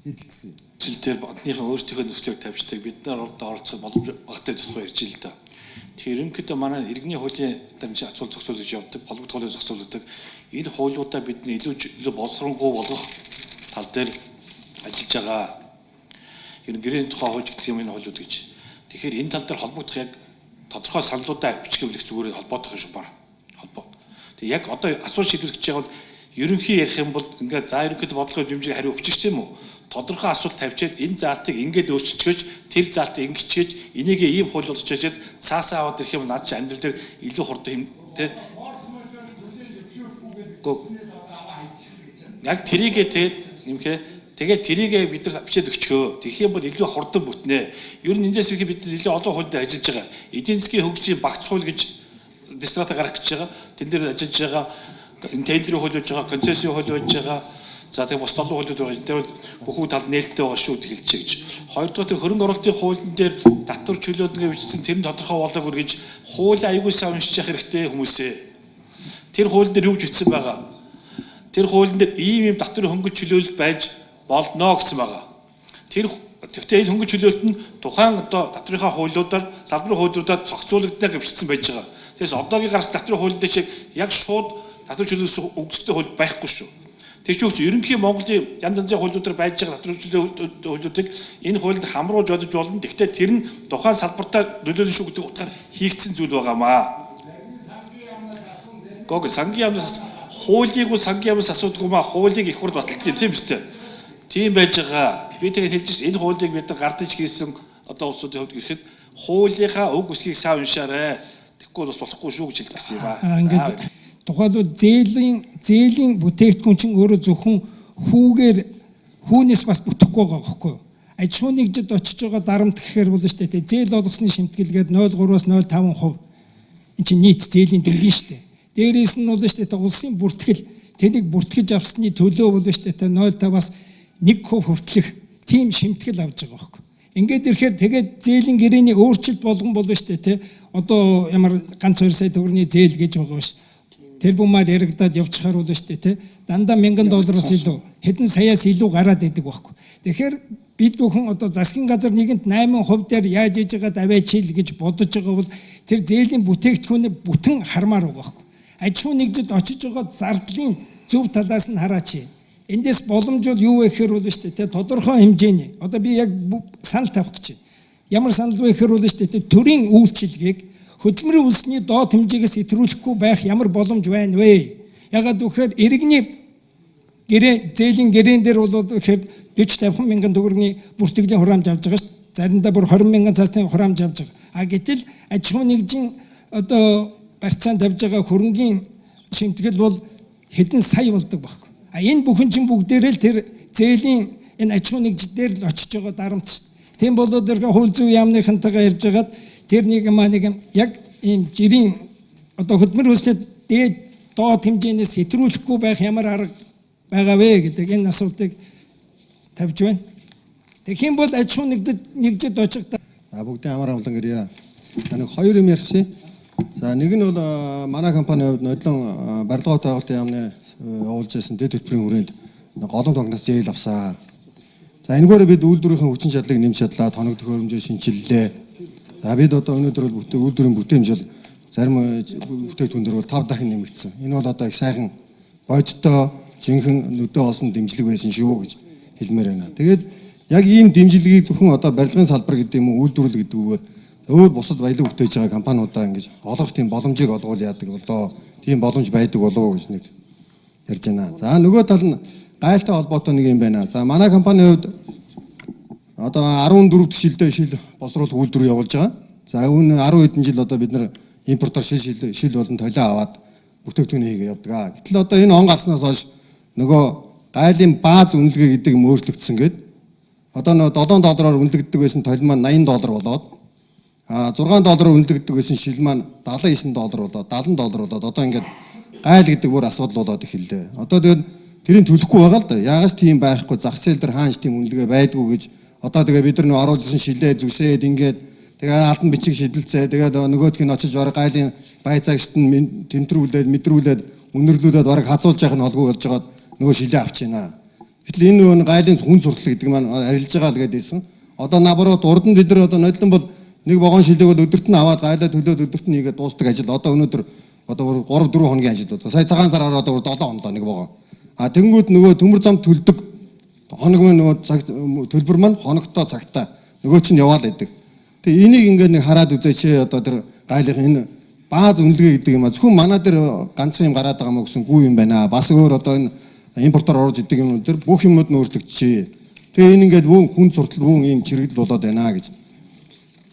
хэлэх гэсэн. Жилдээ банкныхаа өөрсдийнхөө нөхцөлийг тавьждаг бид нар оролцох боломж багтай тухай ярьж ил да. Тэгэхээр ерөнхийдөө манай иргэний хуулийн дамжин ачуул зохицуулж явдаг, холбогдох хуулийн зохицуулдаг энэ хуулиудаа бидний илүү боловсронгуй болгох тал дээр ажиллаж байгаа. Ер нь гэрээний тухай хууль гэх юм энэ хуулиуд гэж. Тэгэхээр энэ тал дээр холбогдох яг тодорхой саналуудаа бичгүүлэх зүгээр холбоодох юм шиг байна. Холбоо. Тэг яг одоо асуулт шийдвэрлэж байгаа бол ерөнхий ярих юм бол ингээд за ерөнхийдөө бодлогын хэмжээг хариу өгч чинь юм уу? Тодорхой асуулт тавьчаад энэ заалтыг ингээд өөрчилчихөж тэр заалтыг ингэчээж энийг ийм хууль болгочоод цаасаа аваад ирэх юм над чи амьдрал дээр илүү хурдан юм те. Яг тэрийгээ тэгээд нэмхэ тэгээд тэрийгээ бид нар бичээд өгчгөө. Тэгэх юм бол илүү хурдан бүтнэ. Ер нь эндээс их бид нар илүү олон хууль дээр ажиллаж байгаа. Эдийн засгийн хөгжлийн багц хууль гэж дистрата гарах гэж байгаа. Тэн дээр ажиллаж байгаа энэ тендерийн хууль болж байгаа, концессийн хууль болж байгаа. За тэгээ бус толгой хуулиуд байгаа. Тэр бол бүхүү талд нээлттэй байгаа шүү гэж хэлж гэж. Хоёрдугаар тэр хөрөнгө оруулалтын хуулийн дээр татвар чөлөөт ингээ бичсэн тэр нь тодорхой болоогүй гэж хуулийн аягүй сайн уншиж явах хэрэгтэй хүмүүсээ. Тэр хуулийн дээр юу гэж бичсэн байгаа? Тэр хуулийн дээр ийм татварын хөнгө чөлөөлөлт байж болдно гэсэн байгаа. Тэгвэл энэ хөнгө чөлөөлөлт нь тухайн одоо татврынхаа хуулиудаар, салбарын хуулиудаар зохицуулагдана гэж бичсэн байж байгаа. Тэгээс одоогийн гарсан татврын хуулийн дээр шиг яг шууд татвар чөлөөлсөн өгцөлтэй хууль байхгүй шүү. Тэр ч үгүй ерөнхий Монголын янз янзын хуулиудаар байж байгаа татвар чөлөөт хуулиудыг энэ хуулинд хамруулж бодож болно. Гэхдээ тэр нь тухайн салбартаа нөлөөлнө шүү гэдэг утгаар хийгдсэн зүйл байгаамаа. Гог сангийн яамнаас хуулийг сангийн яамнаас асуудаггүй маа хуулийг их хурд баталдаг тийм үстэй. Тийм байж байгаа. Би тэгээд хэлж байна энэ хуулийг бид нар гардаж хийсэн одоо улсуудын хувьд гэхэд хуулийнхаа үг үсгийг сайн уншаарай. Тэгэхгүй бас болохгүй шүү гэж хэлсэн юм аа. Ингээд тухайлбал зээлийн бүтээгдэхүүн чинь өөрөө зөвхөн хүүнээс бас бүтэхгүй байгаа байхгүй юу? Аж ахуйн нэгжид очиж байгаа дарамт гэхээр бол шүү дээ зээл олгосны шимтгэлгээд 0.3-аас 0.5%. Энд чинь нийт зээлийн дүнгийн шүү дээ. Дээрээс нь бол шүү дээ улсын бүртгэл тэнийг бүртгэж авсны төлөө бол шүү дээ 0.5-аас 1% хүртэлх тийм шимтгэл авж байгаа байхгүй. Ингээд ирэхээр тэгээд зээлийн гэрээний өөрчлөлт болгон болно шүү дээ одоо ямар ганц 2 сая төгрөгийн зээл гэж байгаа биш. Тэр бумаар яригадаад явчихаар болно шүү дээ дандаа $1000 илүү хэдэн саяас илүү гараад идэг байхгүй. Тэгэхээр бид бүхэн одоо засгийн газар нэгэнд 8% дээр яаж иж байгаа даваа чил гэж бодож байгаа бол тэр зээлийн бүтээгдэхүүний бүтэн хармаар байгаа байхгүй. Аж ахуйн нэгжид очиж байгаа зардлын зөв талаас нь хараач. Эндээс боломж бол юу вэ гэхээр бол шүү дээ тодорхой хэмжээний одоо би яг санал тавих гэж байна. Ямар санал вэ гэхээр бол шүү дээ төрийн үйлчилгээг хөдөлмөрийн үлсний доод хэмжээгээс итрүүлэхгүй байх ямар боломж байна вэ? Ягаад гэвэл иргэний зээлийн гэрээн дээр бол гэхээр 40-50 мянган төгрөгийн бүртгэлийн хураамж авж байгаа шүү. Заримдаа бүр 20 мянган цаасны хураамж авж байгаа. А гэтэл аж ахуйн нэгжийн одоо барьцаанд тавьж байгаа хөрөнгийн шимтгэл бол хэдэн сая болдог байхгүй. А энэ бүхэн чинь бүгдээрээ л тэр зээлийн энэ аж ахуйн нэгждээр л очиж байгаа дарамт шүү. Тийм болоод тэр хууль зүйн яамныхантайгаа ярьж байгаад тэр нэг яг ийм жирийн одоо хөдөлмөрийн үйлсний дээд доод хэмжээнээс хэтрүүлэхгүй байх ямар арга байгаа вэ гэдэг энэ асуултыг тавьж байна. Тэгэх юм бол аж ахуйн нэгжид очихдаа бүгдийн амар амлан гэрье. Нэг хоёр юм ярихсан. За нэг нь бол манай компанийн хувьд нодлон барилга байгуулалтын яамны явуулж байсан дэд хөтөлбөрийн хүрээнд голом тогноос зээл авсан. За энэгээр бид үйлдвэрийн хүчин чадлыг нэмж чадлаа, тоног төхөөрөмжөө шинчиллээ. За бид одоо өнөөдөр бол үйлдвэрийн бүтээмж бол зарим бүтээгдэхүүн дээр бол 5 дахин нэмэгдсэн. Энэ бол одоо их сайхан бодиттой жинхэнэ нүдэ олсон дэмжлэг байсан шүү гэж хэлмээр байна. Тэгээд яг ийм дэмжлэгийг зөвхөн одоо барилгын салбар гэдэг юм уу үйлдвэрлэл гэдгүүгээр өөр бусад баялаг бүтээж байгаа компаниудаа ингэж олох тийм боломжийг олгуул яадаг болоо тийм боломж байдаг болов уу гэж нэг ярьж байна. За нөгөө тал нь гайлтай холбоотой нэг юм байна. За манай компанийн хувьд одоо 14 дэх шил боловсруулах үйлдвэр явуулж байгаа. За өмнө 10 хэдэн жил одоо бид нар импортоор шил болон толио аваад бүтээгдэхүүн хийгээ явдаг. Гэтэл одоо энэ он гарснаас хойш нөгөө гайлын бааз үнэлгээ гэдэг юм өөрчлөгдсөн гээд одоо нөгөө $7 үнэлэгддэг байсан толь маань $80 болоод $6 үнэлэгддэг байсан шил маань $79 болоод $70 болоод одоо ингээд гайл гэдэг бүр асуудал болоод эхэллээ. Одоо тэгээд тэрийг төлөхгүй байгаа л да. Ягаас тийм байхгүй зах зээл дээр хаанч тийм үнэлгээ байдгүй гэж одоо тэгээ бид нар нөө оруулсан шилээ зүсээд ингээд тэгээ алтан бичиг шидэлцээ тэгээд нөгөөдг нь очиж бараг гайлын байцаагчт нь тэмтрүүлээд мэдрүүлээд үнэрлүүлээд бараг хазуулж яах нь холгүй болж байгаа нөгөө шилээ авч байна. Гэтэл энэ нөгөө гайлын хүн суртал гэдэг маань арилж байгаа л гэдээсэн. Одоо набарууд урд нь бид нар одоо нодлон бол нэг вагон шилээг бол өдөрт нь аваад гайлаа төлөөд өдөрт нь хийгээд дуустдаг ажил. Одоо өнөөдөр одоо 3-4 хоногийн ажил одоо сая цагаан сараар одоо 7 хоног нэг вагон. Тэнгүүд нөгөө төмөр зам төлдөг хоног нөгөө төлбөр маань хоногтой цагтаа нөгөө чинь яваал байдаг. Тэгээ энийг ингээд нэг хараад үзээч одоо тэр гайлын энэ бааз үнэлгээ гэдэг юм а зөвхөн манай дээр ганцхан юм гараад байгаа мó гэсэн гүү юм байна. Бас өөр одоо энэ импортоор оруулж идэг юм дээр бүх юмуд нь өөрчлөгдөж. Тэгээ энэ ингээд хүн суртал бүхэн ийм чирэгдэл болоод байна гэж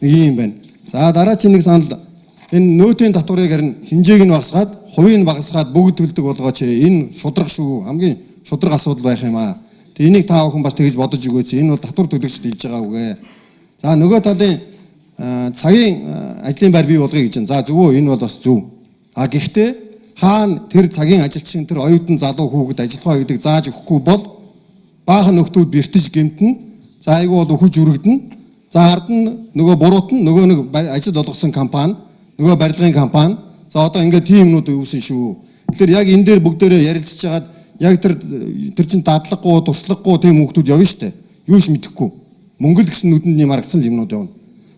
нэг юм байна. За дараагийн нэг санал энэ нөөтийн татварыг харин хэмжээг нь багасгаад, хувийг нь багасгаад бүгд төлдөг болгооч. Энэ шудраг шүү. Хамгийн шудраг асуудал байх юм аа. Тэгээ энийг та бүхэн бас тэгж бодож өгөөч. Энэ бол татвар төлөгчд хэлж байгаа үгээ. За нөгөө талын цагийн ажлын байр бий болгоё гэж байна. За зөвөө энэ бол бас зөв. А гэхдээ хаана тэр цагийн ажилчин тэр оюутан залуу хүүхэд ажиллагаа гэдэг зааж өгөхгүй бол баахан нөхдүүд бэртэж гэмтэн. За айгүй бол өхөж үрэгдэн. За ард нь нөгөө буруут нь нөгөө нэг ажил олгосон компани, нөгөө барилгын компани. За одоо ингээд тийм юмнууд үүсэн шүү. Тэгэхээр яг энэ дээр бүгдээрээ ярилцж хагаад яг тэр чин дадлаггүй, туршлагагүй тийм хүмүүсд явна шүү дээ. Юу ч мэдэхгүй. Монгол гэсэн нүдэнд юм харагдсан юмнууд явна.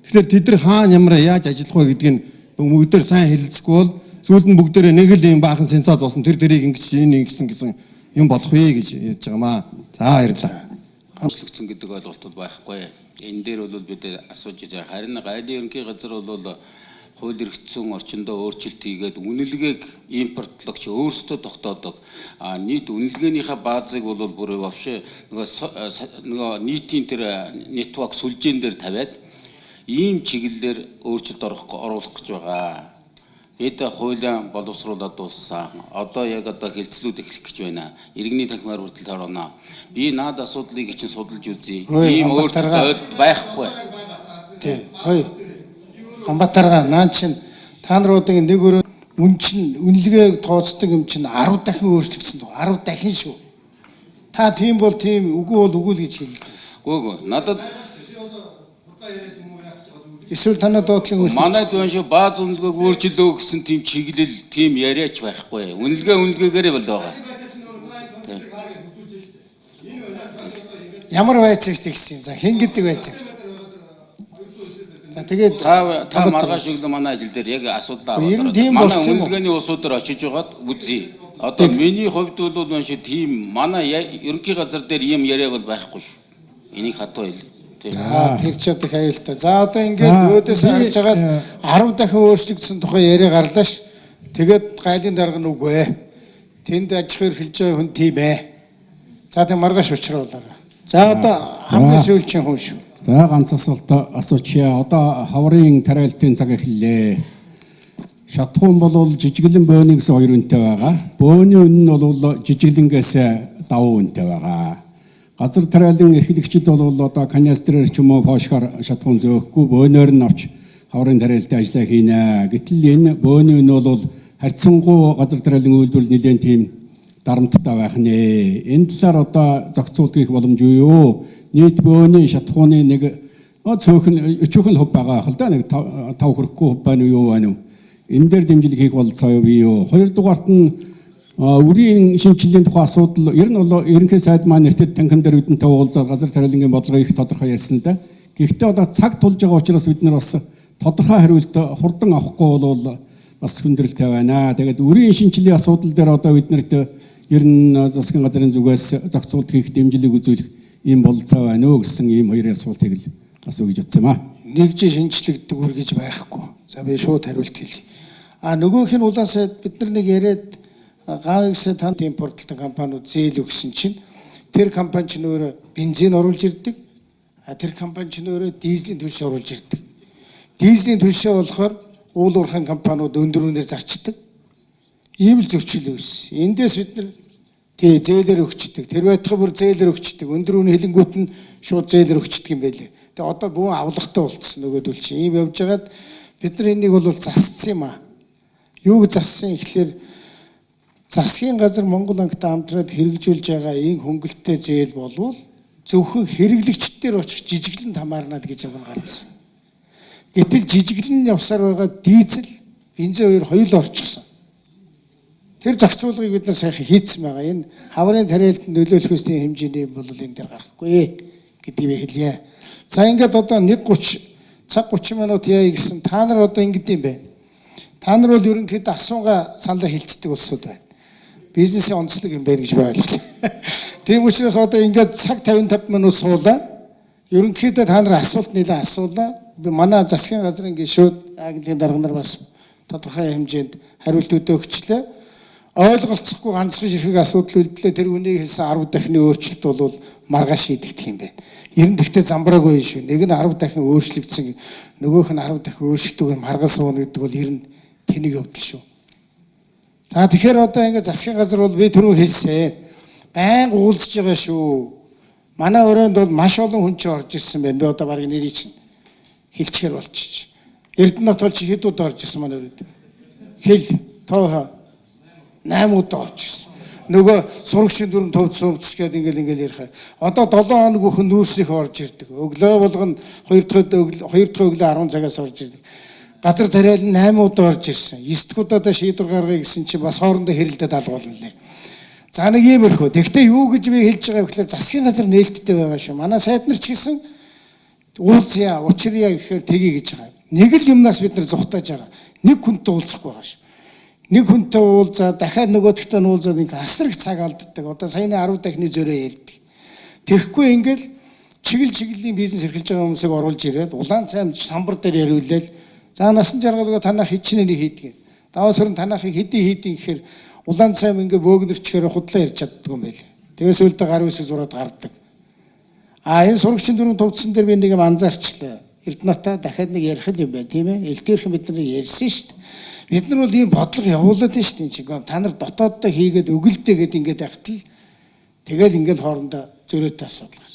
Тэгэхээр тэд нар хаана ямар яаж ажиллах вэ гэдгийг бүгдээр сайн хэлэлцэхгүй бол сүүлд нь бүгдээрээ нэг л юм баахан сенсац болсон тэр дэрийг ингэсэн гэсэн юм болох вэ гэж ярьж байгаамаа. За баярлалаа. Хамслагдсан гэдэг ойлголт байхгүй. Энэ дээр бол бид асууж байгаа. Харин гайлын ерөнхий газар бол хууль эрх зүйн орчиндөө өөрчлөлт хийгээд үнэлгээг импортлогч өөрсдөө тогтоодог. Нийт үнэлгээнийхээ баазыг бол бүр вообще нөгөө нийтийн тэр нетворк сүлжээн дээр тавиад ийм чиглэлээр өөрчлөлт оруулах гэж байгаа. Бид хуулийн боловсруулаад дууссан. Одоо яг хэлцлүүд эхлэх гэж байна. Иргэний танхимаар хүртэл орно. Би наад асуудлыг чинь судалж үзье. Ийм өөрчлөлт байхгүй. Тий. Хой. Хамбатарга наа чин та наруудын нэг өрөө үн чин үнэлгээ тооцдог юм чин 10 дахин өөрчлөгдсөн. 10 дахин шүү. Та тийм бол тийм, үгүй бол үгүй л гэж хэлдэг. Үгүй. Надад эсвэл танаа доотлын үс. Манайд байна шүү. Бааз үнэлгээг өөрчлөлөө гэсэн тийм чиглэл, тийм яриач байхгүй. Үнэлгээгээрээ бол байгаа. Ямар байцаагч тэгсэн. За хэн гэдэг байцаагч? За тэгээд та маргааш өглөө манай ажил дээр яг асуудал аваад манай үнэлгээний улсуудаар очиж байгаад үзье. Одоо миний хувьд бол байна шүү тийм манай ерөнхий газар дээр ийм яриа бол байхгүй шүү. Энийг хатуу хэл. За тэр ч одоо аюултай. За одоо ингээд өөдөөс харж байгаад 10 дахин өөрчлөгдсөн тухай яриа гарлаа ш. Тэгээд гайлын дарга нь үгүй ээ. Тэнд аж ахуйр хэлж байгаа хүн тийм ээ. За тэг маргааш учруулаарай. За одоо хамгийн сүүлчийн хүн шүү. За ганц асуулт асуучаа. Одоо хаврын тариалтын цаг эхэллээ. Шатхуун бол жижиглэн бөөний гэсэн хоёр үнэтэй байгаа. Бөөний үнэ нь бол жижиглэнгээс давуу үнэтэй байгаа. Газар тариалан эхлэгчид бол одоо канистрээр ч юм уу фошхоор шатхуун зөөхгүй бөөнөр нь авч хаврын тариалтын ажиллаа хийнэ. Гэтэл энэ бөөний үнэ бол харьцангуй газар тариалан үйлдвэрлэл нэлээд тийм дарамттай байх нэ. Энэ талаар одоо зохицуулт хийх боломж юу? Нийт бөөний шатхууны нэг цөөхөн өчөөхөн хөв байгаа хэл да нэг 5 хүрэхгүй хөв байна уу байна уу? Энэ дээр дэмжлэг хийх болцоо бий юу? Хоёрдугаарт нь үрийн шинжилгээний тухай асуудал ер нь бол ерөнхий сайд маань нэртэд танхим дээр үдэнтэй уулзаад газар тариалангийн бодлогыг их тодорхой ярьсан л да. Гэхдээ одоо цаг тулж байгаа учраас бид нар бас тодорхой хариулт хурдан авахгүй бол бас хүндрэлтэй байна. Тэгээд үрийн шинжилгээний асуудал дээр одоо биднэрт ер нь засгийн газрын зүгээс зохицуулт хийх дэмжлэг үзүүлэх ийм болцоо байна уу гэсэн ийм хоёр асуултыг л асуу гэж утсан юм аа. Нэгж шинжлэгддэг үр гэж байхгүй. За би шууд хариулт хэлье. Нөгөөх нь улаасаа бид нар нэг яриад гаавьсаа танд импортлдог компаниуд зээл өгсөн чинь тэр компани ч нөөрэ бензин оруулж ирдэг. Тэр компани ч нөөрэ дизелийн төлшөө оруулж ирдэг. Дизелийн төлшөө болохоор уул уурхайн компаниуд өндөрөөнөө зарчдаг. Ийм л зөрчил үүс. Эндээс бид нар тий зээлэр өгчдөг. Тэр байтугай бүр зээлэр өгчдөг. Өндөр үнэ хэлэнгүүт нь шууд зээлэр өгчдөг юм байлээ. Тэгээ одоо бүүн авлагтай болчихсон нөгөөдөл чи. Ийм явж байгаад бид нар энийг бол засцсан юм аа. Юуг зассан ихлээр засгийн газар Монгол ангитай хамтраад хэрэгжүүлж байгаа энэ хөнгөлөлттэй зээл болвол зөвхөн хэрэглэгчдээр очих жижиглэн хамаарна л гэж явна гаргасан. Гэтэл жижиглэн явсаар байгаа дизель, бензин хоёр л орчихсон. Тэр зохицуулгыг бид нар сайхан хийцсэн байгаа. Энэ хаврын тариалтанд нөлөөлөхөөс тийм хэмжээний юм бол энэ дээр гарахгүй гэдгийг хэлье. За ингээд одоо 1:30 цаг 30 минут яа гэсэн та нар одоо ингэдэм юм бэ? Та нар бол ерөнхийдөө асуугаа саналаа хэлцдэг улсууд байна. Бизнесийн онцлог юм байна гэж би ойлголоо. Тийм учраас одоо ингээд цаг 50 минут суулаа. Ерөнхийдөө та нар асуулт нэлээд асуулаа. Би манай засгийн газрын гишүүд Английн дарга нар бас тодорхой хэмжээнд хариулт өгчлээ. Ойлголцохгүй ганцхан ширхэг асуудал үлдлээ. Тэр үнийг хэлсэн 10 дахины өөрчлөлт бол маргааш шийдэгдэх юм байна. Ер нь гэхдээ замбраагүй шүү. Нэг нь 10 дахин өөрчлөгдсөн, нөгөөх нь 10 дахин өөрчлөлтөг юм харгал сууна гэдэг бол ер нь тэнэг явдал шүү. За тэгэхээр одоо ингээд засгийн газар бол би түрүү хэлсэн. Байнга уулзж байгаа шүү. Манай өрөөнд бол маш олон хүн чинь орж ирсэн байна. Би одоо баг нэрийг чинь хэлчихээр болчих. Эрдэнэт бол чи хэд удаа орж ирсэн манай өрөөнд. Хэл тоо 8 удаа орж ирсэн. Нөгөө сурагчийн дүрм төвцөс гээд ингээл ярих. Одоо 7 хоног бүхэн нүүрсийнх орж ирдэг. Өглөө болгоно 2 дахь өглөө 10 цагаас орж ирдэг. Газар тариал 8 удаа орж ирсэн. 9 дахь удаадаа шийдвэр гаргая гэсэн чинь бас хоорондоо хэрэлдээд алгуулна лээ. За нэг иймэрхүү. Тэгтээ юу гэж би хэлж байгаа вэ гэхээр засгийн газар нээлттэй байгаа шүү. Манай сайд нар ч гэсэн уулзъя, учръя гэхээр тгий гэж байгаа. Нэг л юмнаас бид нар зүхтааж байгаа. Нэг хүнтэй уулзахгүй байгаа шүү. Нэг хүнтэй уулзаад дахиад нөгөөдөгтэй уулзаад ингээ асар их цаг алддаг. Одоо саяны 10 дахины зөрөө ярьдаг. Тэгэхгүй ингээл чиглэлийн бизнес эрхэлж байгаа хүмүүсийг оруулж ирээд улаан цайм самбар дээр яриулээл за насан жаргалгаа танах хичнээн хийдэг. Даваа сөрөн танахыг хийдэг гэхээр улаан цайм ингээ бөөгнөрчгээр худлаа ярьж чаддаг юм байл. Тэгээс үлдээ гар үсэг зураад гардаг. Энэ сурагчийн дүрм төвцсөн дээр би нэг юм анзаарчлаа. Эрдэнэтаа дахиад нэг ярих юм байна тийм ээ. Элдээрхэн бид нар ярьсан шүү дээ. Бид нар бол ийм бодлого явуулаад байна шүү дээ. Та нар дотооддоо хийгээд өгөлдөөгээд ингээд ахтал тэгэл ингээд хоорондоо зөрөөтэй асуудал.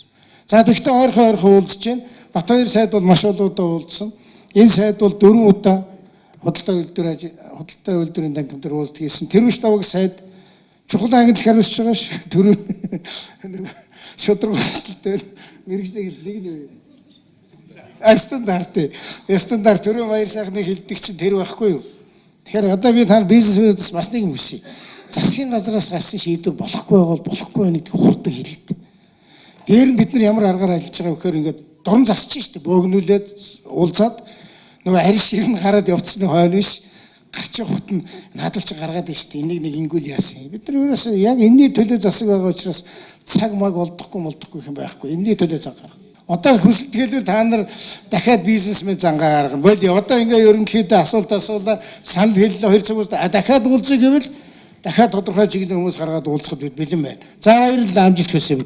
За тэгтээ ойрхон уулзж байна. Батбаяр сайд бол маш олон удаа уулзсан. Энэ сайд бол 4 удаа худалдаа үйлдвэрийн танхим дээр уулздаг гэсэн. Тэрвш даваг сайд чухал ангилал хариуцж байгаа ш. Төрөө шудраг өсөлтөөр мэрэгжил нэг нь стандарт төрөө баяр сайхны хилдэг чинь тэр байхгүй юу? Тэгэхээр одоо би тань бизнесмэнээс бас нэг юм хүсье. Засгийн газраас гарсан шийдвэр болохгүй нэг хурдан хэлэлт. Дээр нь бид нар ямар аргаар ажиллаж байгаа вэ гэхээр ингээд дуран засчих шүү дээ. Бөөгнүүлээд уулзаад нөгөө арьс ирнэ гараад явцсны хойно биш гарч явахт нь наадвалч гаргаад байна шүү дээ. Энийг нэг ингүүл яасан. Бид нар ерөөсөө яг энэний төлөө засаг байгаа учраас цаг маг болдохгүй юм байхгүй. Энэний төлөө цаг гаргана. Одоо хүсэлтгэлвэл та нар дахиад бизнесмен зангаа гаргана. Боли одоо ингээ ерөнхийдөө асуулт асуулаа санал хэллээ 2 цаг үст дахиад уулзъя гэвэл дахиад тодорхой чиглэлийн хүмүүс гаргаад уулзахад бид бэлэн байна. За баярлалаа амжилт хүсье.